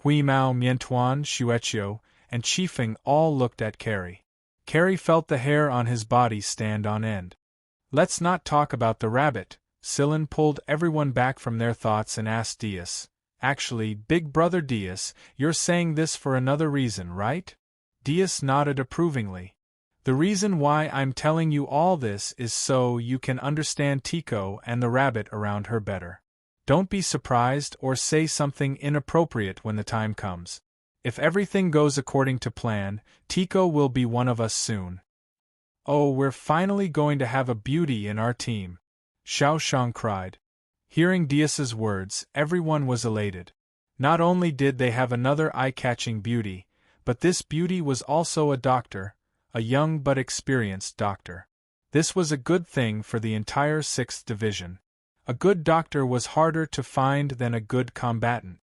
Hui Mao, Miantuan, Shueqiu, and Qifeng all looked at Carrie. Carrie felt the hair on his body stand on end. Let's not talk about the rabbit. Sillin pulled everyone back from their thoughts and asked Dias. Actually, Big Brother Dias, you're saying this for another reason, right? Dias nodded approvingly. The reason why I'm telling you all this is so you can understand Tico and the rabbit around her better. Don't be surprised or say something inappropriate when the time comes. If everything goes according to plan, Tico will be one of us soon. Oh, we're finally going to have a beauty in our team. Xiao Shang cried. Hearing Dias's words, everyone was elated. Not only did they have another eye-catching beauty, but this beauty was also a doctor, a young but experienced doctor. This was a good thing for the entire 6th Division. A good doctor was harder to find than a good combatant.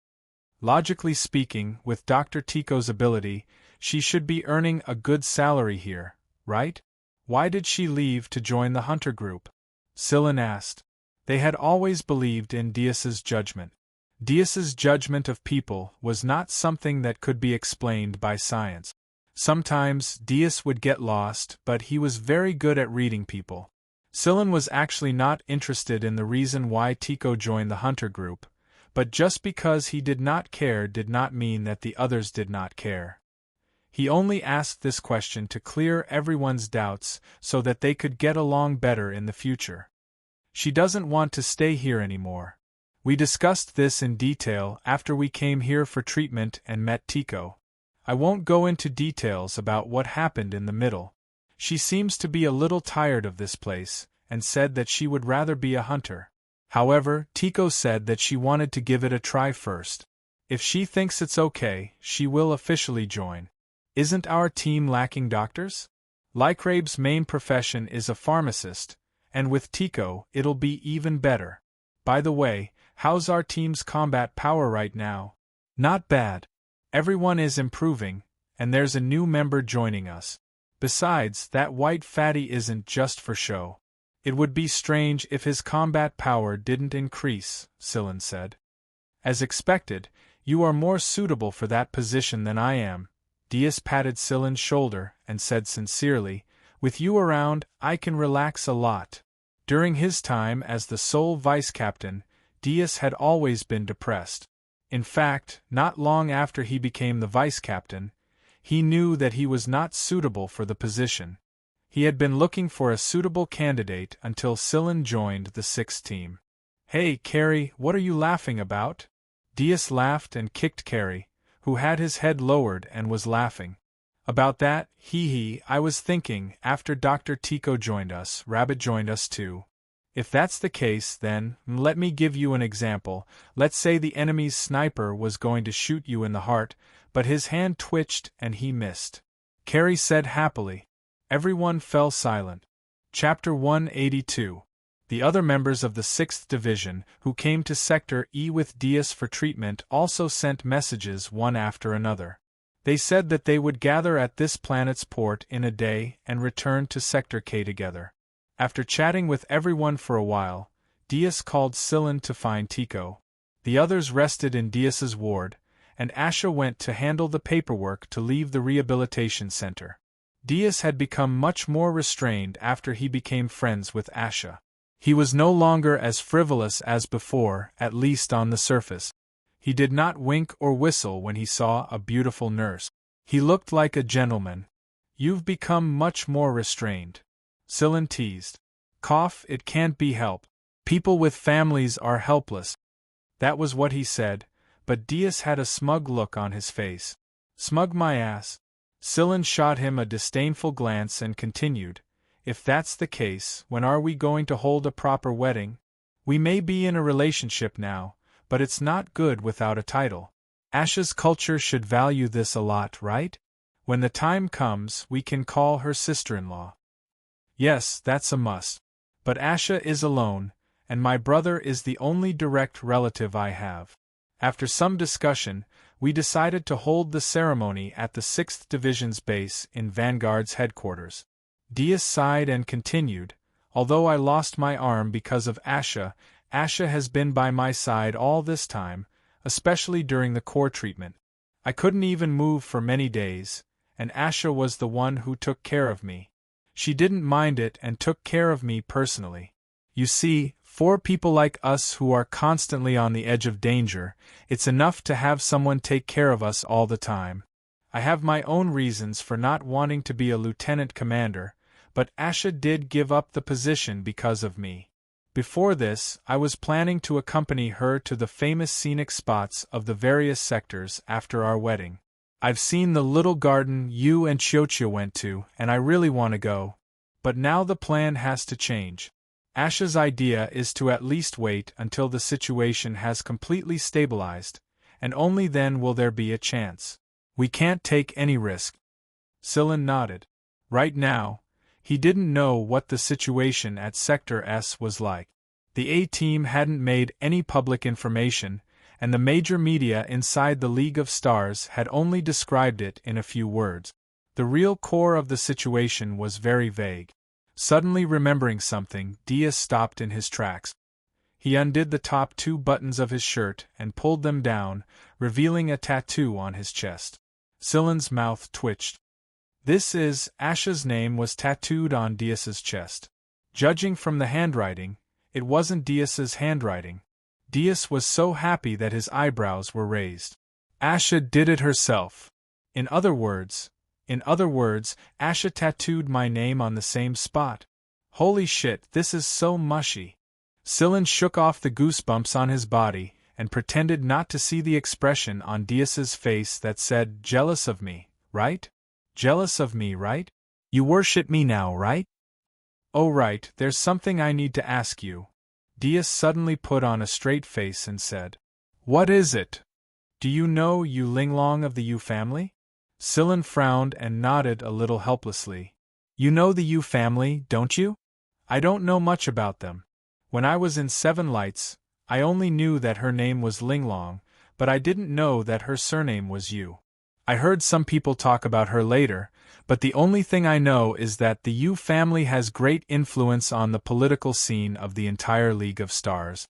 Logically speaking, with Dr. Tico's ability, she should be earning a good salary here, right? Why did she leave to join the hunter group? Sillin asked. They had always believed in Dias's judgment. Dias's judgment of people was not something that could be explained by science. Sometimes Dias would get lost, but he was very good at reading people. Sillin was actually not interested in the reason why Tico joined the hunter group, but just because he did not care did not mean that the others did not care. He only asked this question to clear everyone's doubts so that they could get along better in the future. She doesn't want to stay here anymore. We discussed this in detail after we came here for treatment and met Tico. I won't go into details about what happened in the middle. She seems to be a little tired of this place, and said that she would rather be a hunter. However, Tico said that she wanted to give it a try first. If she thinks it's okay, she will officially join. Isn't our team lacking doctors? Lycrabe's main profession is a pharmacist, and with Tico, it'll be even better. By the way, how's our team's combat power right now? Not bad. Everyone is improving, and there's a new member joining us. Besides, that white fatty isn't just for show. It would be strange if his combat power didn't increase, Sillin said. As expected, you are more suitable for that position than I am. Dias patted Sillin's shoulder and said sincerely, with you around, I can relax a lot. During his time as the sole vice-captain, Dias had always been depressed. In fact, not long after he became the vice-captain, he knew that he was not suitable for the position. He had been looking for a suitable candidate until Sillin joined the 6th team. Hey, Carrie, what are you laughing about? Dias laughed and kicked Carrie, who had his head lowered and was laughing. About that, I was thinking, after Dr. Tico joined us, Rabbit joined us too. If that's the case, then, let me give you an example. Let's say the enemy's sniper was going to shoot you in the heart, but his hand twitched and he missed. Carrie said happily. Everyone fell silent. Chapter 182. The other members of the 6th Division, who came to Sector E with Dias for treatment, also sent messages one after another. They said that they would gather at this planet's port in a day and return to Sector K together. After chatting with everyone for a while, Dias called Sillin to find Tico. The others rested in Dias's ward, and Asha went to handle the paperwork to leave the rehabilitation center. Dias had become much more restrained after he became friends with Asha. He was no longer as frivolous as before, at least on the surface. He did not wink or whistle when he saw a beautiful nurse. He looked like a gentleman. You've become much more restrained. Sillin teased. Cough, it can't be helped. People with families are helpless. That was what he said, but Dias had a smug look on his face. Smug my ass. Sillin shot him a disdainful glance and continued, if that's the case, when are we going to hold a proper wedding? We may be in a relationship now, but it's not good without a title. Asha's culture should value this a lot, right? When the time comes, we can call her sister-in-law. Yes, that's a must. But Asha is alone, and my brother is the only direct relative I have. After some discussion, we decided to hold the ceremony at the 6th Division's base in Vanguard's headquarters. Diaz sighed and continued, although I lost my arm because of Asha, Asha has been by my side all this time, especially during the core treatment. I couldn't even move for many days, and Asha was the one who took care of me. She didn't mind it and took care of me personally. You see, for people like us who are constantly on the edge of danger, it's enough to have someone take care of us all the time. I have my own reasons for not wanting to be a lieutenant commander, but Asha did give up the position because of me. Before this, I was planning to accompany her to the famous scenic spots of the various sectors after our wedding. I've seen the little garden you and Chioccia went to, and I really want to go. But now the plan has to change. Asha's idea is to at least wait until the situation has completely stabilized, and only then will there be a chance. We can't take any risk. Silen nodded. Right now, he didn't know what the situation at Sector S was like. The A-Team hadn't made any public information, and the major media inside the League of Stars had only described it in a few words. The real core of the situation was very vague. Suddenly remembering something, Diaz stopped in his tracks. He undid the top 2 buttons of his shirt and pulled them down, revealing a tattoo on his chest. Silen's mouth twitched. Asha's name was tattooed on Diaz's chest. Judging from the handwriting, it wasn't Diaz's handwriting. Diaz was so happy that his eyebrows were raised. Asha did it herself. In other words, Asha tattooed my name on the same spot. Holy shit, this is so mushy. Silen shook off the goosebumps on his body and pretended not to see the expression on Diaz's face that said, "Jealous of me, right? Jealous of me, right? You worship me now, right?" "Oh right, there's something I need to ask you." Diaz suddenly put on a straight face and said, "What is it? Do you know Yu Linglong of the Yu family?" Silen frowned and nodded a little helplessly. "You know the Yu family, don't you?" "I don't know much about them. When I was in Seven Lights, I only knew that her name was Linglong, but I didn't know that her surname was Yu. I heard some people talk about her later, but the only thing I know is that the Yu family has great influence on the political scene of the entire League of Stars.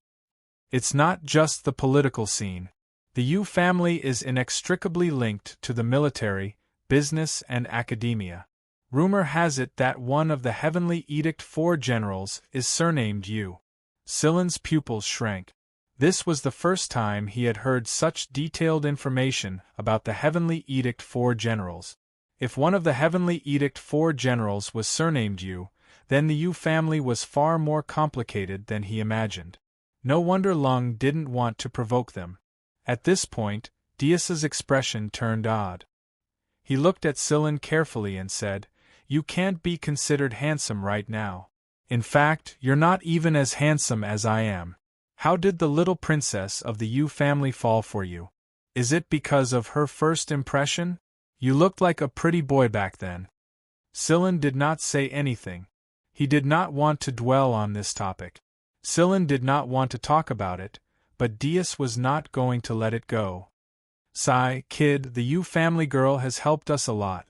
It's not just the political scene. The Yu family is inextricably linked to the military, business, and academia. Rumor has it that one of the Heavenly Edict 4 generals is surnamed Yu. Silen's pupils shrank. This was the first time he had heard such detailed information about the Heavenly Edict 4 generals. If one of the Heavenly Edict 4 generals was surnamed Yu, then the Yu family was far more complicated than he imagined. No wonder Lung didn't want to provoke them. At this point, Diaz's expression turned odd. He looked at Silen carefully and said, "You can't be considered handsome right now. In fact, you're not even as handsome as I am. How did the little princess of the Yu family fall for you? Is it because of her first impression? You looked like a pretty boy back then." Silen did not say anything. He did not want to dwell on this topic. Silen did not want to talk about it, but Diaz was not going to let it go. "Sigh, kid, the Yu family girl has helped us a lot.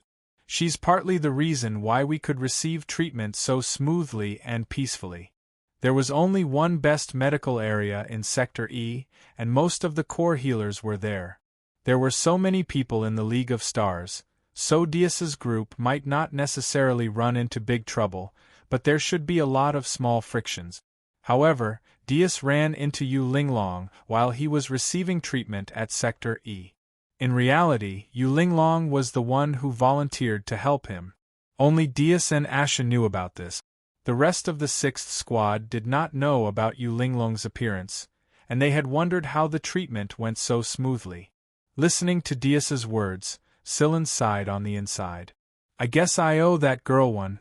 She's partly the reason why we could receive treatment so smoothly and peacefully. There was only one best medical area in Sector E, and most of the core healers were there. There were so many people in the League of Stars, so Diaz's group might not necessarily run into big trouble, but there should be a lot of small frictions. However, Diaz ran into Yu Linglong while he was receiving treatment at Sector E. In reality, Yu Linglong was the one who volunteered to help him. Only Diaz and Asha knew about this. The rest of the 6th Squad did not know about Yu Linglong's appearance, and they had wondered how the treatment went so smoothly. Listening to Diaz's words, Silen sighed on the inside. "I guess I owe that girl one.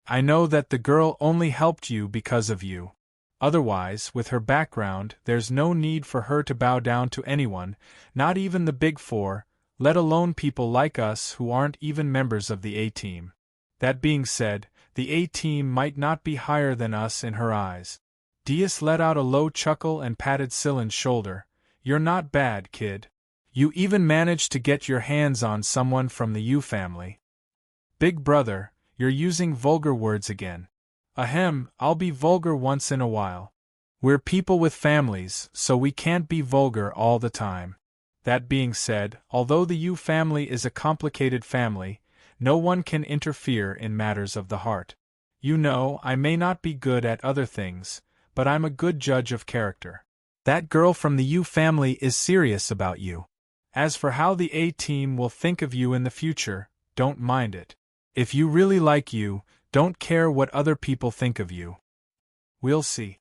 I know that the girl only helped you because of you. Otherwise, with her background, there's no need for her to bow down to anyone, not even the Big Four, let alone people like us who aren't even members of the A-Team. That being said, the A-Team might not be higher than us in her eyes. Diaz let out a low chuckle and patted Silen's shoulder. You're not bad, kid. You even managed to get your hands on someone from the Yu family. Big brother, you're using vulgar words again. Ahem, I'll be vulgar once in a while. We're people with families, so we can't be vulgar all the time. That being said, although the Yu family is a complicated family, no one can interfere in matters of the heart. You know, I may not be good at other things, but I'm a good judge of character. That girl from the Yu family is serious about you. As for how the A-team will think of you in the future, don't mind it. If you really like you, don't care what other people think of you. We'll see.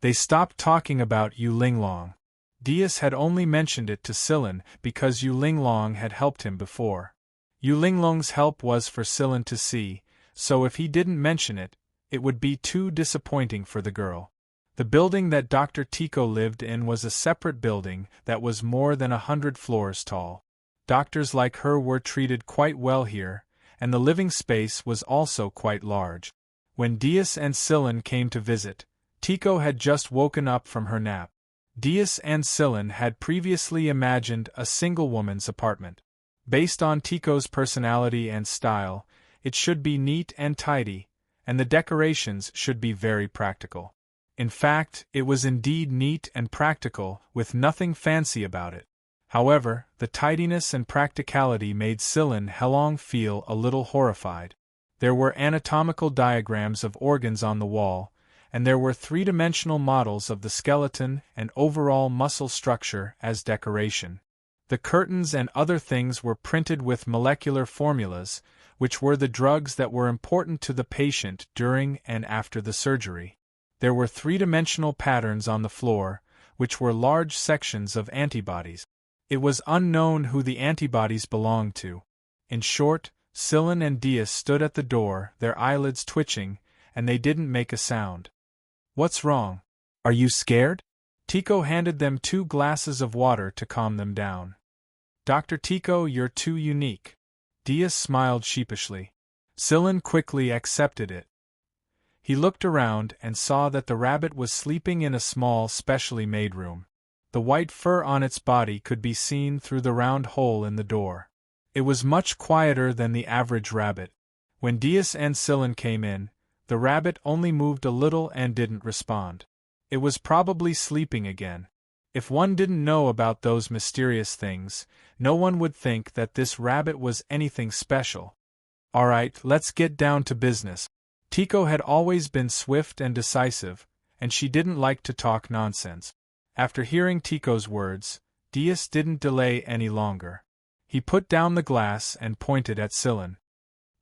They stopped talking about Yu Linglong. Diaz had only mentioned it to Silen because Yu Linglong had helped him before. Yu Linglong's help was for Silen to see, so if he didn't mention it, it would be too disappointing for the girl. The building that Dr. Tico lived in was a separate building that was more than 100 floors tall. Doctors like her were treated quite well here, and the living space was also quite large. When Diaz and Silen came to visit, Tico had just woken up from her nap. Diaz and Silen had previously imagined a single woman's apartment. Based on Tico's personality and style, it should be neat and tidy, and the decorations should be very practical. In fact, it was indeed neat and practical, with nothing fancy about it. However, the tidiness and practicality made Silen Helong feel a little horrified. There were anatomical diagrams of organs on the wall, and there were three-dimensional models of the skeleton and overall muscle structure as decoration. The curtains and other things were printed with molecular formulas, which were the drugs that were important to the patient during and after the surgery. There were three-dimensional patterns on the floor, which were large sections of antibodies. It was unknown who the antibodies belonged to. In short, Silen and Diaz stood at the door, their eyelids twitching, and they didn't make a sound. What's wrong? Are you scared? Tico handed them 2 glasses of water to calm them down. Dr. Tico, you're too unique. Diaz smiled sheepishly. Silen quickly accepted it. He looked around and saw that the rabbit was sleeping in a small, specially made room. The white fur on its body could be seen through the round hole in the door. It was much quieter than the average rabbit. When Diaz and Silen came in, the rabbit only moved a little and didn't respond. It was probably sleeping again. If one didn't know about those mysterious things, no one would think that this rabbit was anything special. All right, let's get down to business. Tico had always been swift and decisive, and she didn't like to talk nonsense. After hearing Tico's words, Diaz didn't delay any longer. He put down the glass and pointed at Silen.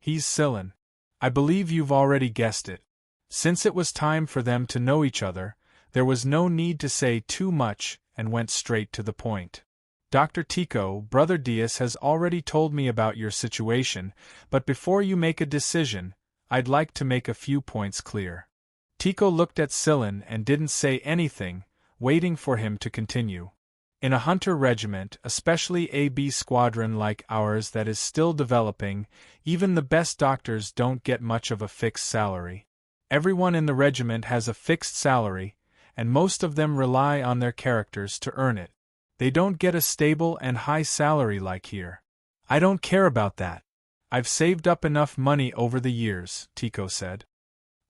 He's Silen. I believe you've already guessed it. Since it was time for them to know each other, there was no need to say too much and went straight to the point. Dr. Tico, Brother Diaz has already told me about your situation, but before you make a decision, I'd like to make a few points clear. Tico looked at Silen and didn't say anything, waiting for him to continue. In a hunter regiment, especially a B squadron like ours that is still developing, even the best doctors don't get much of a fixed salary. Everyone in the regiment has a fixed salary, and most of them rely on their characters to earn it. They don't get a stable and high salary like here. I don't care about that. I've saved up enough money over the years, Tico said.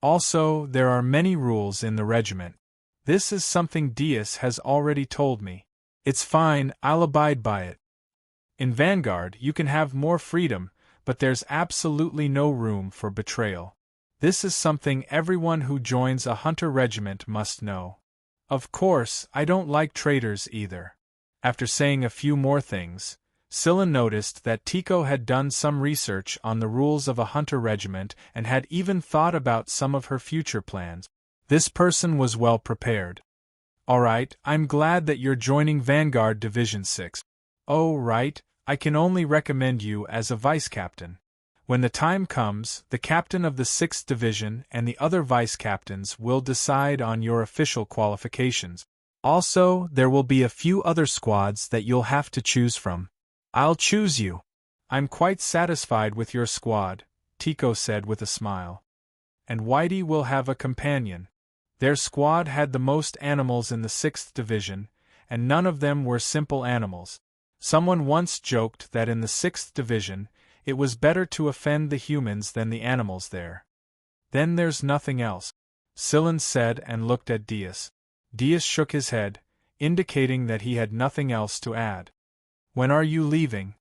Also, there are many rules in the regiment. This is something Diaz has already told me. It's fine, I'll abide by it. In Vanguard, you can have more freedom, but there's absolutely no room for betrayal. This is something everyone who joins a hunter regiment must know. Of course, I don't like traitors either. After saying a few more things, Silen noticed that Tico had done some research on the rules of a hunter regiment and had even thought about some of her future plans. This person was well prepared. Alright, I'm glad that you're joining Vanguard Division 6. Oh, right, I can only recommend you as a vice-captain. When the time comes, the captain of the 6th Division and the other vice-captains will decide on your official qualifications. Also, there will be a few other squads that you'll have to choose from. I'll choose you. I'm quite satisfied with your squad, Tico said with a smile. And Whitey will have a companion. Their squad had the most animals in the 6th Division, and none of them were simple animals. Someone once joked that in the 6th Division, it was better to offend the humans than the animals there. Then there's nothing else, Scylla said and looked at Dias. Dias shook his head, indicating that he had nothing else to add. When are you leaving?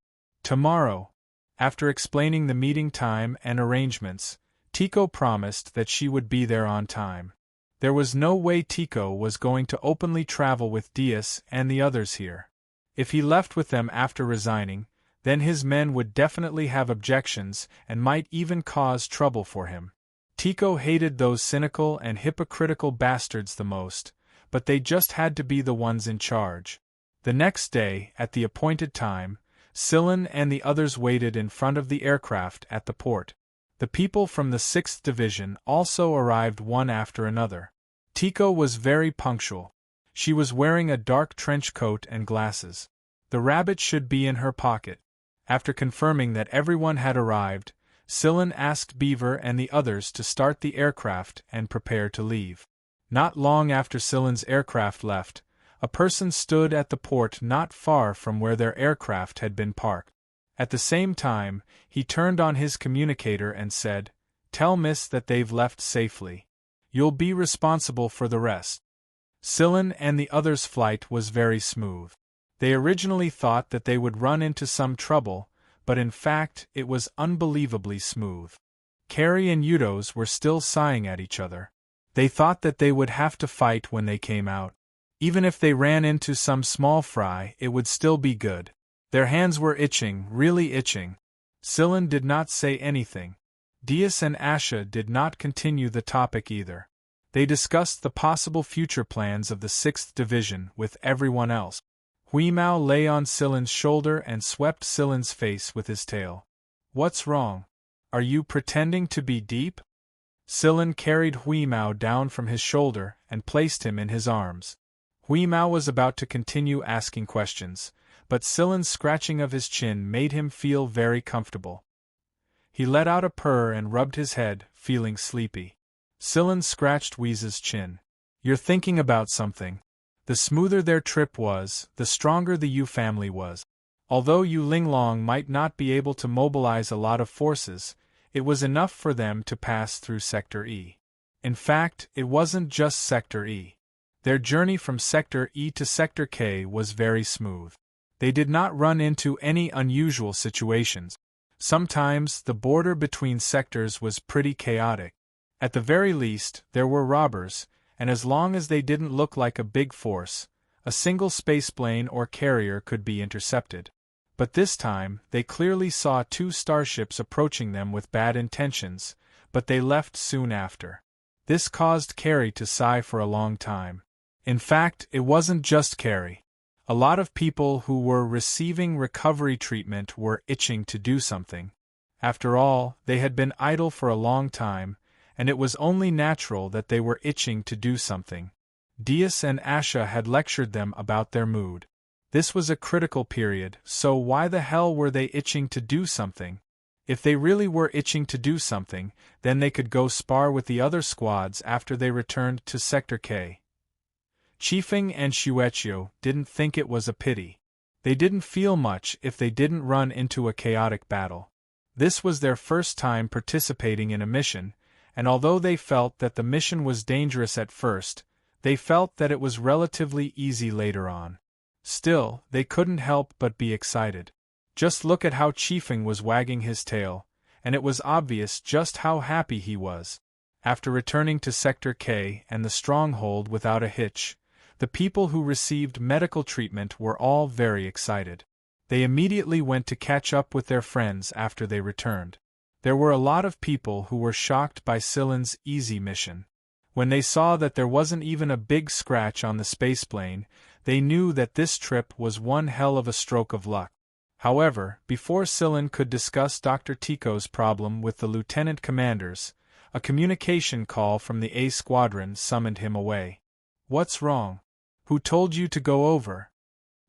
Tomorrow. After explaining the meeting time and arrangements, Tycho promised that she would be there on time. There was no way Tycho was going to openly travel with Dias and the others here. If he left with them after resigning, then his men would definitely have objections and might even cause trouble for him. Tycho hated those cynical and hypocritical bastards the most, but they just had to be the ones in charge. The next day, at the appointed time, Scylla and the others waited in front of the aircraft at the port. The people from the 6th Division also arrived one after another. Tycho was very punctual. She was wearing a dark trench coat and glasses. The rabbit should be in her pocket. After confirming that everyone had arrived, Scylla asked Beaver and the others to start the aircraft and prepare to leave. Not long after Scylla's aircraft left, a person stood at the port not far from where their aircraft had been parked. At the same time, he turned on his communicator and said, "Tell Miss that they've left safely. You'll be responsible for the rest." Scylla and the others' flight was very smooth. They originally thought that they would run into some trouble, but in fact it was unbelievably smooth. Carrie and Eudos were still sighing at each other. They thought that they would have to fight when they came out. Even if they ran into some small fry, it would still be good. Their hands were itching, really itching. Scylla did not say anything. Dias and Asha did not continue the topic either. They discussed the possible future plans of the 6th Division with everyone else. Huimao lay on Scylla's shoulder and swept Scylla's face with his tail. "What's wrong? Are you pretending to be deep?" Scylla carried Huimao down from his shoulder and placed him in his arms. Huimao was about to continue asking questions, but Scylla's scratching of his chin made him feel very comfortable. He let out a purr and rubbed his head, feeling sleepy. Scylla scratched Wheeze's chin. "You're thinking about something." The smoother their trip was, the stronger the Yu family was. Although Yu Linglong might not be able to mobilize a lot of forces, it was enough for them to pass through Sector E. In fact, it wasn't just Sector E. Their journey from Sector E to Sector K was very smooth. They did not run into any unusual situations. Sometimes the border between sectors was pretty chaotic. At the very least, there were robbers, and as long as they didn't look like a big force, a single spaceplane or carrier could be intercepted. But this time, they clearly saw 2 starships approaching them with bad intentions, but they left soon after. This caused Carrie to sigh for a long time. In fact, it wasn't just Carrie. A lot of people who were receiving recovery treatment were itching to do something. After all, they had been idle for a long time, and it was only natural that they were itching to do something. Dias and Asha had lectured them about their mood. This was a critical period, so why the hell were they itching to do something? If they really were itching to do something, then they could go spar with the other squads after they returned to Sector K. Chifeng and Shueqiu didn't think it was a pity. They didn't feel much if they didn't run into a chaotic battle. This was their first time participating in a mission, and although they felt that the mission was dangerous at first, they felt that it was relatively easy later on. Still, they couldn't help but be excited. Just look at how Chifeng was wagging his tail, and it was obvious just how happy he was. After returning to Sector K and the stronghold without a hitch, the people who received medical treatment were all very excited. They immediately went to catch up with their friends after they returned. There were a lot of people who were shocked by Scylla's easy mission. When they saw that there wasn't even a big scratch on the spaceplane, they knew that this trip was one hell of a stroke of luck. However, before Scylla could discuss Dr. Tycho's problem with the lieutenant commanders, a communication call from the A Squadron summoned him away. "What's wrong? Who told you to go over?"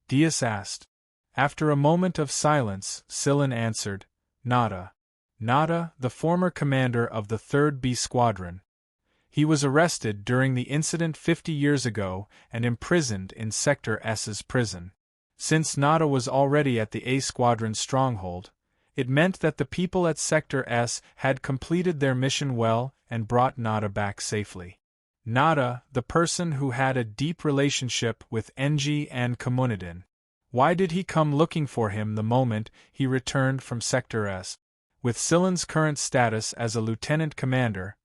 Dias asked. After a moment of silence, Scylla answered, "Nada. Nada, the former commander of the 3rd B Squadron. He was arrested during the incident 50 years ago and imprisoned in Sector S's prison. Since Nada was already at the A Squadron's stronghold, it meant that the people at Sector S had completed their mission well and brought Nada back safely. Nada, the person who had a deep relationship with Engi and Komunidin. Why did he come looking for him the moment he returned from Sector S? With Silen's current status as a lieutenant commander,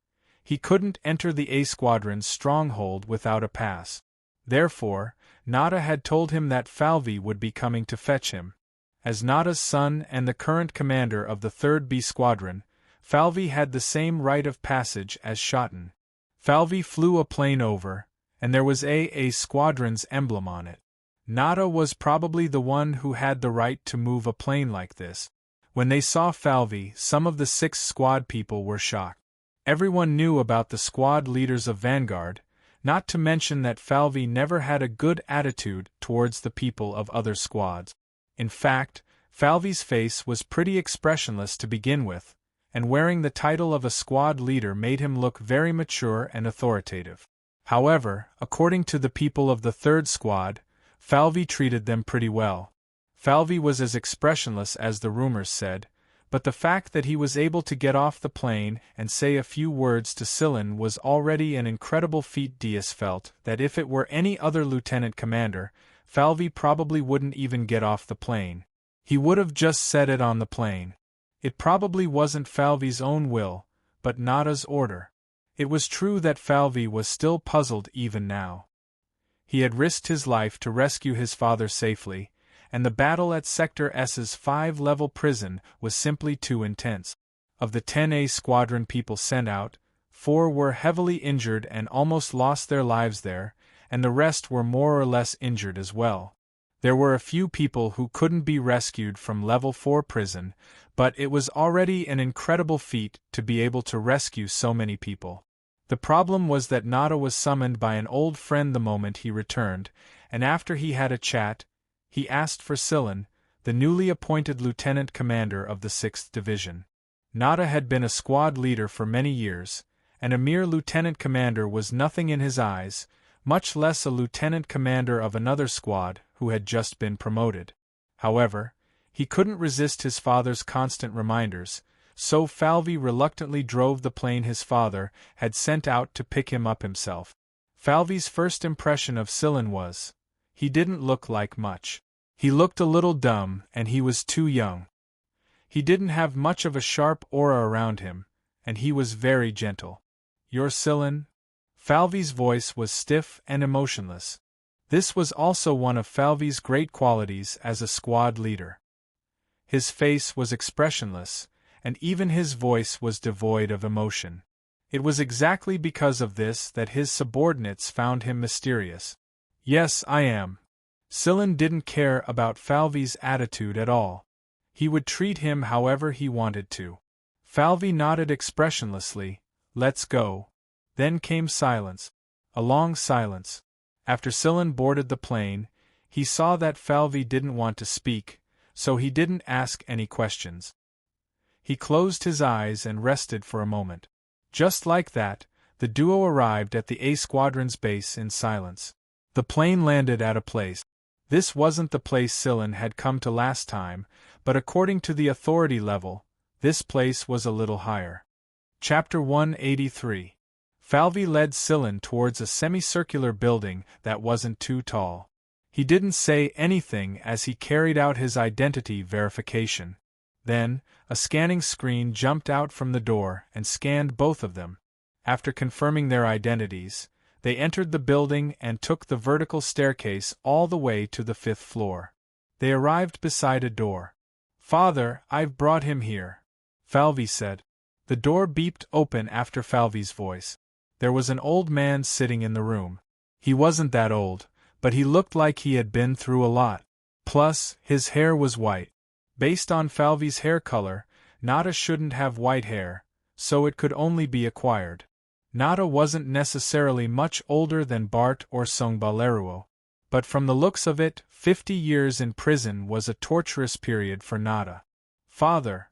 he couldn't enter the A Squadron's stronghold without a pass. Therefore, Nada had told him that Falvi would be coming to fetch him. As Nada's son and the current commander of the 3rd B Squadron, Falvi had the same right of passage as Schotten. Falvi flew a plane over, and there was A Squadron's emblem on it. Nada was probably the one who had the right to move a plane like this. When they saw Falvi, some of the 6th Squad people were shocked. Everyone knew about the squad leaders of Vanguard, not to mention that Falvi never had a good attitude towards the people of other squads. In fact, Falvi's face was pretty expressionless to begin with, and wearing the title of a squad leader made him look very mature and authoritative. However, according to the people of the 3rd Squad, Falvi treated them pretty well. Falvi was as expressionless as the rumors said, but the fact that he was able to get off the plane and say a few words to Silen was already an incredible feat. Diaz felt that if it were any other lieutenant commander, Falvi probably wouldn't even get off the plane. He would have just said it on the plane. It probably wasn't Falvi's own will, but Nada's order. It was true that Falvi was still puzzled even now. He had risked his life to rescue his father safely, and the battle at Sector S's 5-level prison was simply too intense. Of the 10A Squadron people sent out, 4 were heavily injured and almost lost their lives there, and the rest were more or less injured as well. There were a few people who couldn't be rescued from Level 4 prison, but it was already an incredible feat to be able to rescue so many people. The problem was that Nada was summoned by an old friend the moment he returned, and after he had a chat, he asked for Silen, the newly appointed lieutenant commander of the 6th Division. Nada had been a squad leader for many years, and a mere lieutenant commander was nothing in his eyes, much less a lieutenant commander of another squad who had just been promoted. However, he couldn't resist his father's constant reminders, so Falvi reluctantly drove the plane his father had sent out to pick him up himself. Falvi's first impression of Silen was, he didn't look like much. He looked a little dumb, and he was too young. He didn't have much of a sharp aura around him, and he was very gentle. "You're Silen?" Falvi's voice was stiff and emotionless. This was also one of Falvi's great qualities as a squad leader. His face was expressionless, and even his voice was devoid of emotion. It was exactly because of this that his subordinates found him mysterious. "Yes, I am." Silen didn't care about Falvi's attitude at all. He would treat him however he wanted to. Falvi nodded expressionlessly, "Let's go." Then came silence. A long silence. After Silen boarded the plane, he saw that Falvi didn't want to speak, so he didn't ask any questions. He closed his eyes and rested for a moment. Just like that, the duo arrived at the A Squadron's base in silence. The plane landed at a place. This wasn't the place Silen had come to last time, but according to the authority level, this place was a little higher. Chapter 183. Falvi led Silen towards a semicircular building that wasn't too tall. He didn't say anything as he carried out his identity verification. Then, a scanning screen jumped out from the door and scanned both of them. After confirming their identities, they entered the building and took the vertical staircase all the way to the 5th floor. They arrived beside a door. "Father, I've brought him here," Falvi said. The door beeped open after Falvi's voice. There was an old man sitting in the room. He wasn't that old, but he looked like he had been through a lot. Plus, his hair was white. Based on Falvi's hair color, Nada shouldn't have white hair, so it could only be acquired. Nada wasn't necessarily much older than Bart or Songbaleruo, but from the looks of it, 50 years in prison was a torturous period for Nada. "Father."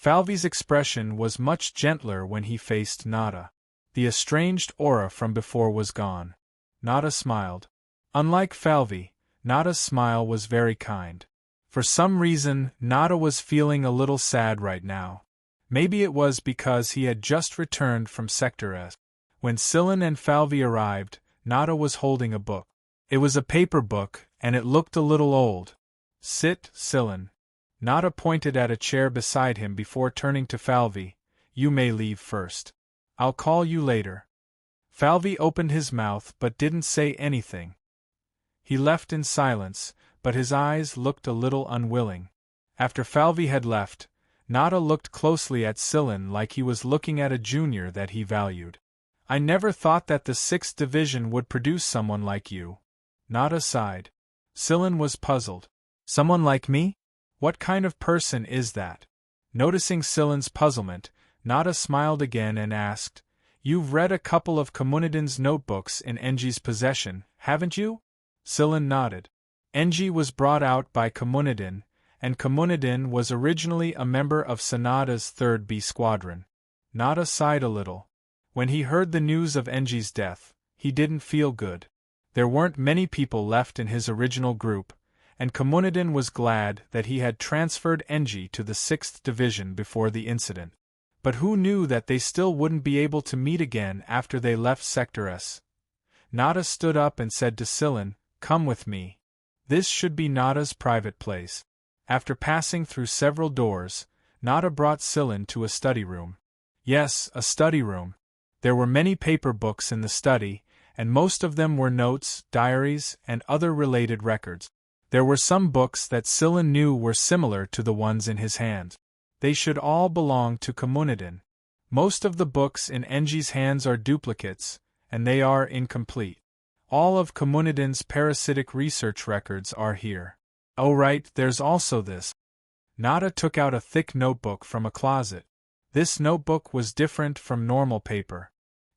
Falvi's expression was much gentler when he faced Nada. The estranged aura from before was gone. Nada smiled. Unlike Falvey, Nada's smile was very kind. For some reason, Nada was feeling a little sad right now. Maybe it was because he had just returned from Sector S. When Scylla and Falvey arrived, Nada was holding a book. It was a paper book, and it looked a little old. Sit, Scylla. Nada pointed at a chair beside him before turning to Falvey. You may leave first. I'll call you later. Falvey opened his mouth but didn't say anything. He left in silence, but his eyes looked a little unwilling. After Falvey had left, Nada looked closely at Scylla like he was looking at a junior that he valued. I never thought that the 6th Division would produce someone like you. Nada sighed. Scylla was puzzled. Someone like me? What kind of person is that? Noticing Scylla's puzzlement, Nada smiled again and asked, You've read a couple of Communidin's notebooks in Engi's possession, haven't you? Scylla nodded. Engi was brought out by Communidin, and Communidin was originally a member of Sanada's 3rd B Squadron. Nada sighed a little. When he heard the news of Engi's death, he didn't feel good. There weren't many people left in his original group, and Communidin was glad that he had transferred Engi to the 6th Division before the incident. But who knew that they still wouldn't be able to meet again after they left Sector S? Nada stood up and said to Scylla, Come with me. This should be Nada's private place. After passing through several doors, Nada brought Scylla to a study room. Yes, a study room. There were many paper books in the study, and most of them were notes, diaries, and other related records. There were some books that Scylla knew were similar to the ones in his hands. They should all belong to Communidin. Most of the books in Engi's hands are duplicates, and they are incomplete. All of Communidin's parasitic research records are here. Oh right, there's also this. Nada took out a thick notebook from a closet. This notebook was different from normal paper.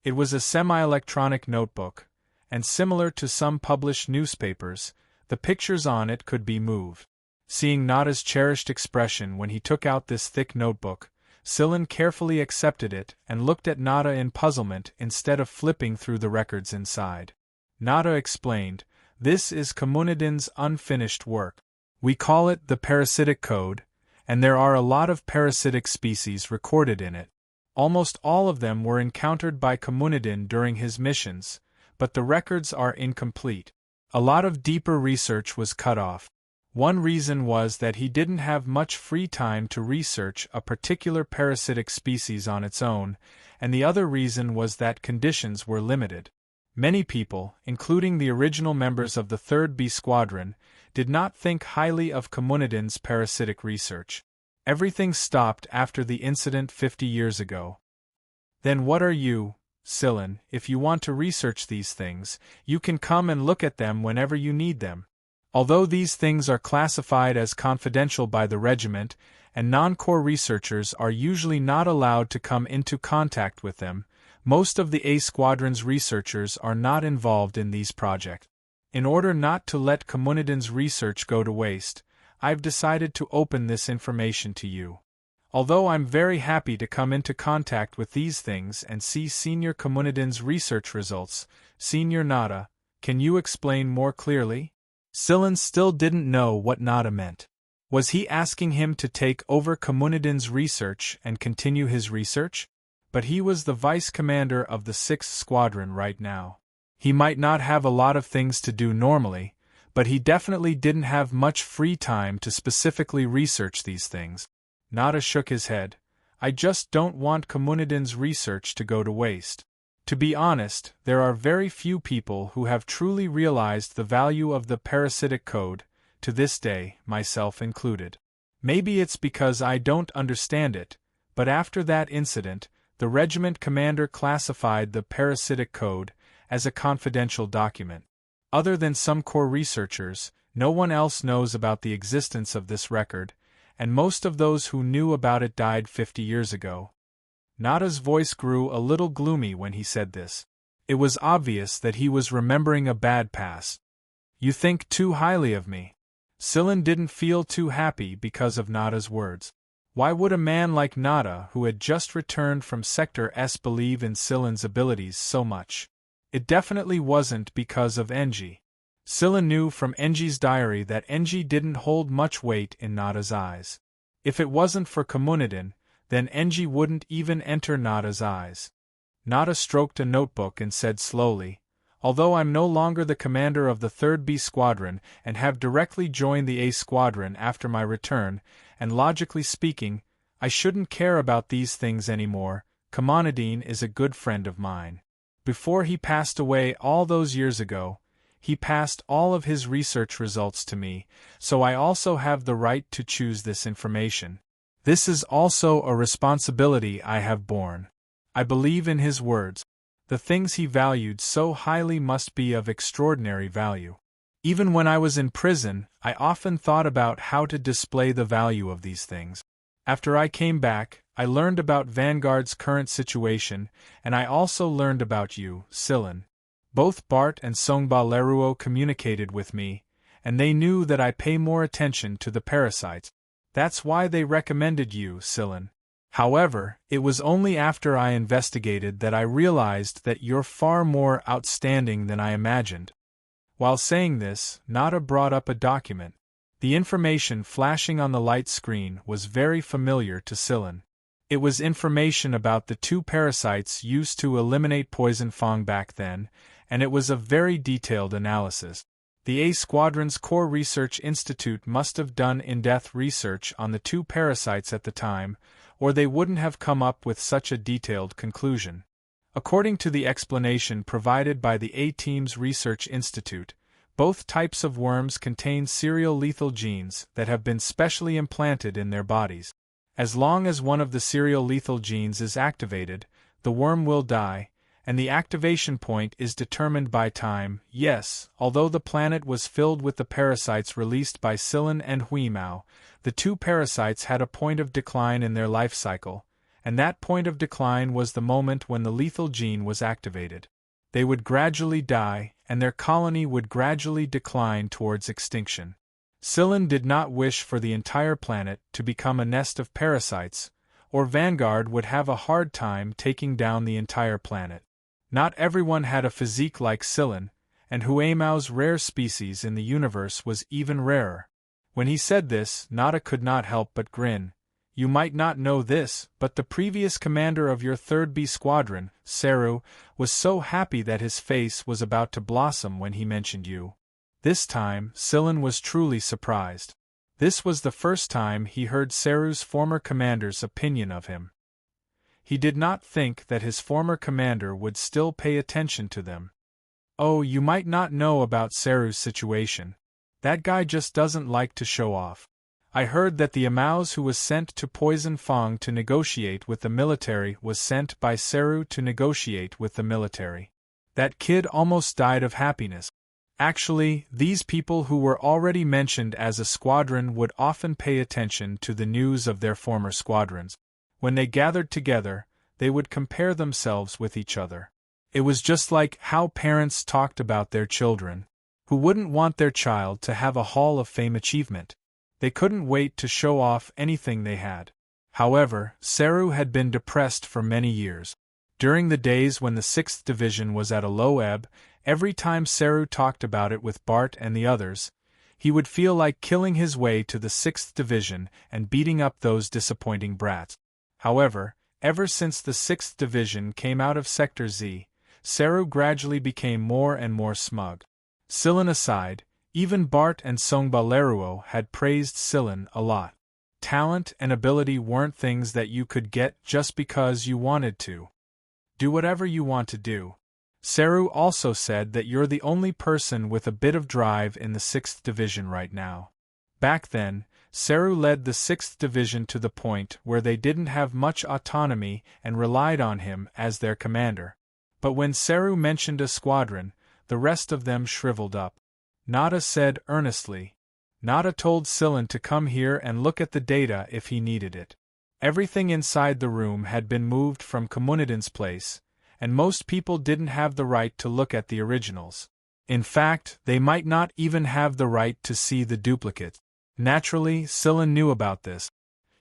It was a semi-electronic notebook, and similar to some published newspapers, the pictures on it could be moved. Seeing Nada's cherished expression when he took out this thick notebook, Scylla carefully accepted it and looked at Nada in puzzlement instead of flipping through the records inside. Nada explained, This is Communidin's unfinished work. We call it the Parasitic Code, and there are a lot of parasitic species recorded in it. Almost all of them were encountered by Communidin during his missions, but the records are incomplete. A lot of deeper research was cut off. One reason was that he didn't have much free time to research a particular parasitic species on its own, and the other reason was that conditions were limited. Many people, including the original members of the 3rd B Squadron, did not think highly of Communidin's parasitic research. Everything stopped after the incident 50 years ago. Then what are you, Scylla? If you want to research these things, you can come and look at them whenever you need them. Although these things are classified as confidential by the regiment, and non-core researchers are usually not allowed to come into contact with them, most of the A Squadron's researchers are not involved in these projects. In order not to let Communidin's research go to waste, I've decided to open this information to you. Although I'm very happy to come into contact with these things and see Senior Communidin's research results, Senior Nada, can you explain more clearly? Scylla still didn't know what Nada meant. Was he asking him to take over Communidin's research and continue his research? But he was the vice commander of the 6th Squadron right now. He might not have a lot of things to do normally, but he definitely didn't have much free time to specifically research these things. Nada shook his head. I just don't want Communidin's research to go to waste. To be honest, there are very few people who have truly realized the value of the parasitic code, to this day, myself included. Maybe it's because I don't understand it, but after that incident, the regiment commander classified the parasitic code as a confidential document. Other than some core researchers, no one else knows about the existence of this record, and most of those who knew about it died 50 years ago. Nada's voice grew a little gloomy when he said this. It was obvious that he was remembering a bad past. You think too highly of me. Scylla didn't feel too happy because of Nada's words. Why would a man like Nada, who had just returned from Sector S, believe in Silen's abilities so much? It definitely wasn't because of Enji. Silen knew from Enji's diary that Enji didn't hold much weight in Nada's eyes. If it wasn't for Komunidin, then Enji wouldn't even enter Nada's eyes. Nada stroked a notebook and said slowly, "Although I'm no longer the commander of the 3rd B Squadron and have directly joined the A Squadron after my return, and logically speaking, I shouldn't care about these things anymore, Komunidin is a good friend of mine. Before he passed away all those years ago, he passed all of his research results to me, so I also have the right to choose this information. This is also a responsibility I have borne. I believe in his words. The things he valued so highly must be of extraordinary value. Even when I was in prison, I often thought about how to display the value of these things. After I came back, I learned about Vanguard's current situation, and I also learned about you, Silen. Both Bart and Songba Leruo communicated with me, and they knew that I pay more attention to the parasites. That's why they recommended you, Silen. However, it was only after I investigated that I realized that you're far more outstanding than I imagined." While saying this, Nada brought up a document. The information flashing on the light screen was very familiar to Silen. It was information about the 2 parasites used to eliminate Poison Fong back then, and it was a very detailed analysis. The A Squadron's Core Research Institute must have done in-depth research on the 2 parasites at the time, or they wouldn't have come up with such a detailed conclusion. According to the explanation provided by the A-Team's Research Institute, both types of worms contain serial lethal genes that have been specially implanted in their bodies. As long as one of the serial lethal genes is activated, the worm will die, and the activation point is determined by time. Yes, although the planet was filled with the parasites released by Silen and Huimao, the 2 parasites had a point of decline in their life cycle, and that point of decline was the moment when the lethal gene was activated. They would gradually die, and their colony would gradually decline towards extinction. Silen did not wish for the entire planet to become a nest of parasites, or Vanguard would have a hard time taking down the entire planet. Not everyone had a physique like Silen, and Huimao's rare species in the universe was even rarer. When he said this, Nada could not help but grin. "You might not know this, but the previous commander of your 3rd B Squadron, Seru, was so happy that his face was about to blossom when he mentioned you." This time, Silen was truly surprised. This was the first time he heard Seru's former commander's opinion of him. He did not think that his former commander would still pay attention to them. "Oh, you might not know about Seru's situation. That guy just doesn't like to show off. I heard that the Amaos who was sent to Poison Fong to negotiate with the military was sent by Seru to negotiate with the military. That kid almost died of happiness. Actually, these people who were already mentioned as a squadron would often pay attention to the news of their former squadrons. When they gathered together, they would compare themselves with each other. It was just like how parents talked about their children. Who wouldn't want their child to have a Hall of Fame achievement? They couldn't wait to show off anything they had. However, Seru had been depressed for many years. During the days when the 6th Division was at a low ebb, every time Seru talked about it with Bart and the others, he would feel like killing his way to the 6th Division and beating up those disappointing brats. However, ever since the 6th Division came out of Sector Z, Seru gradually became more and more smug. Silen aside, even Bart and Songba Leruo had praised Silen a lot. Talent and ability weren't things that you could get just because you wanted to. Do whatever you want to do. Seru also said that you're the only person with a bit of drive in the 6th Division right now. Back then, Seru led the 6th Division to the point where they didn't have much autonomy and relied on him as their commander. But when Seru mentioned a squadron, the rest of them shriveled up. Nada said earnestly. Nada told Silen to come here and look at the data if he needed it. Everything inside the room had been moved from Komunidin's place, and most people didn't have the right to look at the originals. In fact, they might not even have the right to see the duplicates. Naturally, Silen knew about this.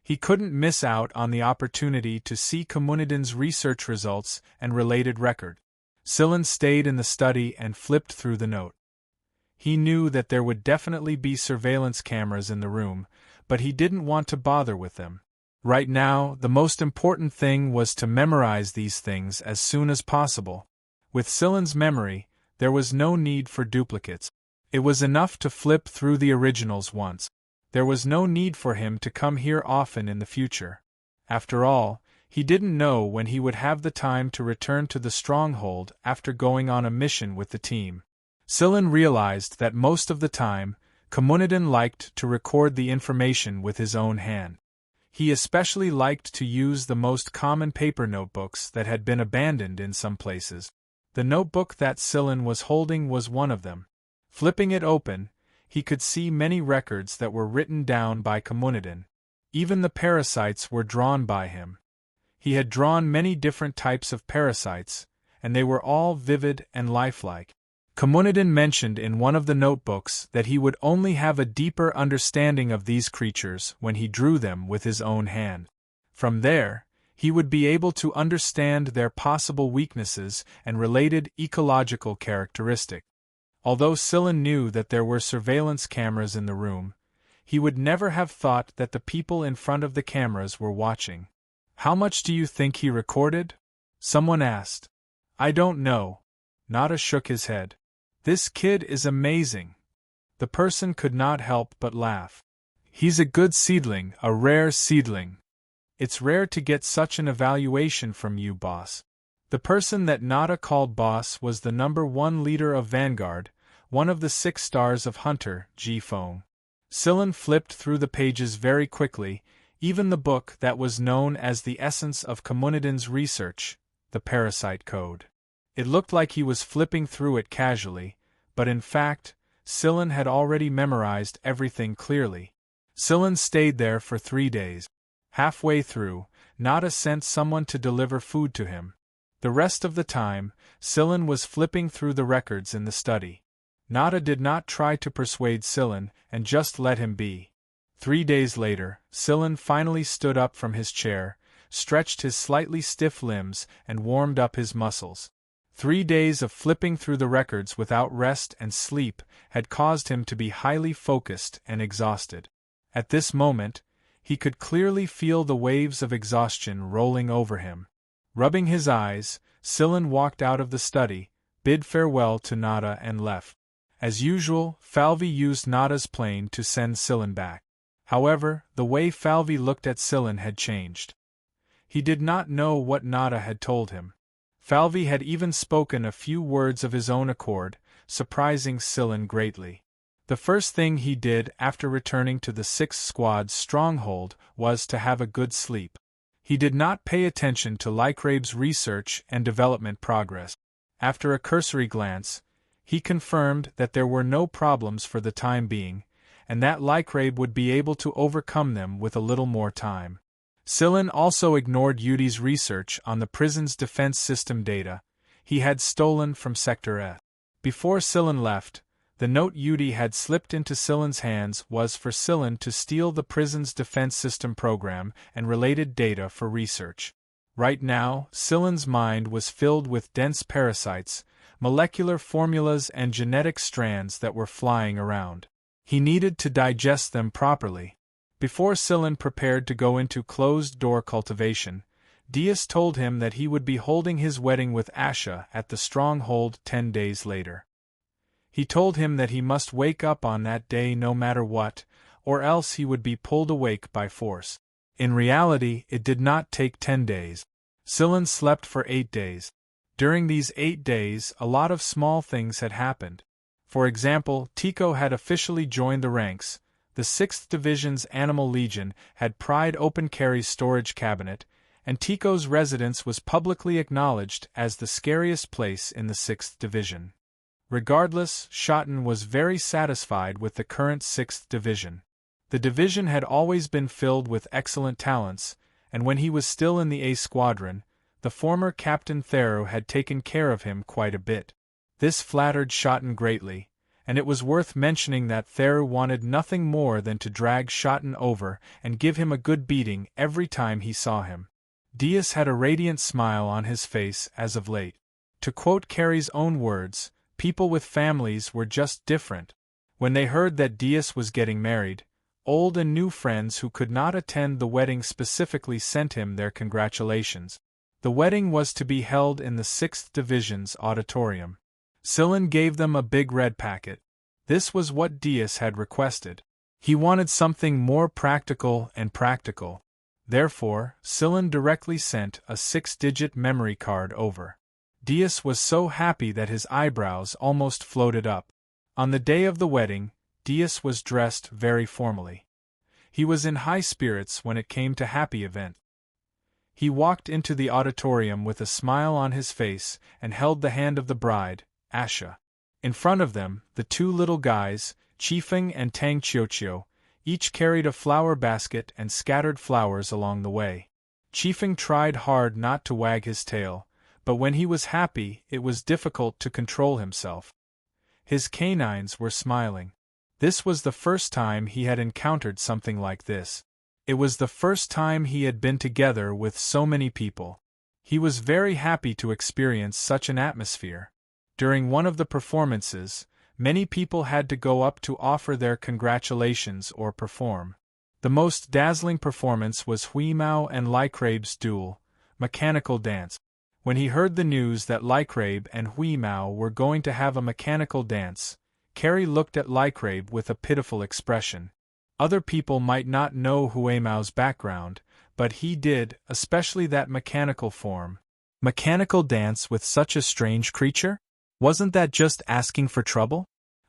He couldn't miss out on the opportunity to see Communidan's research results and related record. Silen stayed in the study and flipped through the note. He knew that there would definitely be surveillance cameras in the room, but he didn't want to bother with them. Right now, the most important thing was to memorize these things as soon as possible. With Silen's memory, there was no need for duplicates. It was enough to flip through the originals once. There was no need for him to come here often in the future. After all, he didn't know when he would have the time to return to the stronghold after going on a mission with the team. Silen realized that most of the time, Communidan liked to record the information with his own hand. He especially liked to use the most common paper notebooks that had been abandoned in some places. The notebook that Silen was holding was one of them. Flipping it open, he could see many records that were written down by Communidan. Even the parasites were drawn by him. He had drawn many different types of parasites, and they were all vivid and lifelike. Communidan mentioned in one of the notebooks that he would only have a deeper understanding of these creatures when he drew them with his own hand. From there, he would be able to understand their possible weaknesses and related ecological characteristics. Although Silen knew that there were surveillance cameras in the room, he would never have thought that the people in front of the cameras were watching. "How much do you think he recorded?" someone asked. "I don't know." Nada shook his head. "This kid is amazing." The person could not help but laugh. "He's a good seedling, a rare seedling. It's rare to get such an evaluation from you, boss." The person that Nada called boss was the #1 leader of Vanguard, one of the 6 stars of Hunter, G. Fong. Silen flipped through the pages very quickly, even the book that was known as the essence of Communidan's research, the Parasite Code. It looked like he was flipping through it casually, but in fact, Silen had already memorized everything clearly. Silen stayed there for 3 days. Halfway through, Nada sent someone to deliver food to him. The rest of the time, Silen was flipping through the records in the study. Nada did not try to persuade Silen and just let him be. 3 days later, Silen finally stood up from his chair, stretched his slightly stiff limbs, and warmed up his muscles. 3 days of flipping through the records without rest and sleep had caused him to be highly focused and exhausted. At this moment, he could clearly feel the waves of exhaustion rolling over him. Rubbing his eyes, Silen walked out of the study, bid farewell to Nada and left. As usual, Falvey used Nada's plane to send Silen back. However, the way Falvey looked at Silen had changed. He did not know what Nada had told him. Falvey had even spoken a few words of his own accord, surprising Silen greatly. The first thing he did after returning to the 6th Squad's stronghold was to have a good sleep. He did not pay attention to Lycrabe's research and development progress. After a cursory glance, he confirmed that there were no problems for the time being, and that Lycrabe would be able to overcome them with a little more time. Silen also ignored Yudi's research on the prison's defense system data he had stolen from Sector S. Before Silen left, the note Yudi had slipped into Silen's hands was for Silen to steal the prison's defense system program and related data for research. Right now, Silen's mind was filled with dense parasites, molecular formulas and genetic strands that were flying around. He needed to digest them properly. Before Silen prepared to go into closed-door cultivation, Diaz told him that he would be holding his wedding with Asha at the stronghold 10 days later. He told him that he must wake up on that day no matter what, or else he would be pulled awake by force. In reality, it did not take 10 days. Silen slept for 8 days. During these 8 days, a lot of small things had happened. For example, Tico had officially joined the ranks, the 6th Division's Animal Legion had pried open Carrie's storage cabinet, and Tico's residence was publicly acknowledged as the scariest place in the 6th Division. Regardless, Schotten was very satisfied with the current 6th Division. The division had always been filled with excellent talents, and when he was still in the A Squadron, the former Captain Thero had taken care of him quite a bit. This flattered Schotten greatly, and it was worth mentioning that Theru wanted nothing more than to drag Shotten over and give him a good beating every time he saw him. Dias had a radiant smile on his face as of late. To quote Carrie's own words, people with families were just different. When they heard that Dias was getting married, old and new friends who could not attend the wedding specifically sent him their congratulations. The wedding was to be held in the 6th Division's auditorium. Scylla gave them a big red packet. This was what Dias had requested. He wanted something more practical and practical. Therefore, Scylla directly sent a 6-digit memory card over. Dias was so happy that his eyebrows almost floated up. On the day of the wedding, Dias was dressed very formally. He was in high spirits when it came to happy event. He walked into the auditorium with a smile on his face and held the hand of the bride, Asha. In front of them, the two little guys, Chifeng and Tang Qiuqiu, each carried a flower basket and scattered flowers along the way. Chifeng tried hard not to wag his tail, but when he was happy, it was difficult to control himself. His canines were smiling. This was the first time he had encountered something like this. It was the first time he had been together with so many people. He was very happy to experience such an atmosphere. During one of the performances, many people had to go up to offer their congratulations or perform. The most dazzling performance was Huimao and Lycrabe's duel, mechanical dance. When he heard the news that Lycrabe and Huimao were going to have a mechanical dance, Carrie looked at Lycrabe with a pitiful expression. Other people might not know Huimao's background, but he did, especially that mechanical form. Mechanical dance with such a strange creature? Wasn't that just asking for trouble?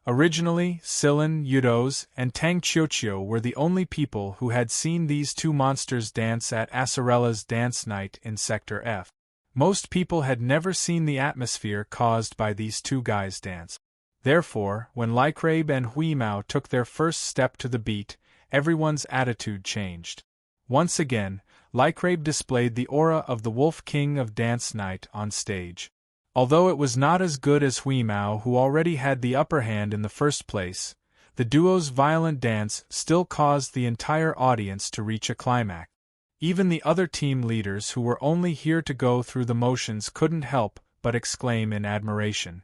Originally, Scylla, Yudos, and Tang Qiuqiu were the only people who had seen these two monsters dance at Acerella's dance night in Sector F. Most people had never seen the atmosphere caused by these two guys' dance. Therefore, when Lycrabe and Huimao took their first step to the beat, everyone's attitude changed. Once again, Lycrabe displayed the aura of the Wolf King of Dance Night on stage. Although it was not as good as Huimao, who already had the upper hand in the first place, the duo's violent dance still caused the entire audience to reach a climax. Even the other team leaders who were only here to go through the motions couldn't help but exclaim in admiration.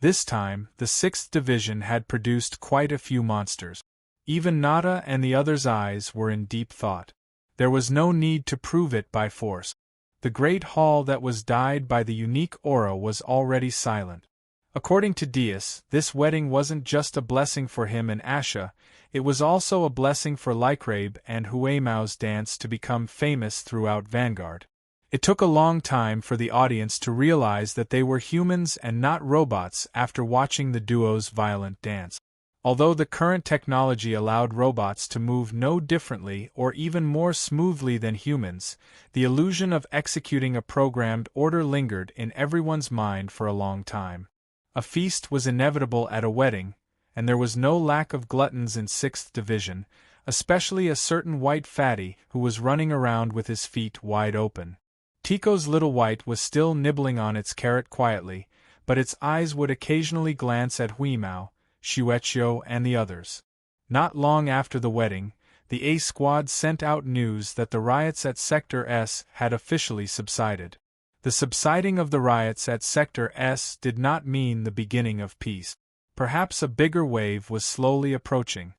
This time, the 6th Division had produced quite a few monsters. Even Nada and the others' eyes were in deep thought. There was no need to prove it by force. The great hall that was dyed by the unique aura was already silent. According to Dias, this wedding wasn't just a blessing for him and Asha, it was also a blessing for Lycrabe and Huimao's dance to become famous throughout Vanguard. It took a long time for the audience to realize that they were humans and not robots after watching the duo's violent dance. Although the current technology allowed robots to move no differently or even more smoothly than humans, the illusion of executing a programmed order lingered in everyone's mind for a long time. A feast was inevitable at a wedding, and there was no lack of gluttons in 6th Division, especially a certain white fatty who was running around with his feet wide open. Tico's little white was still nibbling on its carrot quietly, but its eyes would occasionally glance at Huimao, Qiuqiu and the others. Not long after the wedding, the A Squad sent out news that the riots at Sector S had officially subsided. The subsiding of the riots at Sector S did not mean the beginning of peace. Perhaps a bigger wave was slowly approaching.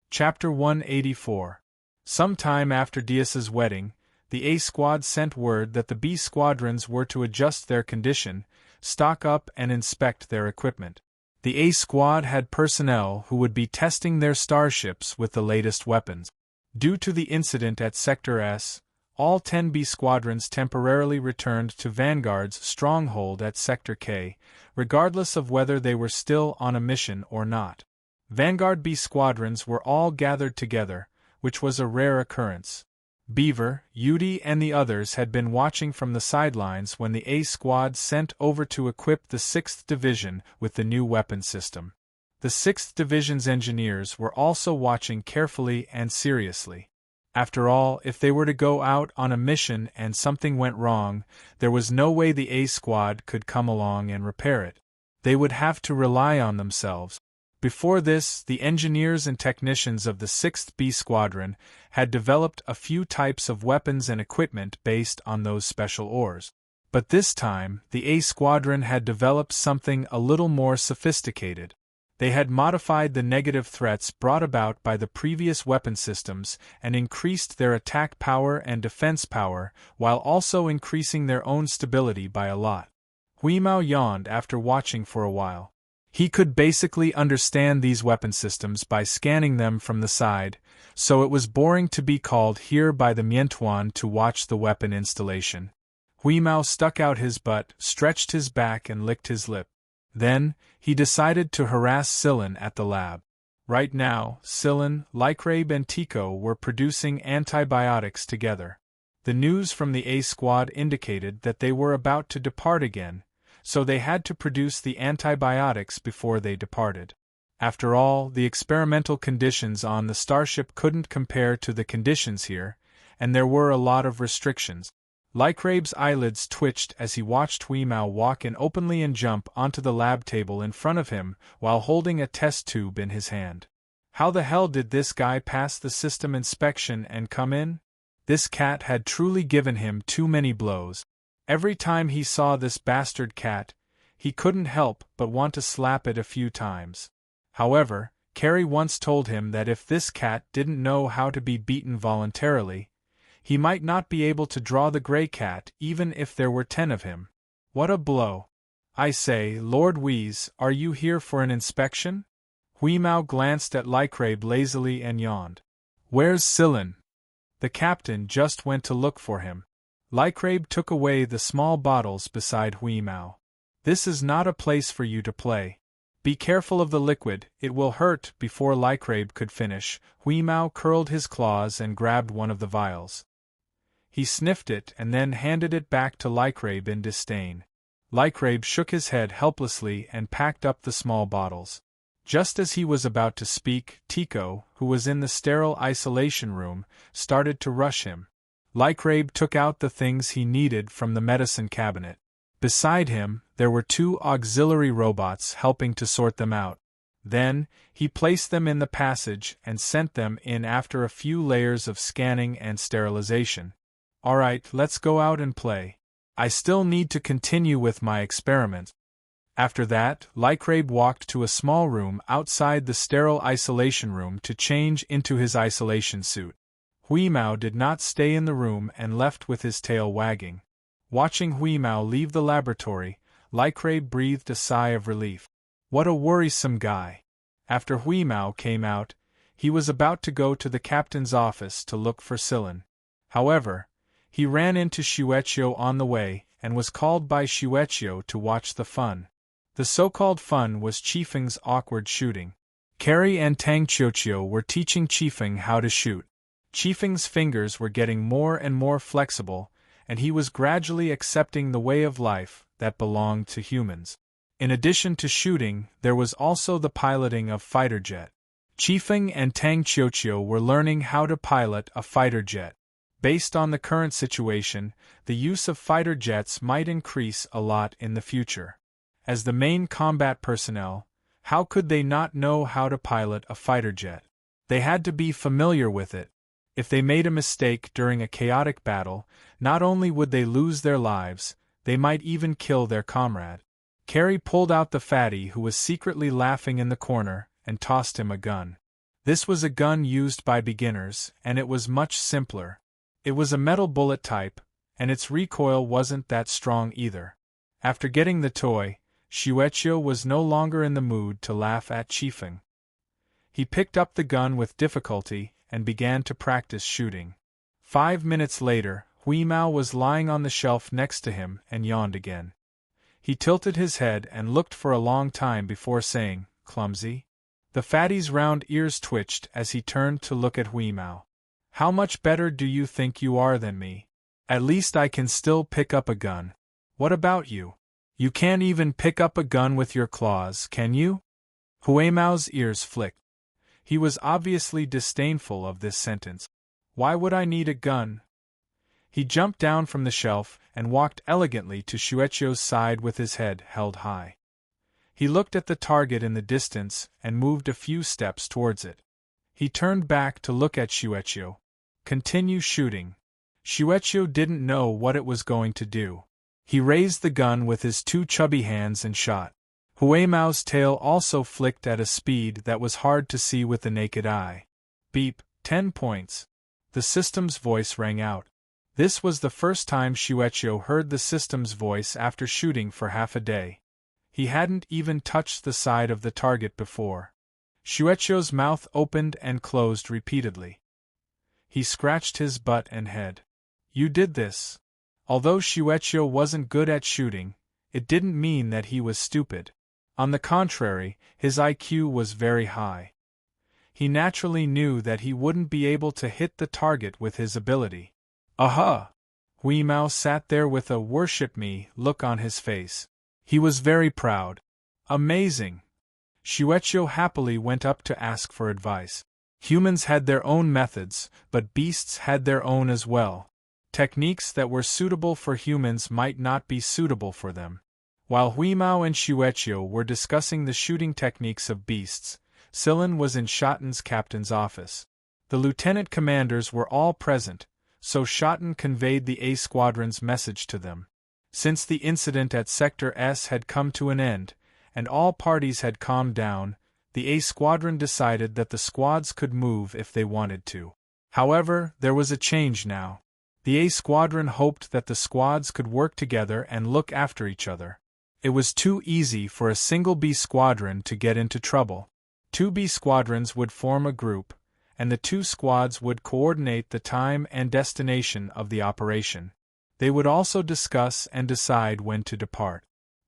Chapter 184. Some time after Dias's wedding, the A Squad sent word that the B squadrons were to adjust their condition, stock up and inspect their equipment. The A Squad had personnel who would be testing their starships with the latest weapons. Due to the incident at Sector S, all 10 B squadrons temporarily returned to Vanguard's stronghold at Sector K, regardless of whether they were still on a mission or not. Vanguard B squadrons were all gathered together, which was a rare occurrence. Beaver, Yudi and the others had been watching from the sidelines when the A Squad sent over to equip the 6th Division with the new weapon system. The 6th Division's engineers were also watching carefully and seriously. After all, if they were to go out on a mission and something went wrong, there was no way the A Squad could come along and repair it. They would have to rely on themselves. Before this, the engineers and technicians of the 6th B Squadron had developed a few types of weapons and equipment based on those special ores. But this time, the A Squadron had developed something a little more sophisticated. They had modified the negative threats brought about by the previous weapon systems and increased their attack power and defense power, while also increasing their own stability by a lot. Huimao yawned after watching for a while. He could basically understand these weapon systems by scanning them from the side, so it was boring to be called here by the Miantuan to watch the weapon installation. Huimao stuck out his butt, stretched his back and licked his lip. Then, he decided to harass Silin at the lab. Right now, Silin, Lycrabe and Tico were producing antibiotics together. The news from the A Squad indicated that they were about to depart again, so they had to produce the antibiotics before they departed. After all, the experimental conditions on the starship couldn't compare to the conditions here, and there were a lot of restrictions. Lycrabe's eyelids twitched as he watched Huimao walk in openly and jump onto the lab table in front of him while holding a test tube in his hand. How the hell did this guy pass the system inspection and come in? This cat had truly given him too many blows. Every time he saw this bastard cat, he couldn't help but want to slap it a few times. However, Carrie once told him that if this cat didn't know how to be beaten voluntarily, he might not be able to draw the gray cat even if there were 10 of him. What a blow. I say, Lord Wheeze, are you here for an inspection? Huimao glanced at Lycrabe lazily and yawned. Where's Silin? The captain just went to look for him. Lycrabe took away the small bottles beside Huimao. This is not a place for you to play. Be careful of the liquid, it will hurt. Before Lycrabe could finish, Huimao curled his claws and grabbed one of the vials. He sniffed it and then handed it back to Lycrabe in disdain. Lycrabe shook his head helplessly and packed up the small bottles. Just as he was about to speak, Tico, who was in the sterile isolation room, started to rush him. Lycrabe took out the things he needed from the medicine cabinet. Beside him, there were 2 auxiliary robots helping to sort them out. Then, he placed them in the passage and sent them in after a few layers of scanning and sterilization. Alright, let's go out and play. I still need to continue with my experiment. After that, Lycrabe walked to a small room outside the sterile isolation room to change into his isolation suit. Huimao did not stay in the room and left with his tail wagging. Watching Huimao leave the laboratory, Lycrabe breathed a sigh of relief. What a worrisome guy. After Huimao came out, he was about to go to the captain's office to look for Silin. However, he ran into Shueqiu on the way and was called by Shueqiu to watch the fun. The so-called fun was Qifeng's awkward shooting. Carrie and Tang Qiuqiu were teaching Qifeng how to shoot. Qifeng's fingers were getting more and more flexible, and he was gradually accepting the way of life that belonged to humans. In addition to shooting, there was also the piloting of fighter jet. Qifeng and Tang Qiuqiu were learning how to pilot a fighter jet. Based on the current situation, the use of fighter jets might increase a lot in the future. As the main combat personnel, how could they not know how to pilot a fighter jet? They had to be familiar with it. If they made a mistake during a chaotic battle, not only would they lose their lives, they might even kill their comrade. Carrie pulled out the fatty who was secretly laughing in the corner and tossed him a gun. This was a gun used by beginners, and it was much simpler. It was a metal bullet type, and its recoil wasn't that strong either. After getting the toy, Shueqiu was no longer in the mood to laugh at Qifeng. He picked up the gun with difficulty and began to practice shooting. 5 minutes later, Huimao was lying on the shelf next to him and yawned again. He tilted his head and looked for a long time before saying, "Clumsy?" The fatty's round ears twitched as he turned to look at Huimao. "How much better do you think you are than me? At least I can still pick up a gun. What about you? You can't even pick up a gun with your claws, can you?" Huimao's ears flicked. He was obviously disdainful of this sentence. "Why would I need a gun?" He jumped down from the shelf and walked elegantly to Shueqiu's side with his head held high. He looked at the target in the distance and moved a few steps towards it. He turned back to look at Shueisha. Continue shooting. Shueisha didn't know what it was going to do. He raised the gun with his two chubby hands and shot. Huimao's tail also flicked at a speed that was hard to see with the naked eye. Beep, 10 points. The system's voice rang out. This was the first time Shueisha heard the system's voice after shooting for half a day. He hadn't even touched the side of the target before. Shueisha's mouth opened and closed repeatedly. He scratched his butt and head. You did this. Although Shueisha wasn't good at shooting, it didn't mean that he was stupid. On the contrary, his IQ was very high. He naturally knew that he wouldn't be able to hit the target with his ability. Aha! Huimao sat there with a worship me look on his face. He was very proud. Amazing! Shueisha happily went up to ask for advice. Humans had their own methods, but beasts had their own as well. Techniques that were suitable for humans might not be suitable for them. While Huimao and Shueisha were discussing the shooting techniques of beasts, Silen was in Shotten's captain's office. The lieutenant commanders were all present, so Shotten conveyed the A Squadron's message to them. Since the incident at Sector S had come to an end, and all parties had calmed down, the A Squadron decided that the squads could move if they wanted to. However, there was a change now. The A Squadron hoped that the squads could work together and look after each other. It was too easy for a single B Squadron to get into trouble. 2 B Squadrons would form a group, and the 2 squads would coordinate the time and destination of the operation. They would also discuss and decide when to depart.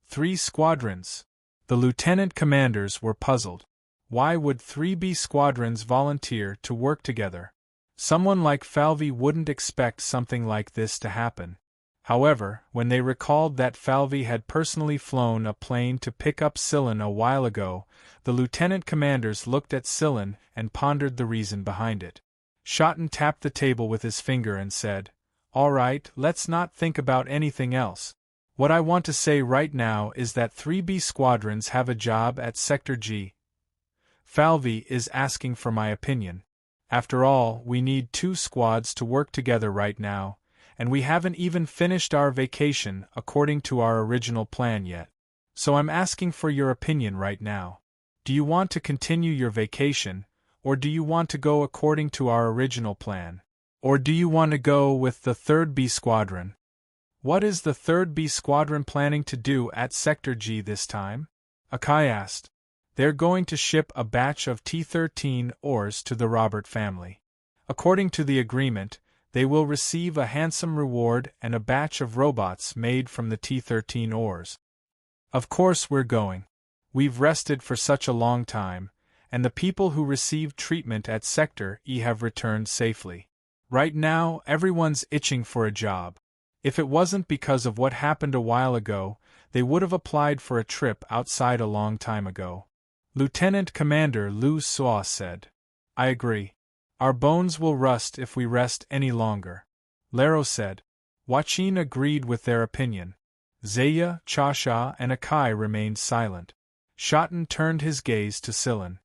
3 squadrons. The lieutenant commanders were puzzled. Why would 3 B squadrons volunteer to work together? Someone like Falvey wouldn't expect something like this to happen. However, when they recalled that Falvey had personally flown a plane to pick up Silen a while ago, the lieutenant commanders looked at Silen and pondered the reason behind it. Shotten tapped the table with his finger and said, "All right, let's not think about anything else. What I want to say right now is that 3 B squadrons have a job at Sector G. Falvey is asking for my opinion. After all, we need 2 squads to work together right now, and we haven't even finished our vacation according to our original plan yet. So I'm asking for your opinion right now. Do you want to continue your vacation, or do you want to go according to our original plan? Or do you want to go with the 3rd B Squadron? What is the 3rd B Squadron planning to do at Sector G this time?" Akai asked. "They're going to ship a batch of T-13 ores to the Robert family. According to the agreement, they will receive a handsome reward and a batch of robots made from the T-13 ores. Of course we're going. We've rested for such a long time, and the people who received treatment at Sector E have returned safely. Right now, everyone's itching for a job. If it wasn't because of what happened a while ago, they would have applied for a trip outside a long time ago." Lieutenant Commander Lu Suo said. "I agree. Our bones will rust if we rest any longer." Laro said. Wachin agreed with their opinion. Zaya, Chasha, and Akai remained silent. Shotten turned his gaze to Silen.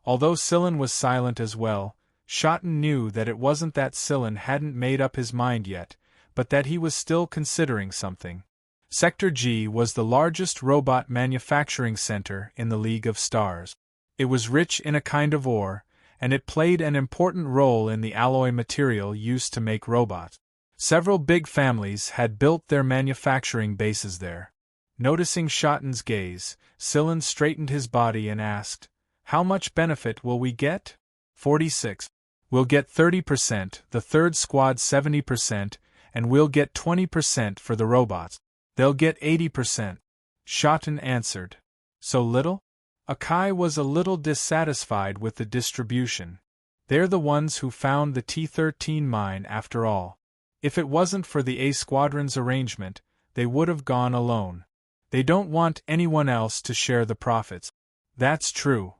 Although Silen was silent as well, Shotten knew that it wasn't that Silen hadn't made up his mind yet, but that he was still considering something. Sector G was the largest robot manufacturing center in the League of Stars. It was rich in a kind of ore, and it played an important role in the alloy material used to make robots. Several big families had built their manufacturing bases there. Noticing Shotten's gaze, Silen straightened his body and asked, "How much benefit will we get?" 46. "We'll get 30%, the 3rd squad 70%, and we'll get 20% for the robots. They'll get 80%. Shotten answered. "So little?" Akai was a little dissatisfied with the distribution. They're the ones who found the T-13 mine after all. If it wasn't for the A Squadron's arrangement, they would have gone alone. They don't want anyone else to share the profits. That's true.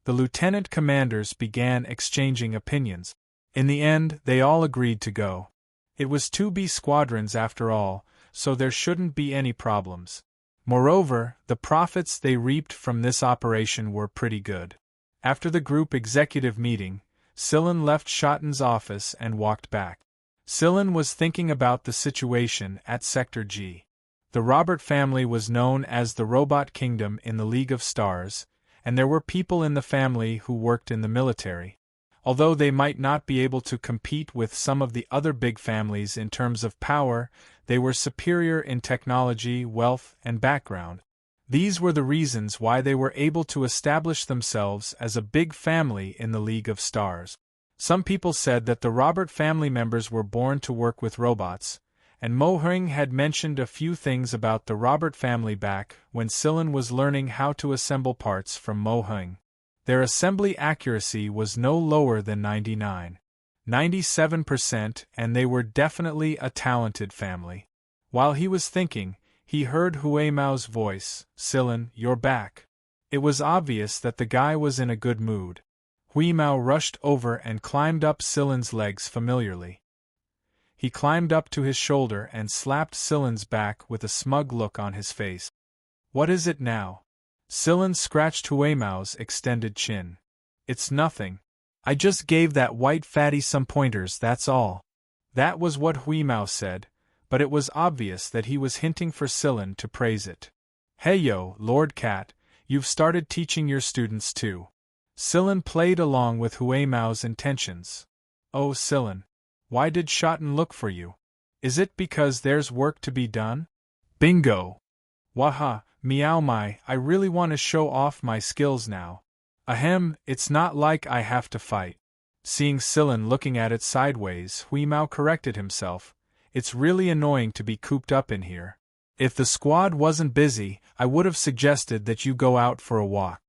The lieutenant commanders began exchanging opinions. In the end, they all agreed to go. It was 2 B squadrons after all, so there shouldn't be any problems. Moreover, the profits they reaped from this operation were pretty good. After the group executive meeting, Silen left Schotten's office and walked back. Silen was thinking about the situation at Sector G. The Robert family was known as the Robot Kingdom in the League of Stars, and there were people in the family who worked in the military. Although they might not be able to compete with some of the other big families in terms of power, they were superior in technology, wealth, and background. These were the reasons why they were able to establish themselves as a big family in the League of Stars. Some people said that the Robert family members were born to work with robots, and Mo Hering had mentioned a few things about the Robert family back when Silen was learning how to assemble parts from Mo Hering. Their assembly accuracy was no lower than 97%, and they were definitely a talented family. While he was thinking, he heard Hui Mao's voice, "Silen, you're back." It was obvious that the guy was in a good mood. Hui Mao rushed over and climbed up Silen's legs familiarly. He climbed up to his shoulder and slapped Silen's back with a smug look on his face. "What is it now?" Silen scratched Hui Mao's extended chin. "It's nothing. I just gave that white fatty some pointers, that's all." That was what Hui Mao said, but it was obvious that he was hinting for Silen to praise it. "Hey yo, Lord Cat, you've started teaching your students too." Silen played along with Hui Mao's intentions. "Oh Silen, why did Schotten look for you? Is it because there's work to be done?" "Bingo! Waha, meow my, I really want to show off my skills now. Ahem, it's not like I have to fight." Seeing Silen looking at it sideways, Hui Mao corrected himself. "It's really annoying to be cooped up in here. If the squad wasn't busy, I would have suggested that you go out for a walk.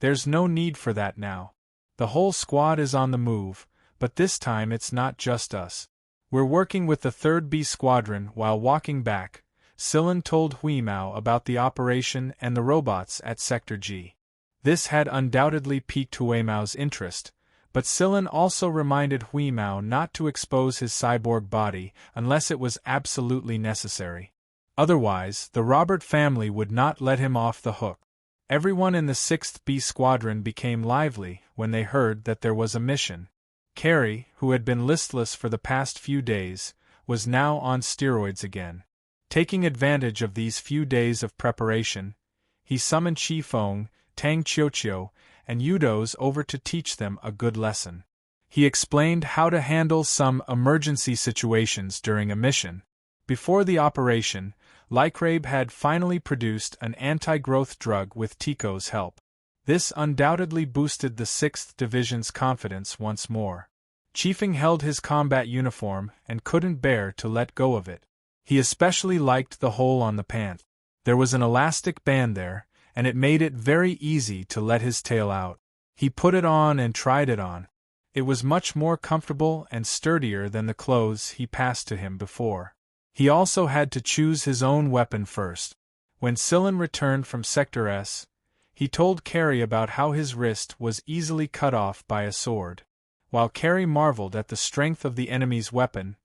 There's no need for that now. The whole squad is on the move, but this time it's not just us. We're working with the 3rd B Squadron." While walking back, Silen told Hui Mao about the operation and the robots at Sector G. This had undoubtedly piqued Hui Mao's interest, but Silen also reminded Hui Mao not to expose his cyborg body unless it was absolutely necessary. Otherwise, the Robert family would not let him off the hook. Everyone in the 6th B Squadron became lively when they heard that there was a mission. Carrie, who had been listless for the past few days, was now on steroids again. Taking advantage of these few days of preparation, he summoned Chi Feng, Tang Qiuqiu, and Yudos over to teach them a good lesson. He explained how to handle some emergency situations during a mission. Before the operation, Lycrabe had finally produced an anti-growth drug with Tico's help. This undoubtedly boosted the 6th Division's confidence once more. Chiefing held his combat uniform and couldn't bear to let go of it. He especially liked the hole on the pant. There was an elastic band there, and it made it very easy to let his tail out. He put it on and tried it on. It was much more comfortable and sturdier than the clothes he passed to him before. He also had to choose his own weapon first. When Silen returned from Sector S, he told Carrie about how his wrist was easily cut off by a sword. While Carrie marveled at the strength of the enemy's weapon,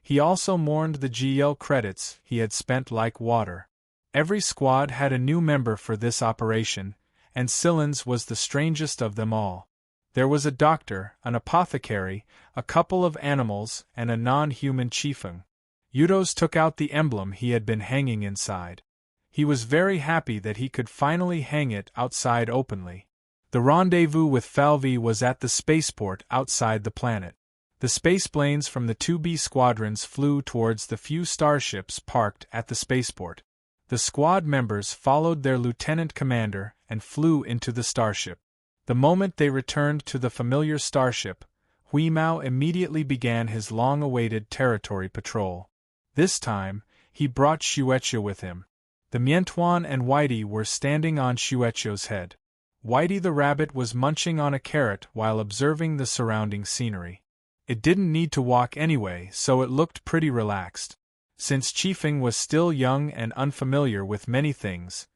he also mourned the GL credits he had spent like water. Every squad had a new member for this operation, and Silen's was the strangest of them all. There was a doctor, an apothecary, a couple of animals, and a non-human chiefeng. Yudos took out the emblem he had been hanging inside. He was very happy that he could finally hang it outside openly. The rendezvous with Falvey was at the spaceport outside the planet. The spaceplanes from the 2B squadrons flew towards the few starships parked at the spaceport. The squad members followed their lieutenant commander and flew into the starship. The moment they returned to the familiar starship, Hui Mao immediately began his long-awaited territory patrol. This time, he brought Xueqia with him. The Miantuan and Whitey were standing on Xueqia's head. Whitey the rabbit was munching on a carrot while observing the surrounding scenery. It didn't need to walk anyway, so it looked pretty relaxed. Since Chiefeng was still young and unfamiliar with many things,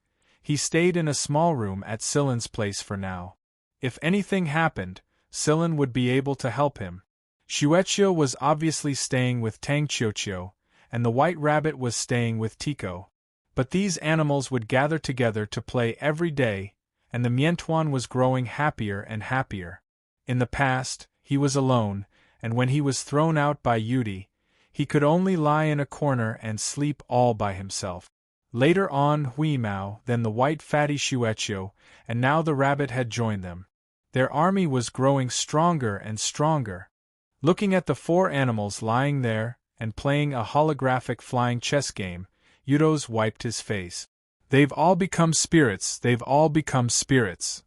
he stayed in a small room at Silen's place for now. If anything happened, Silen would be able to help him. Xueqia was obviously staying with Tang Qiuqiu, and the White Rabbit was staying with Tico. But these animals would gather together to play every day, and the Mientuan was growing happier and happier. In the past, he was alone, and when he was thrown out by Yudi, he could only lie in a corner and sleep all by himself. Later on Huimao, then the white fatty Shuecho, and now the rabbit had joined them. Their army was growing stronger and stronger. Looking at the 4 animals lying there, and playing a holographic flying chess game, Yudos wiped his face. They've all become spirits, they've all become spirits.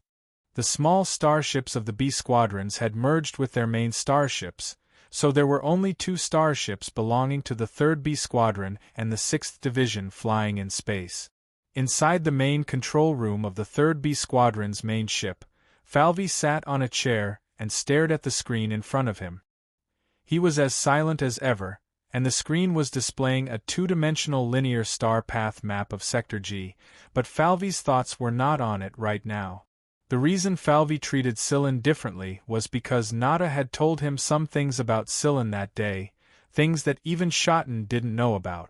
The small starships of the B squadrons had merged with their main starships, so there were only 2 starships belonging to the 3rd B Squadron and the 6th Division flying in space. Inside the main control room of the 3rd B Squadron's main ship, Falvey sat on a chair and stared at the screen in front of him. He was as silent as ever, and the screen was displaying a 2-dimensional linear star path map of Sector G, but Falvey's thoughts were not on it right now. The reason Falvey treated Scyllin differently was because Nada had told him some things about Scyllin that day, things that even Schotten didn't know about.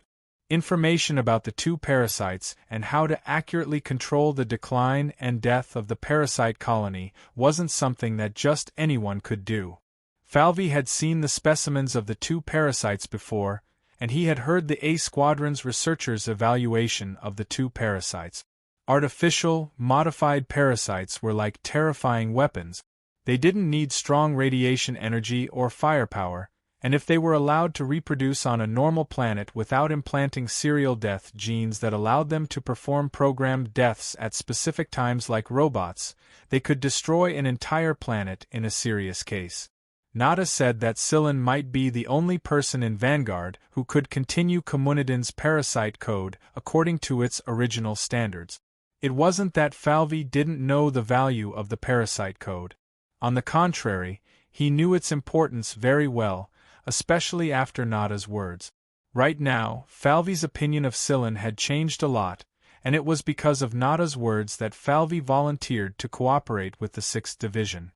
Information about the 2 parasites and how to accurately control the decline and death of the parasite colony wasn't something that just anyone could do. Falvey had seen the specimens of the 2 parasites before, and he had heard the A Squadron's researchers' evaluation of the 2 parasites. Artificial, modified parasites were like terrifying weapons. They didn't need strong radiation energy or firepower, and if they were allowed to reproduce on a normal planet without implanting serial death genes that allowed them to perform programmed deaths at specific times like robots, they could destroy an entire planet in a serious case. Nada said that Scyllin might be the only person in Vanguard who could continue Comunidin's parasite code according to its original standards. It wasn't that Falvey didn't know the value of the parasite code. On the contrary, he knew its importance very well, especially after Nada's words. Right now, Falvey's opinion of Scyllin had changed a lot, and it was because of Nada's words that Falvey volunteered to cooperate with the 6th Division.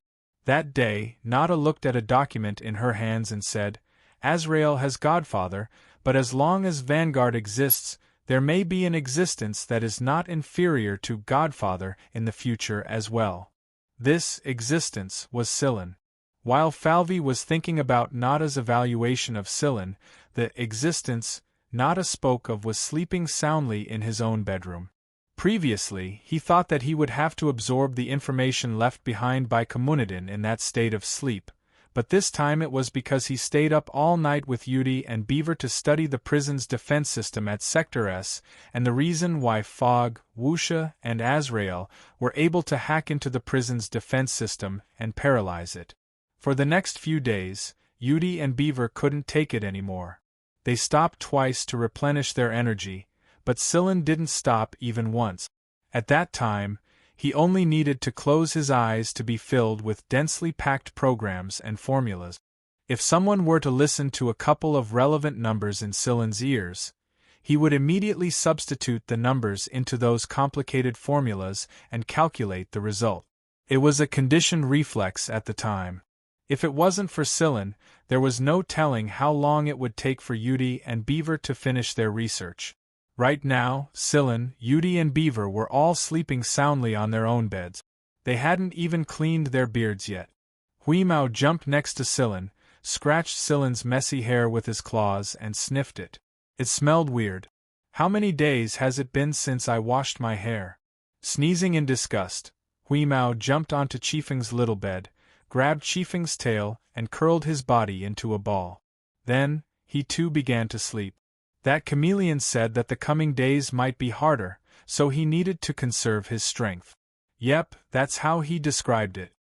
That day, Nada looked at a document in her hands and said, "Azrael has Godfather, but as long as Vanguard exists, there may be an existence that is not inferior to Godfather in the future as well." This existence was Scyllin. While Falvey was thinking about Nada's evaluation of Scyllin, the existence Nada spoke of was sleeping soundly in his own bedroom. Previously, he thought that he would have to absorb the information left behind by Comunidin in that state of sleep, but this time it was because he stayed up all night with Yudi and Beaver to study the prison's defense system at Sector S, and the reason why Fog, Wusha, and Azrael were able to hack into the prison's defense system and paralyze it. For the next few days, Yudi and Beaver couldn't take it anymore. They stopped twice to replenish their energy, but Scyllin didn't stop even once. At that time, he only needed to close his eyes to be filled with densely packed programs and formulas. If someone were to listen to a couple of relevant numbers in Scylin's ears, he would immediately substitute the numbers into those complicated formulas and calculate the result. It was a conditioned reflex at the time. If it wasn't for Scyllin, there was no telling how long it would take for Yudi and Beaver to finish their research. Right now, Scyllin, Yudi and Beaver were all sleeping soundly on their own beds. They hadn't even cleaned their beards yet. Huimao jumped next to Scyllin, scratched Scylin's messy hair with his claws and sniffed it. It smelled weird. "How many days has it been since I washed my hair?" Sneezing in disgust, Huimao jumped onto Chifeng's little bed, grabbed Chifeng's tail and curled his body into a ball. Then, he too began to sleep. That chameleon said that the coming days might be harder, so he needed to conserve his strength. Yep, that's how he described it.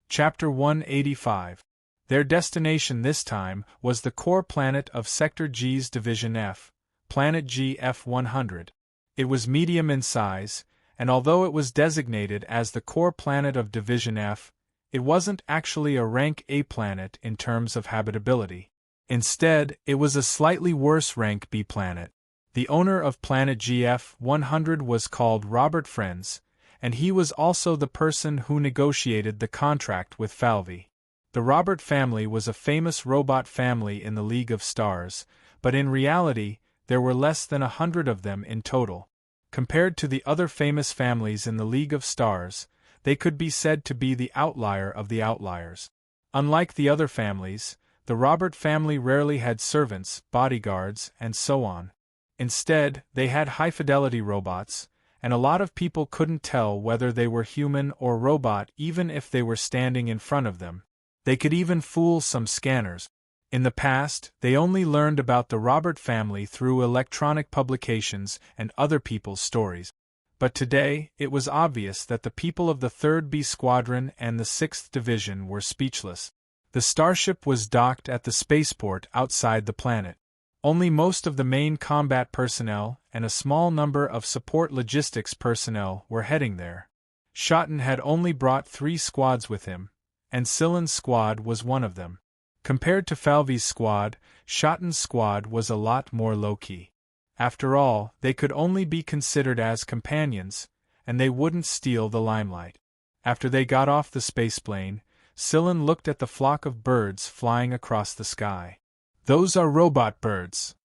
Chapter 185. Their destination this time was the core planet of Sector G's Division F, Planet GF-100. It was medium in size, and although it was designated as the core planet of Division F, it wasn't actually a rank A planet in terms of habitability. Instead, it was a slightly worse rank B planet. The owner of Planet GF-100 was called Robert Friends, and he was also the person who negotiated the contract with Falvey. The Robert family was a famous robot family in the League of Stars, but in reality, there were less than 100 of them in total. Compared to the other famous families in the League of Stars, they could be said to be the outlier of the outliers. Unlike the other families, the Robert family rarely had servants, bodyguards, and so on. Instead, they had high-fidelity robots, and a lot of people couldn't tell whether they were human or robot even if they were standing in front of them. They could even fool some scanners. In the past, they only learned about the Robert family through electronic publications and other people's stories. But today, it was obvious that the people of the 3rd B Squadron and the 6th Division were speechless. The starship was docked at the spaceport outside the planet. Only most of the main combat personnel and a small number of support logistics personnel were heading there. Schotten had only brought 3 squads with him, and Silen's squad was one of them. Compared to Falvey's squad, Schotten's squad was a lot more low-key. After all, they could only be considered as companions, and they wouldn't steal the limelight. After they got off the spaceplane, Silen looked at the flock of birds flying across the sky. "Those are robot birds."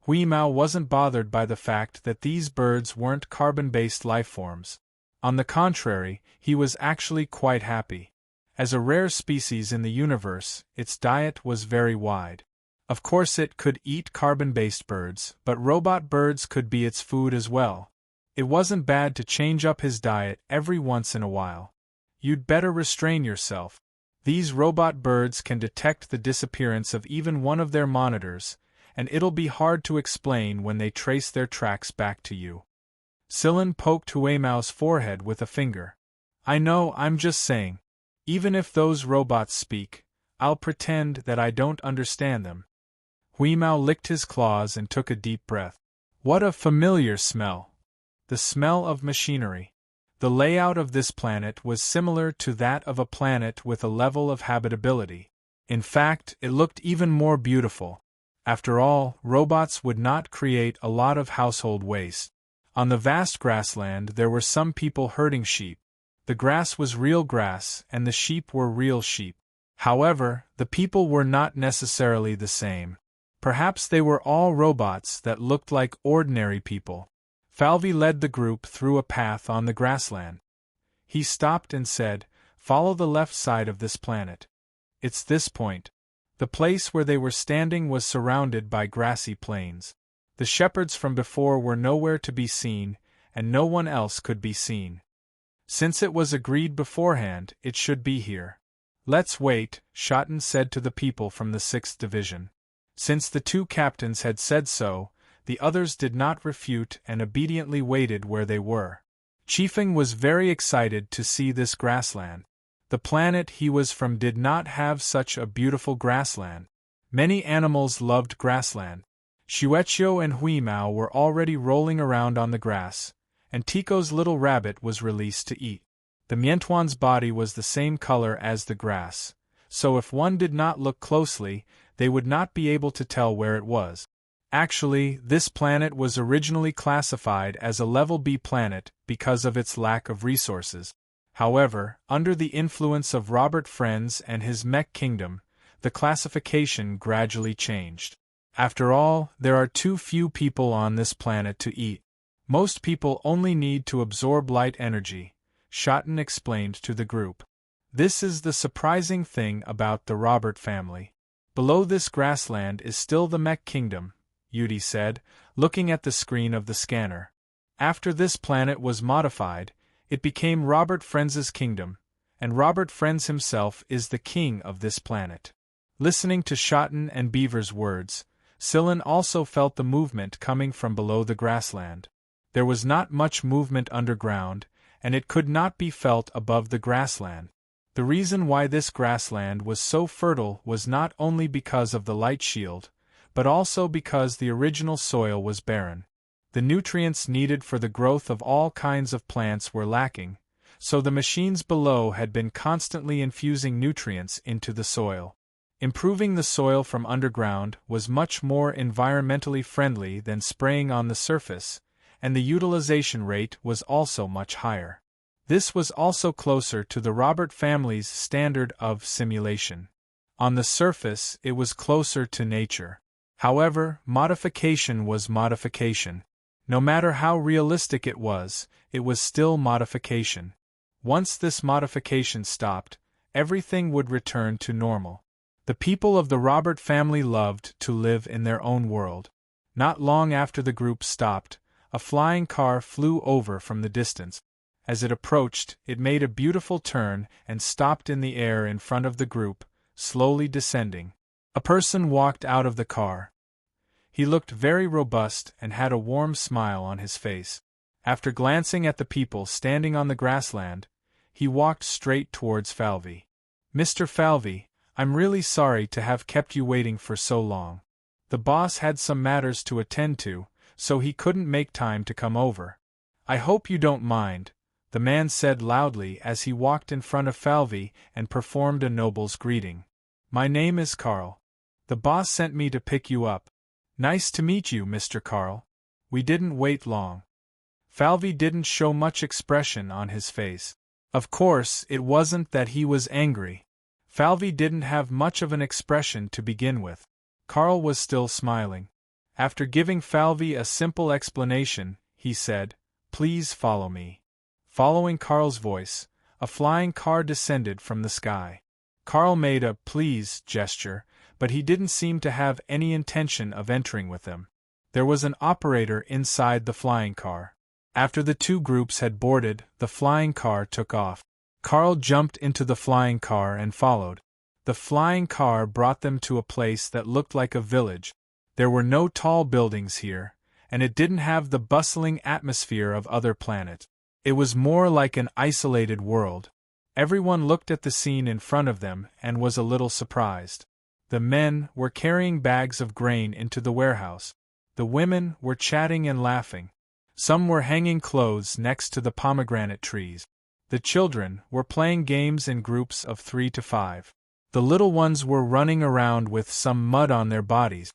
Huimao wasn't bothered by the fact that these birds weren't carbon-based lifeforms. On the contrary, he was actually quite happy. As a rare species in the universe, its diet was very wide. Of course it could eat carbon-based birds, but robot birds could be its food as well. It wasn't bad to change up his diet every once in a while. You'd better restrain yourself. These robot birds can detect the disappearance of even one of their monitors, and it'll be hard to explain when they trace their tracks back to you. Silen poked Huimao's forehead with a finger. "I know, I'm just saying. Even if those robots speak, I'll pretend that I don't understand them." Huimao licked his claws and took a deep breath. What a familiar smell! The smell of machinery. The layout of this planet was similar to that of a planet with a level of habitability. In fact, it looked even more beautiful. After all, robots would not create a lot of household waste. On the vast grassland there were some people herding sheep. The grass was real grass and the sheep were real sheep. However, the people were not necessarily the same. Perhaps they were all robots that looked like ordinary people. Falvey led the group through a path on the grassland. He stopped and said, "Follow the left side of this planet. It's this point." The place where they were standing was surrounded by grassy plains. The shepherds from before were nowhere to be seen, and no one else could be seen. Since it was agreed beforehand, it should be here. "Let's wait," Schotten said to the people from the 6th Division. Since the 2 captains had said so, the others did not refute and obediently waited where they were. Chiefeng was very excited to see this grassland. The planet he was from did not have such a beautiful grassland. Many animals loved grassland. Shueqiu and Huimao were already rolling around on the grass, and Tico's little rabbit was released to eat. The Miantuan's body was the same color as the grass, so if one did not look closely, they would not be able to tell where it was. Actually, this planet was originally classified as a level B planet because of its lack of resources. However, under the influence of Robert Frenz and his mech kingdom, the classification gradually changed. After all, there are too few people on this planet to eat. Most people only need to absorb light energy, Schotten explained to the group. This is the surprising thing about the Robert family. Below this grassland is still the mech kingdom, Yudi said, looking at the screen of the scanner. After this planet was modified, it became Robert Frenz's kingdom, and Robert Frenz himself is the king of this planet. Listening to Schotten and Beaver's words, Silen also felt the movement coming from below the grassland. There was not much movement underground, and it could not be felt above the grassland. The reason why this grassland was so fertile was not only because of the light shield, but also because the original soil was barren. The nutrients needed for the growth of all kinds of plants were lacking, so the machines below had been constantly infusing nutrients into the soil. Improving the soil from underground was much more environmentally friendly than spraying on the surface, and the utilization rate was also much higher. This was also closer to the Robert family's standard of simulation. On the surface, it was closer to nature. However, modification was modification. No matter how realistic it was still modification. Once this modification stopped, everything would return to normal. The people of the Robert family loved to live in their own world. Not long after the group stopped, a flying car flew over from the distance. As it approached, it made a beautiful turn and stopped in the air in front of the group, slowly descending. A person walked out of the car. He looked very robust and had a warm smile on his face. After glancing at the people standing on the grassland, he walked straight towards Falvey. "Mr. Falvey, I'm really sorry to have kept you waiting for so long. The boss had some matters to attend to, so he couldn't make time to come over. I hope you don't mind," the man said loudly as he walked in front of Falvey and performed a noble's greeting. "My name is Carl. The boss sent me to pick you up." "Nice to meet you, Mr. Carl." We didn't wait long. Falvey didn't show much expression on his face. Of course, it wasn't that he was angry. Falvey didn't have much of an expression to begin with. Carl was still smiling. After giving Falvey a simple explanation, he said, "Please follow me." Following Carl's voice, a flying car descended from the sky. Carl made a "please" gesture, but he didn't seem to have any intention of entering with them. There was an operator inside the flying car. After the two groups had boarded, the flying car took off. Carl jumped into the flying car and followed. The flying car brought them to a place that looked like a village. There were no tall buildings here, and it didn't have the bustling atmosphere of other planets. It was more like an isolated world. Everyone looked at the scene in front of them and was a little surprised. The men were carrying bags of grain into the warehouse. The women were chatting and laughing. Some were hanging clothes next to the pomegranate trees. The children were playing games in groups of 3 to 5. The little ones were running around with some mud on their bodies.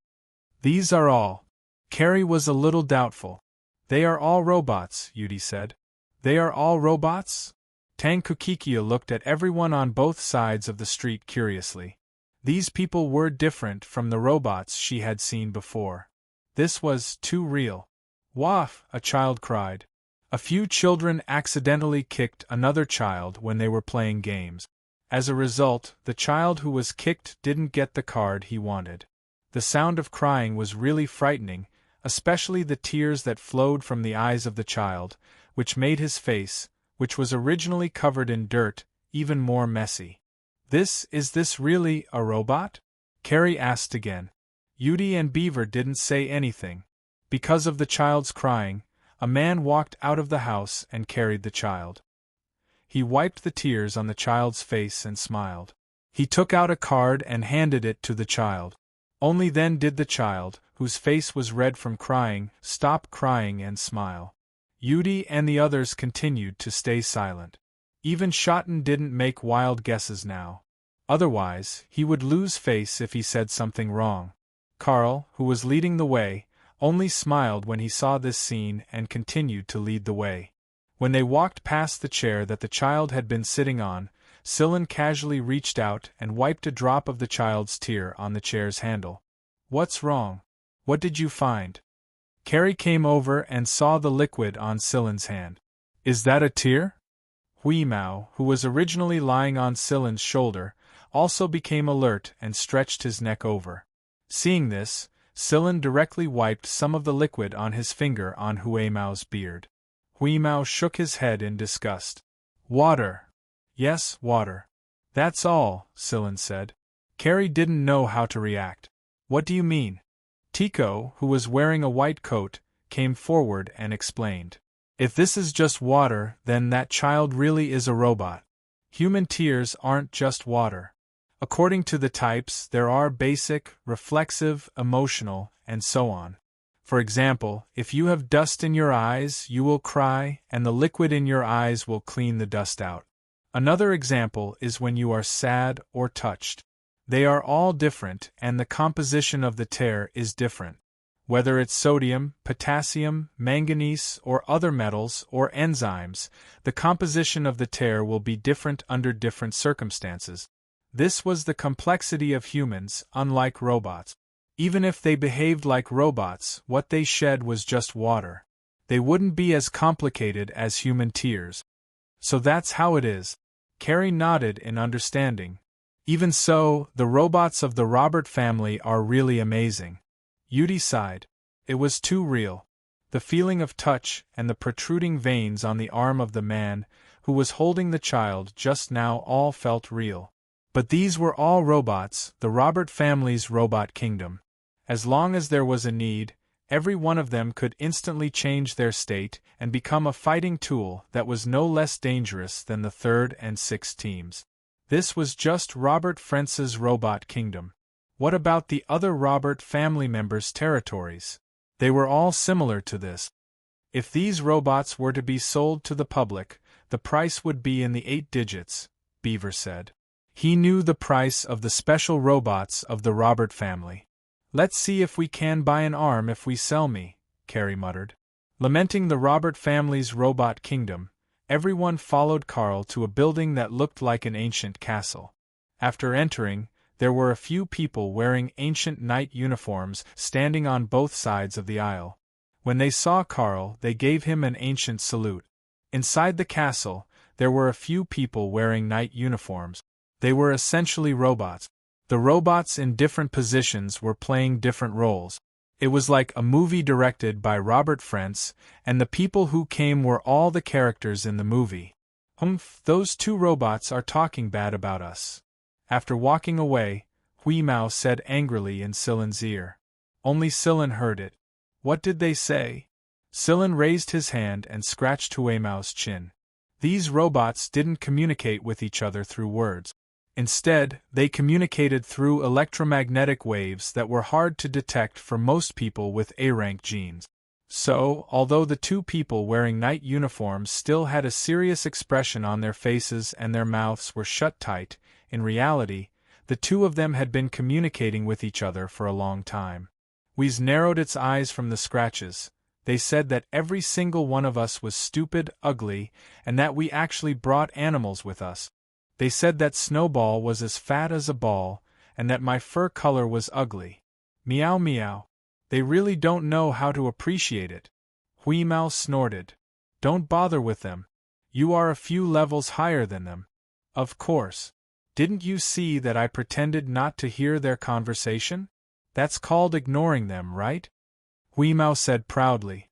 "These are all." Carrie was a little doubtful. "They are all robots," Yudi said. "They are all robots?" Tankukikia looked at everyone on both sides of the street curiously. These people were different from the robots she had seen before. This was too real. "Waff!" a child cried. A few children accidentally kicked another child when they were playing games. As a result, the child who was kicked didn't get the card he wanted. The sound of crying was really frightening, especially the tears that flowed from the eyes of the child, which made his face, which was originally covered in dirt, even more messy. Is this really a robot?" Carrie asked again. Yudi and Beaver didn't say anything. Because of the child's crying, a man walked out of the house and carried the child. He wiped the tears on the child's face and smiled. He took out a card and handed it to the child. Only then did the child, whose face was red from crying, stop crying and smile. Yudi and the others continued to stay silent. Even Shotten didn't make wild guesses now. Otherwise, he would lose face if he said something wrong. Carl, who was leading the way, only smiled when he saw this scene and continued to lead the way. When they walked past the chair that the child had been sitting on, Silen casually reached out and wiped a drop of the child's tear on the chair's handle. "What's wrong? What did you find?" Carrie came over and saw the liquid on Silen's hand. "Is that a tear?" Huimao, who was originally lying on Silen's shoulder, also became alert and stretched his neck over. Seeing this, Silen directly wiped some of the liquid on his finger on Huimao's beard. Huimao shook his head in disgust. "Water." "Yes, water. That's all," Silen said. Carrie didn't know how to react. "What do you mean?" Tico, who was wearing a white coat, came forward and explained. "If this is just water, then that child really is a robot. Human tears aren't just water. According to the types, there are basic, reflexive, emotional, and so on. For example, if you have dust in your eyes, you will cry, and the liquid in your eyes will clean the dust out. Another example is when you are sad or touched. They are all different, and the composition of the tear is different. Whether it's sodium, potassium, manganese, or other metals or enzymes, the composition of the tear will be different under different circumstances. This was the complexity of humans, unlike robots. Even if they behaved like robots, what they shed was just water. They wouldn't be as complicated as human tears. So that's how it is. Carrie nodded in understanding. Even so, the robots of the Robert family are really amazing. Yudi sighed. It was too real. The feeling of touch and the protruding veins on the arm of the man who was holding the child just now all felt real. But these were all robots, the Robert family's robot kingdom. As long as there was a need, every one of them could instantly change their state and become a fighting tool that was no less dangerous than the third and sixth teams. This was just Robert Frientz's robot kingdom. What about the other Robert family members' territories? They were all similar to this. If these robots were to be sold to the public, the price would be in the 8 digits, Beaver said. He knew the price of the special robots of the Robert family. Let's see if we can buy an arm if we sell me, Carrie muttered. Lamenting the Robert family's robot kingdom, everyone followed Carl to a building that looked like an ancient castle. After entering, there were a few people wearing ancient knight uniforms standing on both sides of the aisle. When they saw Carl, they gave him an ancient salute. Inside the castle, there were a few people wearing knight uniforms. They were essentially robots. The robots in different positions were playing different roles. It was like a movie directed by Robert Frentz, and the people who came were all the characters in the movie. Humph, those 2 robots are talking bad about us. After walking away, Huimao said angrily in Silen's ear. Only Silen heard it. What did they say? Silen raised his hand and scratched Huimao's chin. These robots didn't communicate with each other through words. Instead, they communicated through electromagnetic waves that were hard to detect for most people with A-rank genes. So, although the 2 people wearing knight uniforms still had a serious expression on their faces and their mouths were shut tight, in reality, the 2 of them had been communicating with each other for a long time. Wheeze narrowed its eyes from the scratches. They said that every single one of us was stupid, ugly, and that we actually brought animals with us. They said that Snowball was as fat as a ball, and that my fur color was ugly. Meow meow. They really don't know how to appreciate it. Huimao snorted. Don't bother with them. You are a few levels higher than them. Of course. Didn't you see that I pretended not to hear their conversation? That's called ignoring them, right? Huimao said proudly.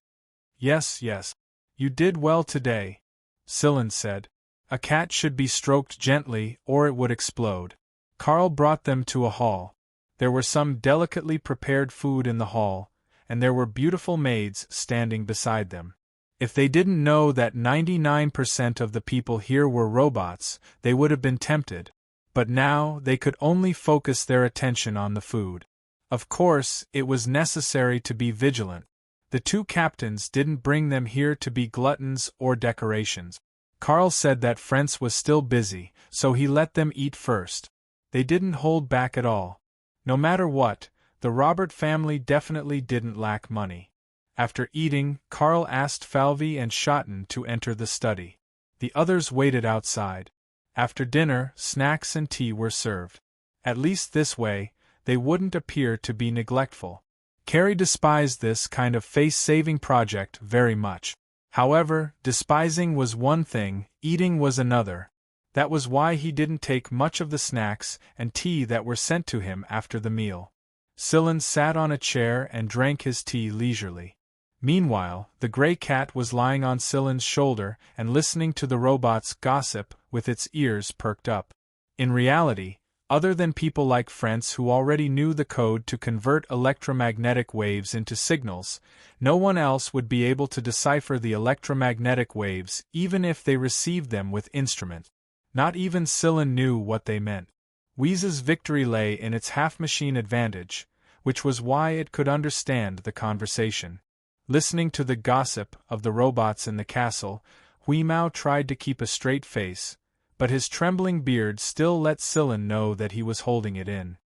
Yes, yes. You did well today, Silen said. A cat should be stroked gently or it would explode. Carl brought them to a hall. There were some delicately prepared food in the hall, and there were beautiful maids standing beside them. If they didn't know that 99% of the people here were robots, they would have been tempted. But now they could only focus their attention on the food. Of course, it was necessary to be vigilant. The 2 captains didn't bring them here to be gluttons or decorations. Carl said that Frentz was still busy, so he let them eat first. They didn't hold back at all. No matter what, the Robert family definitely didn't lack money. After eating, Carl asked Falvey and Schotten to enter the study. The others waited outside. After dinner, snacks and tea were served. At least this way, they wouldn't appear to be neglectful. Carrie despised this kind of face-saving project very much. However, despising was one thing, eating was another. That was why he didn't take much of the snacks and tea that were sent to him after the meal. Silen sat on a chair and drank his tea leisurely. Meanwhile, the gray cat was lying on Silen's shoulder and listening to the robot's gossip with its ears perked up. In reality, other than people like Frentz who already knew the code to convert electromagnetic waves into signals, no one else would be able to decipher the electromagnetic waves even if they received them with instruments. Not even Silen knew what they meant. Wheeze's victory lay in its half-machine advantage, which was why it could understand the conversation. Listening to the gossip of the robots in the castle, Huimao tried to keep a straight face, but his trembling beard still let Silen know that he was holding it in.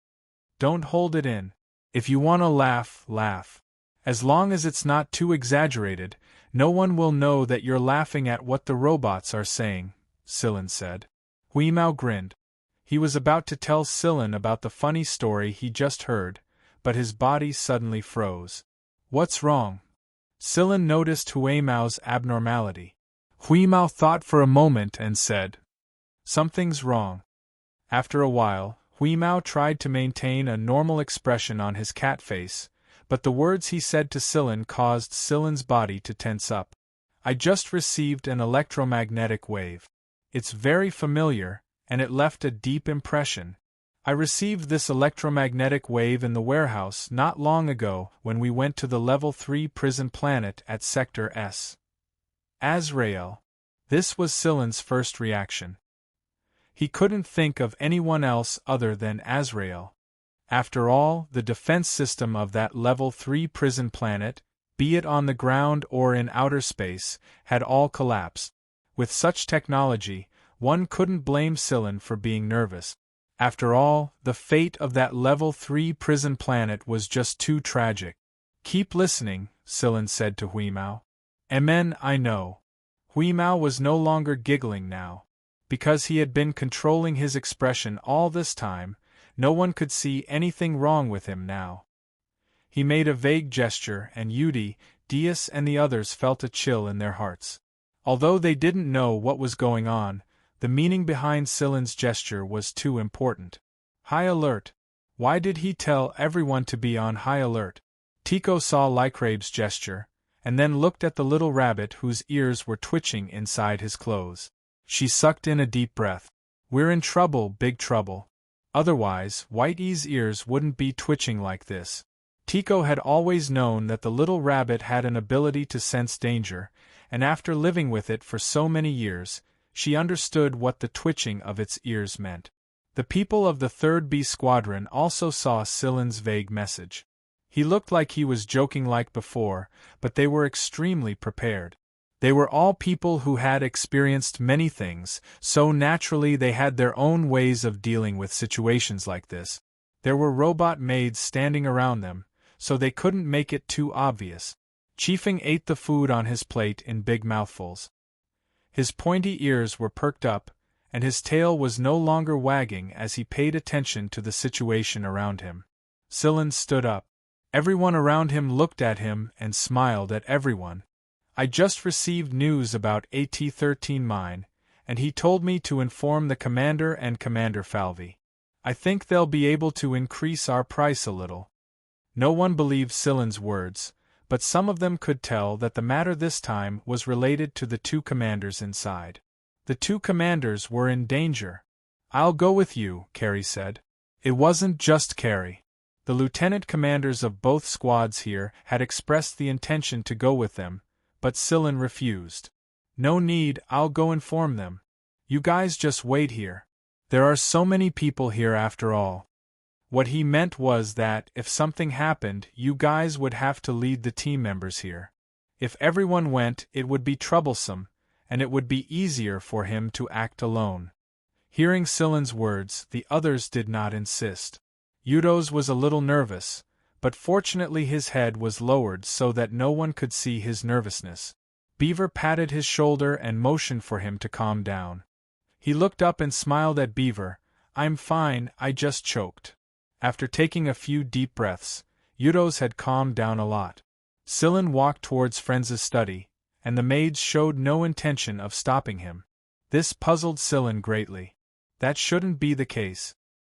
Don't hold it in. If you want to laugh, laugh. As long as it's not too exaggerated, no one will know that you're laughing at what the robots are saying, Silen said. Huimao grinned. He was about to tell Silen about the funny story he just heard, but his body suddenly froze. What's wrong? Sillin noticed Huimao's abnormality. Huimao thought for a moment and said, "Something's wrong." After a while, Huimao tried to maintain a normal expression on his cat face, but the words he said to Sillin caused Sillin's body to tense up. "I just received an electromagnetic wave. It's very familiar, and it left a deep impression. I received this electromagnetic wave in the warehouse not long ago when we went to the Level 3 prison planet at Sector S. Azrael." This was Sillin's first reaction. He couldn't think of anyone else other than Azrael. After all, the defense system of that Level 3 prison planet, be it on the ground or in outer space, had all collapsed. With such technology, one couldn't blame Sillin for being nervous. After all, the fate of that Level 3 prison planet was just too tragic. "Keep listening," Sillin said to Huimao. "Amen, I know." Huimao was no longer giggling now. Because he had been controlling his expression all this time, no one could see anything wrong with him now. He made a vague gesture, and Yudi, Dias and the others felt a chill in their hearts. Although they didn't know what was going on, the meaning behind Sillin's gesture was too important. High alert. Why did he tell everyone to be on high alert? Tico saw Lycrabe's gesture, and then looked at the little rabbit whose ears were twitching inside his clothes. She sucked in a deep breath. "We're in trouble, big trouble. Otherwise, Whitey's ears wouldn't be twitching like this." Tico had always known that the little rabbit had an ability to sense danger, and after living with it for so many years, she understood what the twitching of its ears meant. The people of the 3rd B Squadron also saw Sillin's vague message. He looked like he was joking like before, but they were extremely prepared. They were all people who had experienced many things, so naturally they had their own ways of dealing with situations like this. There were robot maids standing around them, so they couldn't make it too obvious. Chiefing ate the food on his plate in big mouthfuls. His pointy ears were perked up, and his tail was no longer wagging as he paid attention to the situation around him. Sillin stood up. Everyone around him looked at him and smiled at everyone. "I just received news about AT-13 mine, and he told me to inform the commander and Commander Falvey. I think they'll be able to increase our price a little." No one believed Sillin's words, but some of them could tell that the matter this time was related to the 2 commanders inside. The 2 commanders were in danger. "I'll go with you," Carrie said. It wasn't just Carrie. The lieutenant commanders of both squads here had expressed the intention to go with them, but Sillin refused. "No need, I'll go inform them. You guys just wait here. There are so many people here after all." What he meant was that, if something happened, you guys would have to lead the team members here. If everyone went, it would be troublesome, and it would be easier for him to act alone. Hearing Sillin's words, the others did not insist. Yudos was a little nervous, but fortunately his head was lowered so that no one could see his nervousness. Beaver patted his shoulder and motioned for him to calm down. He looked up and smiled at Beaver. "I'm fine, I just choked." After taking a few deep breaths, Yudos had calmed down a lot. Sillin walked towards Frenz's study, and the maids showed no intention of stopping him. This puzzled Sillin greatly. That shouldn't be the case.